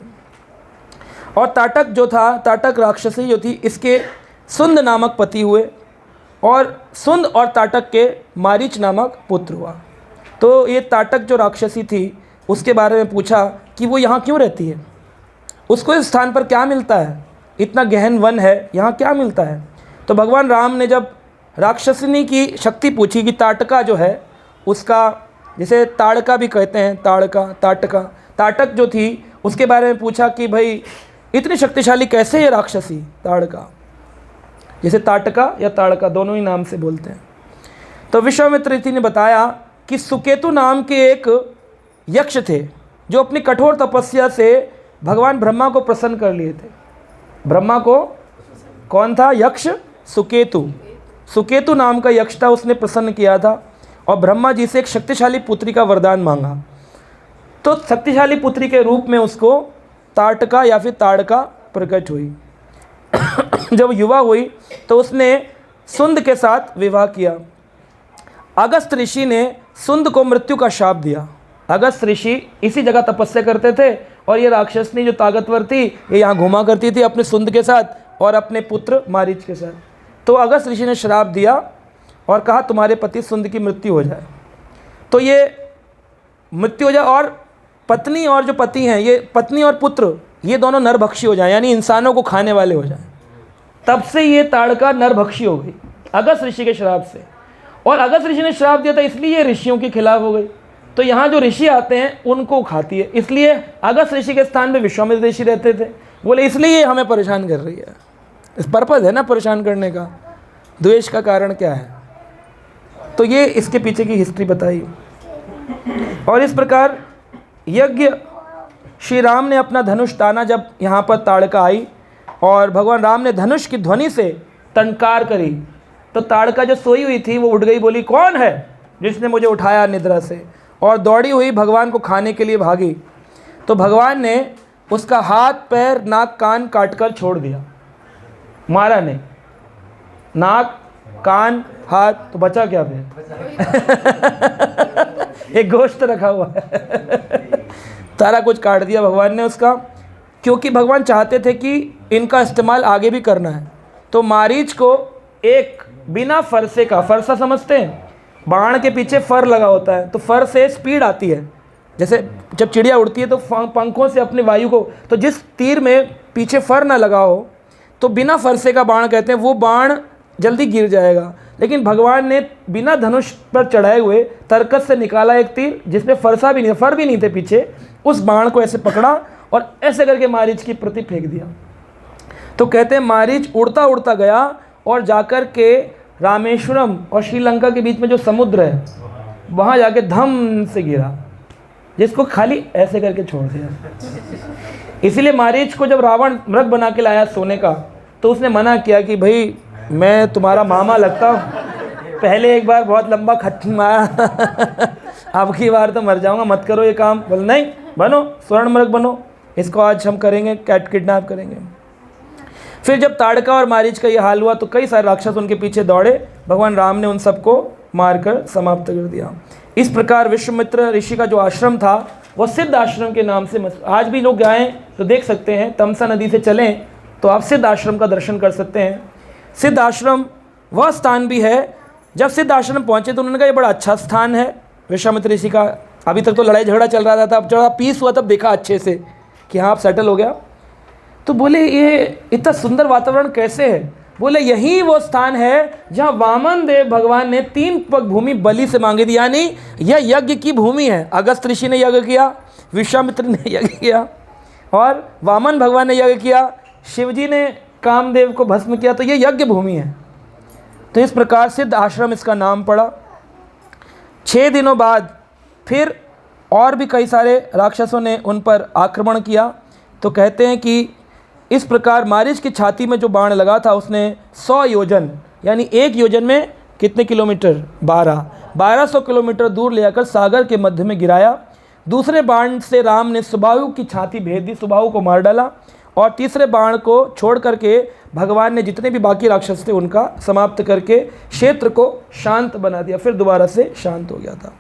A: और ताटक जो था, ताटक राक्षसी जो थी, इसके सुंद नामक पति हुए और सुंद और ताटक के मारीच नामक पुत्र हुआ। तो ये ताटक जो राक्षसी थी उसके बारे में पूछा कि वो यहाँ क्यों रहती है, उसको इस स्थान पर क्या मिलता है, इतना गहन वन है, यहाँ क्या मिलता है। तो भगवान राम ने जब राक्षसिनी की शक्ति पूछी कि ताटका जो है उसका, जिसे ताड़का भी कहते हैं, ताड़का ताटका, ताटक जो थी उसके बारे में पूछा कि भाई इतनी शक्तिशाली कैसे ये राक्षसी ताड़का, जैसे ताटका या ताड़का दोनों ही नाम से बोलते हैं। तो विश्वामित्र ऋषि ने बताया कि सुकेतु नाम के एक यक्ष थे जो अपनी कठोर तपस्या से भगवान ब्रह्मा को प्रसन्न कर लिए थे। ब्रह्मा को कौन था? यक्ष सुकेतु। सुकेतु नाम का यक्ष था, उसने प्रसन्न किया था और ब्रह्मा जी से एक शक्तिशाली पुत्री का वरदान मांगा। तो शक्तिशाली पुत्री के रूप में उसको ताटका या फिर ताड़का प्रकट हुई। जब युवा हुई तो उसने सुंद के साथ विवाह किया। अगस्त ऋषि ने सुंद को मृत्यु का शाप दिया। अगस्त ऋषि इसी जगह तपस्या करते थे और ये राक्षसनी जो ताकतवर थी ये यहाँ घुमा करती थी अपने सुंद के साथ और अपने पुत्र मारीच के साथ। तो अगस्त ऋषि ने श्राप दिया और कहा तुम्हारे पति सुंद की मृत्यु हो जाए। तो ये मृत्यु हो जाए और पत्नी और जो पति हैं, ये पत्नी और पुत्र ये दोनों नरभक्षी हो जाएं, यानी इंसानों को खाने वाले हो जाएं। तब से ये ताड़का नरभक्षी हो गई अगस्त ऋषि के श्राप से। और अगस्त ऋषि ने श्राप दिया था इसलिए ये ऋषियों के खिलाफ हो गई। तो यहाँ जो ऋषि आते हैं उनको खाती है, इसलिए अगस्त ऋषि के स्थान में विश्वामित्र ऋषि रहते थे। बोले इसलिए ये हमें परेशान कर रही है। इस पर्पज़ है ना परेशान करने का, द्वेष का कारण क्या है। तो ये इसके पीछे की हिस्ट्री बताई। और इस प्रकार यज्ञ श्री राम ने अपना धनुष ताना जब यहाँ पर ताड़का आई और भगवान राम ने धनुष की ध्वनि से टंकार करी तो ताड़का जो सोई हुई थी वो उठ गई, बोली कौन है जिसने मुझे उठाया निद्रा से, और दौड़ी हुई भगवान को खाने के लिए भागी। तो भगवान ने उसका हाथ पैर नाक कान काटकर छोड़ दिया, मारा नहीं। नाक कान हाथ तो बचा क्या फिर? एक गोश्त रखा हुआ है। सारा कुछ काट दिया भगवान ने उसका, क्योंकि भगवान चाहते थे कि इनका इस्तेमाल आगे भी करना है। तो मारीच को एक बिना फरसे का, फरसा समझते हैं, बाण के पीछे फर लगा होता है, तो फर से स्पीड आती है। जैसे जब चिड़िया उड़ती है तो पंखों से अपनी वायु को, तो जिस तीर में पीछे फर ना लगा हो तो बिना फरसे का बाण कहते हैं, वो बाण जल्दी गिर जाएगा। लेकिन भगवान ने बिना धनुष पर चढ़ाए हुए तरकस से निकाला एक तीर जिसमें फरसा भी नहीं, फर भी नहीं थे पीछे, उस बाण को ऐसे पकड़ा और ऐसे करके मारीच की प्रति फेंक दिया। तो कहते हैं मारीच उड़ता उड़ता गया और जाकर के रामेश्वरम और श्रीलंका के बीच में जो समुद्र है वहाँ जाके धम से गिरा, जिसको खाली ऐसे करके छोड़ दिया। इसीलिए मारीच को जब रावण मृग बना के लाया सोने का तो उसने मना किया कि भाई मैं तुम्हारा मामा लगता हूँ, पहले एक बार बहुत लंबा खत मारा, अब की बार तो मर जाऊँगा, मत करो ये काम। बोल नहीं, बनो स्वर्ण मृग बनो, इसको आज हम करेंगे, किडनैप करेंगे। फिर जब ताड़का और मारीच का ये हाल हुआ तो कई सारे राक्षस उनके पीछे दौड़े, भगवान राम ने उन सबको मारकर समाप्त कर दिया। इस प्रकार विश्वामित्र ऋषि का जो आश्रम था वो सिद्ध आश्रम के नाम से आज भी लोग जाएँ तो देख सकते हैं, तमसा नदी से चलें तो आप सिद्ध आश्रम का दर्शन कर सकते हैं। सिद्ध आश्रम वह स्थान भी है, जब सिद्ध आश्रम पहुँचे तो उन्होंने कहा ये बड़ा अच्छा स्थान है विश्वामित्र ऋषि का। अभी तक तो लड़ाई झगड़ा चल रहा था, अब जब पीस हुआ तब देखा अच्छे से कि हाँ आप सेटल हो गया। तो बोले ये इतना सुंदर वातावरण कैसे है? बोले यही वो स्थान है जहाँ वामन देव भगवान ने 3 पग भूमि बलि से मांगी थी, यानी यह यज्ञ की भूमि है। अगस्त ऋषि ने यज्ञ किया, विश्वामित्र ने यज्ञ किया और वामन भगवान ने यज्ञ किया, शिवजी ने कामदेव को भस्म किया, तो ये यज्ञ भूमि है। तो इस प्रकार सिद्ध आश्रम इसका नाम पड़ा। 6 दिनों बाद फिर और भी कई सारे राक्षसों ने उन पर आक्रमण किया। तो कहते हैं कि इस प्रकार मारीच की छाती में जो बाण लगा था उसने 100 योजन, यानी 1 योजन में कितने किलोमीटर? 1200 किलोमीटर दूर ले जाकर सागर के मध्य में गिराया। दूसरे बाण से राम ने सुबाहु की छाती भेद दी, सुबाहु को मार डाला। और तीसरे बाण को छोड़ करके भगवान ने जितने भी बाकी राक्षस थे उनका समाप्त करके क्षेत्र को शांत बना दिया, फिर दोबारा से शांत हो गया था।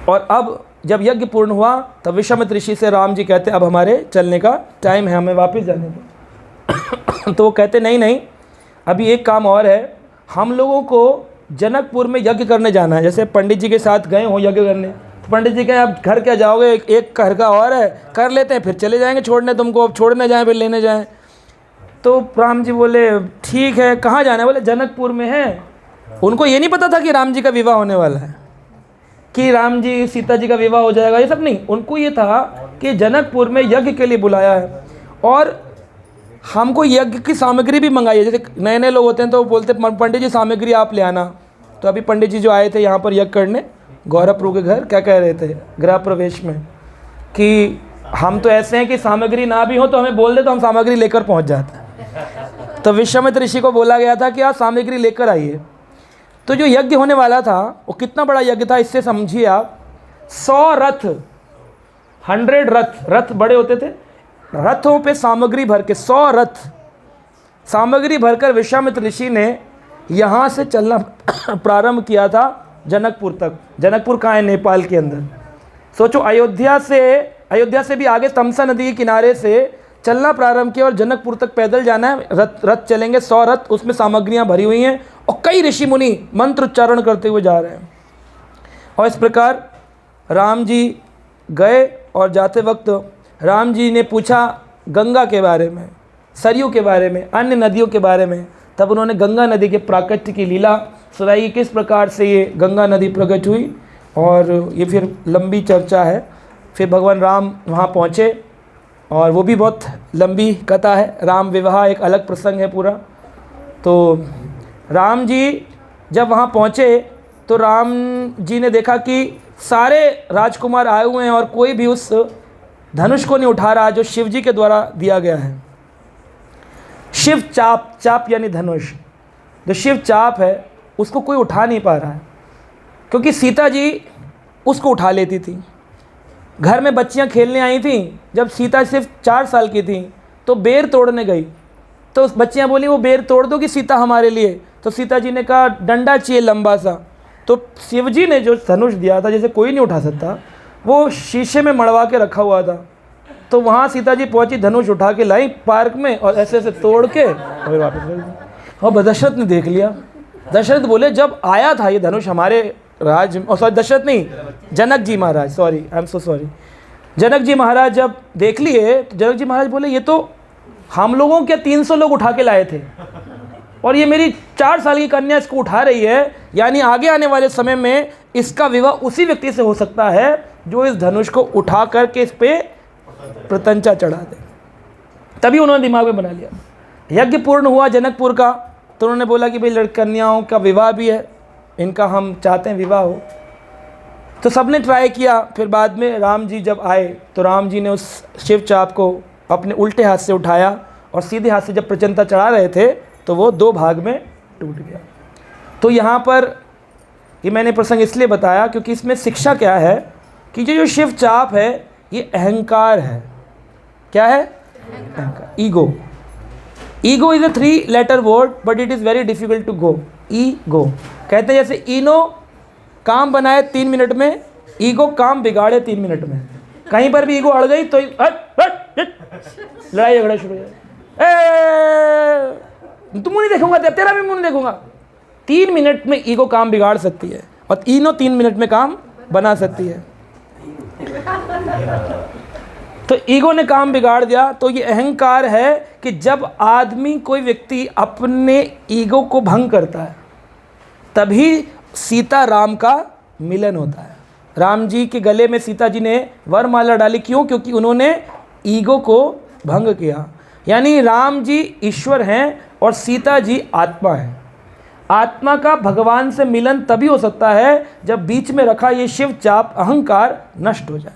A: और अब जब यज्ञ पूर्ण हुआ तब विश्वामित्र ऋषि से राम जी कहते अब हमारे चलने का टाइम है, हमें वापस जाने दो। तो वो कहते नहीं, अभी एक काम और है, हम लोगों को जनकपुर में यज्ञ करने जाना है। जैसे पंडित जी के साथ गए हो यज्ञ करने, तो पंडित जी कहें अब घर क्या जाओगे, एक घर का और है, कर लेते हैं फिर चले जाएंगे छोड़ने तुमको, अब छोड़ने जाएँ फिर लेने जाएँ। तो राम जी बोले ठीक है, कहाँ जाना है? बोले जनकपुर में है। उनको ये नहीं पता था कि राम जी का विवाह होने वाला है। कि राम जी सीता जी का विवाह हो जाएगा, ये सब नहीं। उनको ये था कि जनकपुर में यज्ञ के लिए बुलाया है और हमको यज्ञ की सामग्री भी मंगाई है। जैसे नए नए लोग होते हैं तो वो बोलते हैं पंडित जी सामग्री आप ले आना। तो अभी पंडित जी जो आए थे यहाँ पर यज्ञ करने गौरवप्रभु के घर, क्या कह रहे थे गृह प्रवेश में कि हम तो ऐसे हैं कि सामग्री ना भी हो तो हमें बोल दे तो हम सामग्री लेकर पहुँच जाते हैं। तो विश्वामित्र ऋषि को बोला गया था कि आप सामग्री लेकर आइए। तो जो यज्ञ होने वाला था वो कितना बड़ा यज्ञ था इससे समझिए आप। 100 रथ, 100 रथ, रथ बड़े होते थे, रथों पे सामग्री भर के 100 रथ सामग्री भरकर विश्वामित्र ऋषि ने यहाँ से चलना प्रारंभ किया था जनकपुर तक। जनकपुर कहाँ है? नेपाल के अंदर। सोचो, अयोध्या से भी आगे तमसा नदी के किनारे से चलना प्रारंभ किया और जनकपुर तक पैदल जाना है। रथ चलेंगे, 100 रथ, उसमें सामग्रियाँ भरी हुई हैं और कई ऋषि मुनि मंत्र उच्चारण करते हुए जा रहे हैं। और इस प्रकार राम जी गए और जाते वक्त राम जी ने पूछा गंगा के बारे में, सरयू के बारे में, अन्य नदियों के बारे में। तब उन्होंने गंगा नदी के प्राकट्य की लीला सुनाई, किस प्रकार से ये गंगा नदी प्रकट हुई, और ये फिर लंबी चर्चा है। फिर भगवान राम वहाँ पहुँचे और वो भी बहुत लंबी कथा है। राम विवाह एक अलग प्रसंग है पूरा। तो राम जी जब वहाँ पहुँचे तो राम जी ने देखा कि सारे राजकुमार आए हुए हैं और कोई भी उस धनुष को नहीं उठा रहा जो शिव जी के द्वारा दिया गया है। शिव चाप, चाप यानी धनुष, जो शिव चाप है उसको कोई उठा नहीं पा रहा है, क्योंकि सीता जी उसको उठा लेती थी। घर में बच्चियां खेलने आई थी, जब सीता सिर्फ 4 साल की थी तो बेर तोड़ने गई, तो बच्चियां बोली वो बेर तोड़ दो कि सीता हमारे लिए। तो सीता जी ने कहा डंडा चाहिए लंबा सा। तो शिव जी ने जो धनुष दिया था, जैसे कोई नहीं उठा सकता, वो शीशे में मड़वा के रखा हुआ था। तो वहाँ सीता जी पहुँची, धनुष उठा के लाई पार्क में और ऐसे ऐसे तोड़ के और वापस रख दी। और दशरथ ने देख लिया। दशरथ बोले जब आया था ये धनुष हमारे राज, और सॉरी दशरथ नहीं, Janak ji Maharaj, sorry I am so sorry, Janak ji Maharaj जब देख लिए तो जनक जी महाराज बोले ये तो हम लोगों के 300 लोग उठा के लाए थे और ये मेरी 4 साल की कन्या इसको उठा रही है, यानी आगे आने वाले समय में इसका विवाह उसी व्यक्ति से हो सकता है जो इस धनुष को उठा करके इस पे प्रतंचा चढ़ा दे। तभी उन्होंने दिमाग में बना लिया। यज्ञ पूर्ण हुआ जनकपुर का, तो उन्होंने बोला कि भाई कन्याओं का विवाह भी है, इनका हम चाहते हैं विवाह हो। तो सबने ट्राई किया। फिर बाद में राम जी जब आए तो राम जी ने उस शिव चाप को अपने उल्टे हाथ से उठाया और सीधे हाथ से जब प्रचंता चढ़ा रहे थे तो वो 2 भाग में टूट गया। तो यहाँ पर ये मैंने प्रसंग इसलिए बताया क्योंकि इसमें शिक्षा क्या है कि जो शिव चाप है ये अहंकार है। क्या है? अहंकार, ego. Ego is a 3 letter word but it is very difficult to go. Ego कहते हैं जैसे इनो काम बनाए 3 मिनट में, ईगो काम बिगाड़े 3 मिनट में। कहीं पर भी ईगो अड़ गई तो लड़ाई झगड़ा शुरू हो जाए। तुम मुँह नहीं देखूंगा, तेरा भी मुँह नहीं देखूंगा। 3 मिनट में ईगो काम बिगाड़ सकती है और इनो 3 मिनट में काम बना सकती है। तो ईगो ने काम बिगाड़ दिया। तो ये अहंकार है कि जब आदमी, कोई व्यक्ति अपने ईगो को भंग करता है तभी सीता राम का मिलन होता है। राम जी के गले में सीता जी ने वरमाला डाली, क्यों? क्योंकि उन्होंने ईगो को भंग किया। यानी राम जी ईश्वर हैं और सीता जी आत्मा है। आत्मा का भगवान से मिलन तभी हो सकता है जब बीच में रखा ये शिव चाप अहंकार नष्ट हो जाए।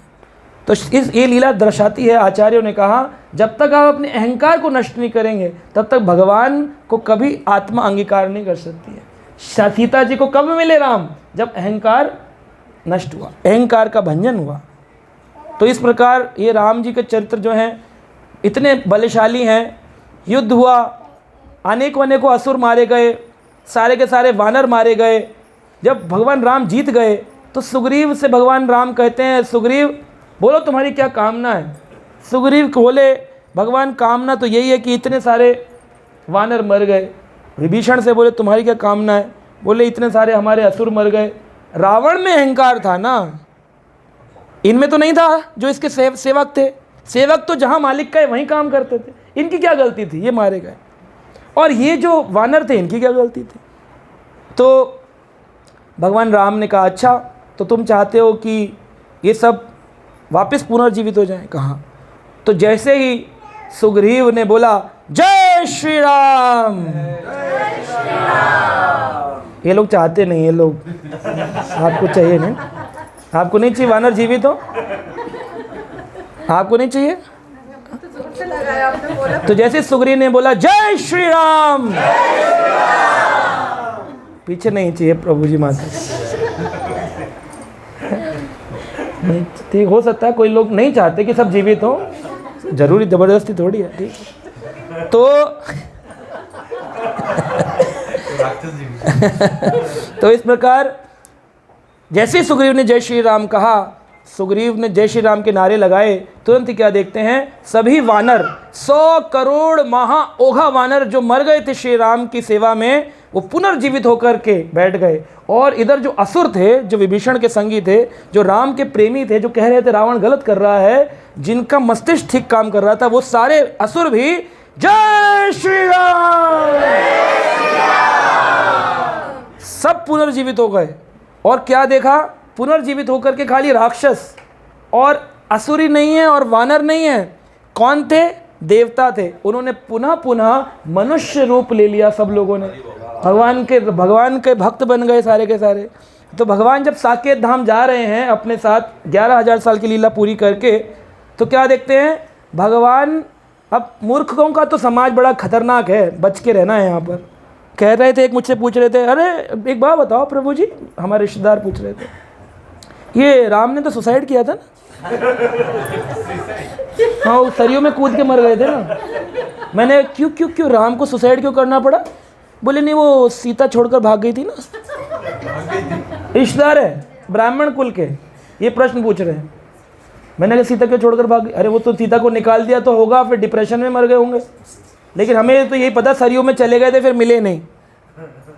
A: तो ये लीला दर्शाती है, आचार्यों ने कहा जब तक आप अपने अहंकार को नष्ट नहीं करेंगे तब तक भगवान को कभी आत्मा अंगीकार नहीं कर सकती है। सीता जी को कब मिले राम? जब अहंकार नष्ट हुआ, अहंकार का भंजन हुआ। तो इस प्रकार ये राम जी के चरित्र जो हैं इतने बलशाली हैं। युद्ध हुआ, अनेकों असुर मारे गए, सारे के सारे वानर मारे गए। जब भगवान राम जीत गए तो सुग्रीव से भगवान राम कहते हैं, सुग्रीव बोलो तुम्हारी क्या कामना है? सुग्रीव को बोले भगवान कामना तो यही है कि इतने सारे वानर मर गए। विभीषण से बोले तुम्हारी क्या कामना है? बोले इतने सारे हमारे असुर मर गए। रावण में अहंकार था ना, इनमें तो नहीं था जो इसके सेवक थे। सेवक तो जहाँ मालिक का है वहीं काम करते थे। इनकी क्या गलती थी? ये मारे गए। और ये जो वानर थे इनकी क्या गलती थी? तो भगवान राम ने कहा अच्छा तो तुम चाहते हो कि ये सब वापस पुनर्जीवित हो जाएं। कहाँ? तो जैसे ही सुग्रीव ने बोला जय श्री राम, ये लोग चाहते नहीं, ये लोग आपको चाहिए नहीं, आपको नहीं चाहिए वानर जीवित हो, आपको नहीं चाहिए। तो जैसे सुग्रीव ने बोला जय श्री राम, पीछे नहीं चाहिए प्रभु जी माता। नहीं, ठीक हो सकता है कोई लोग नहीं चाहते कि सब जीवित हो, जरूरी जबरदस्ती थोड़ी है, ठीक। तो तो इस प्रकार जैसे सुग्रीव ने जय श्री राम कहा, सुग्रीव ने जय श्री राम के नारे लगाए, तुरंत ही क्या देखते हैं, सभी वानर 100 करोड़ महाओघा वानर जो मर गए थे श्री राम की सेवा में, वो पुनर्जीवित होकर के बैठ गए। और इधर जो असुर थे, जो विभीषण के संगी थे, जो राम के प्रेमी थे, जो कह रहे थे रावण गलत कर रहा है, जिनका मस्तिष्क ठीक काम कर रहा था, वो सारे असुर भी जय श्री राम सब पुनर्जीवित हो गए। और क्या देखा, पुनर्जीवित होकर के खाली राक्षस और असुरी नहीं है और वानर नहीं है, कौन थे, देवता थे। उन्होंने पुनः पुनः मनुष्य रूप ले लिया, सब लोगों ने भगवान के भक्त बन गए सारे के सारे। तो भगवान जब साकेत धाम जा रहे हैं अपने साथ 11,000 साल की लीला पूरी करके, तो क्या देखते हैं, भगवान, अब मूर्खों का तो समाज बड़ा खतरनाक है, बच के रहना है यहाँ पर। कह रहे थे, एक मुझसे पूछ रहे थे, अरे एक बात बताओ प्रभु जी, हमारे रिश्तेदार पूछ रहे थे, ये राम ने तो सुसाइड किया था ना। हाँ, वो सरयू में कूद के मर गए थे ना। मैंने क्यों राम को सुसाइड क्यों करना पड़ा? बोले नहीं, वो सीता छोड़कर भाग गई थी ना। रिश्तेदार है, ब्राह्मण कुल के, ये प्रश्न पूछ रहे हैं। मैंने कहा सीता क्यों छोड़कर भाग गई? अरे वो तो सीता को निकाल दिया तो होगा, फिर डिप्रेशन में मर गए होंगे, लेकिन हमें तो यही पता सरयू में चले गए थे फिर मिले नहीं।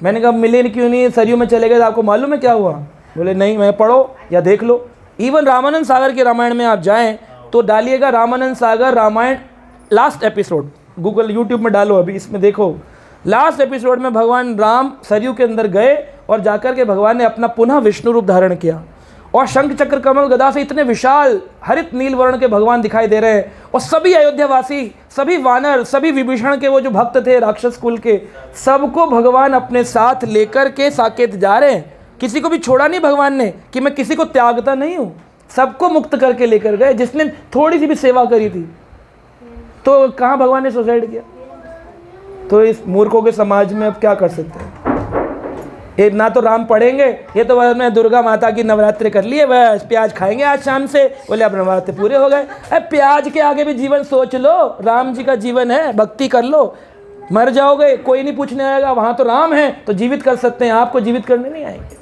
A: मैंने कहा मिले क्यों नहीं, सरयू में चले गए थे, आपको मालूम है क्या हुआ? बोले नहीं, मैं पढ़ो या देख लो। इवन रामानंद सागर के रामायण में आप जाएं तो डालिएगा Ramanand Sagar Ramayan last episode, Google YouTube में डालो, अभी इसमें देखो। लास्ट एपिसोड में भगवान राम सरयू के अंदर गए और जाकर के भगवान ने अपना पुनः विष्णु रूप धारण किया, और शंख चक्र कमल गदा से इतने विशाल हरित नील वर्ण के भगवान दिखाई दे रहे हैं। और सभी अयोध्यावासी, सभी वानर, सभी विभीषण के वो जो भक्त थे राक्षस कुल के, सबको भगवान अपने साथ लेकर के साकेत जा रहे हैं। किसी को भी छोड़ा नहीं भगवान ने कि मैं किसी को त्यागता नहीं हूँ, सबको मुक्त करके लेकर गए जिसने थोड़ी सी भी सेवा करी थी। तो कहाँ भगवान ने सुसाइड किया? तो इस मूर्खों के समाज में अब क्या कर सकते हैं? ये ना तो राम पढ़ेंगे, ये तो वह दुर्गा माता की नवरात्रि कर लिए, बस प्याज खाएंगे आज शाम से, बोले अब नवरात्रि पूरे हो गए। अरे प्याज के आगे भी जीवन सोच लो, राम जी का जीवन है, भक्ति कर लो, मर जाओगे कोई नहीं पूछने आएगा, वहाँ तो राम है तो जीवित कर सकते हैं, आपको जीवित करने नहीं आएंगे।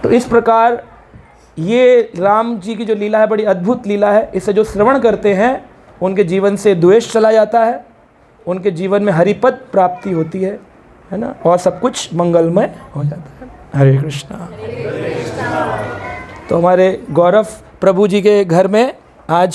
A: तो इस प्रकार ये राम जी की जो लीला है बड़ी अद्भुत लीला है। इसे जो श्रवण करते हैं उनके जीवन से द्वेष चला जाता है, उनके जीवन में हरिपद प्राप्ति होती है ना, और सब कुछ मंगलमय हो जाता है। हरे कृष्णा। तो हमारे गौरव प्रभु जी के घर में आज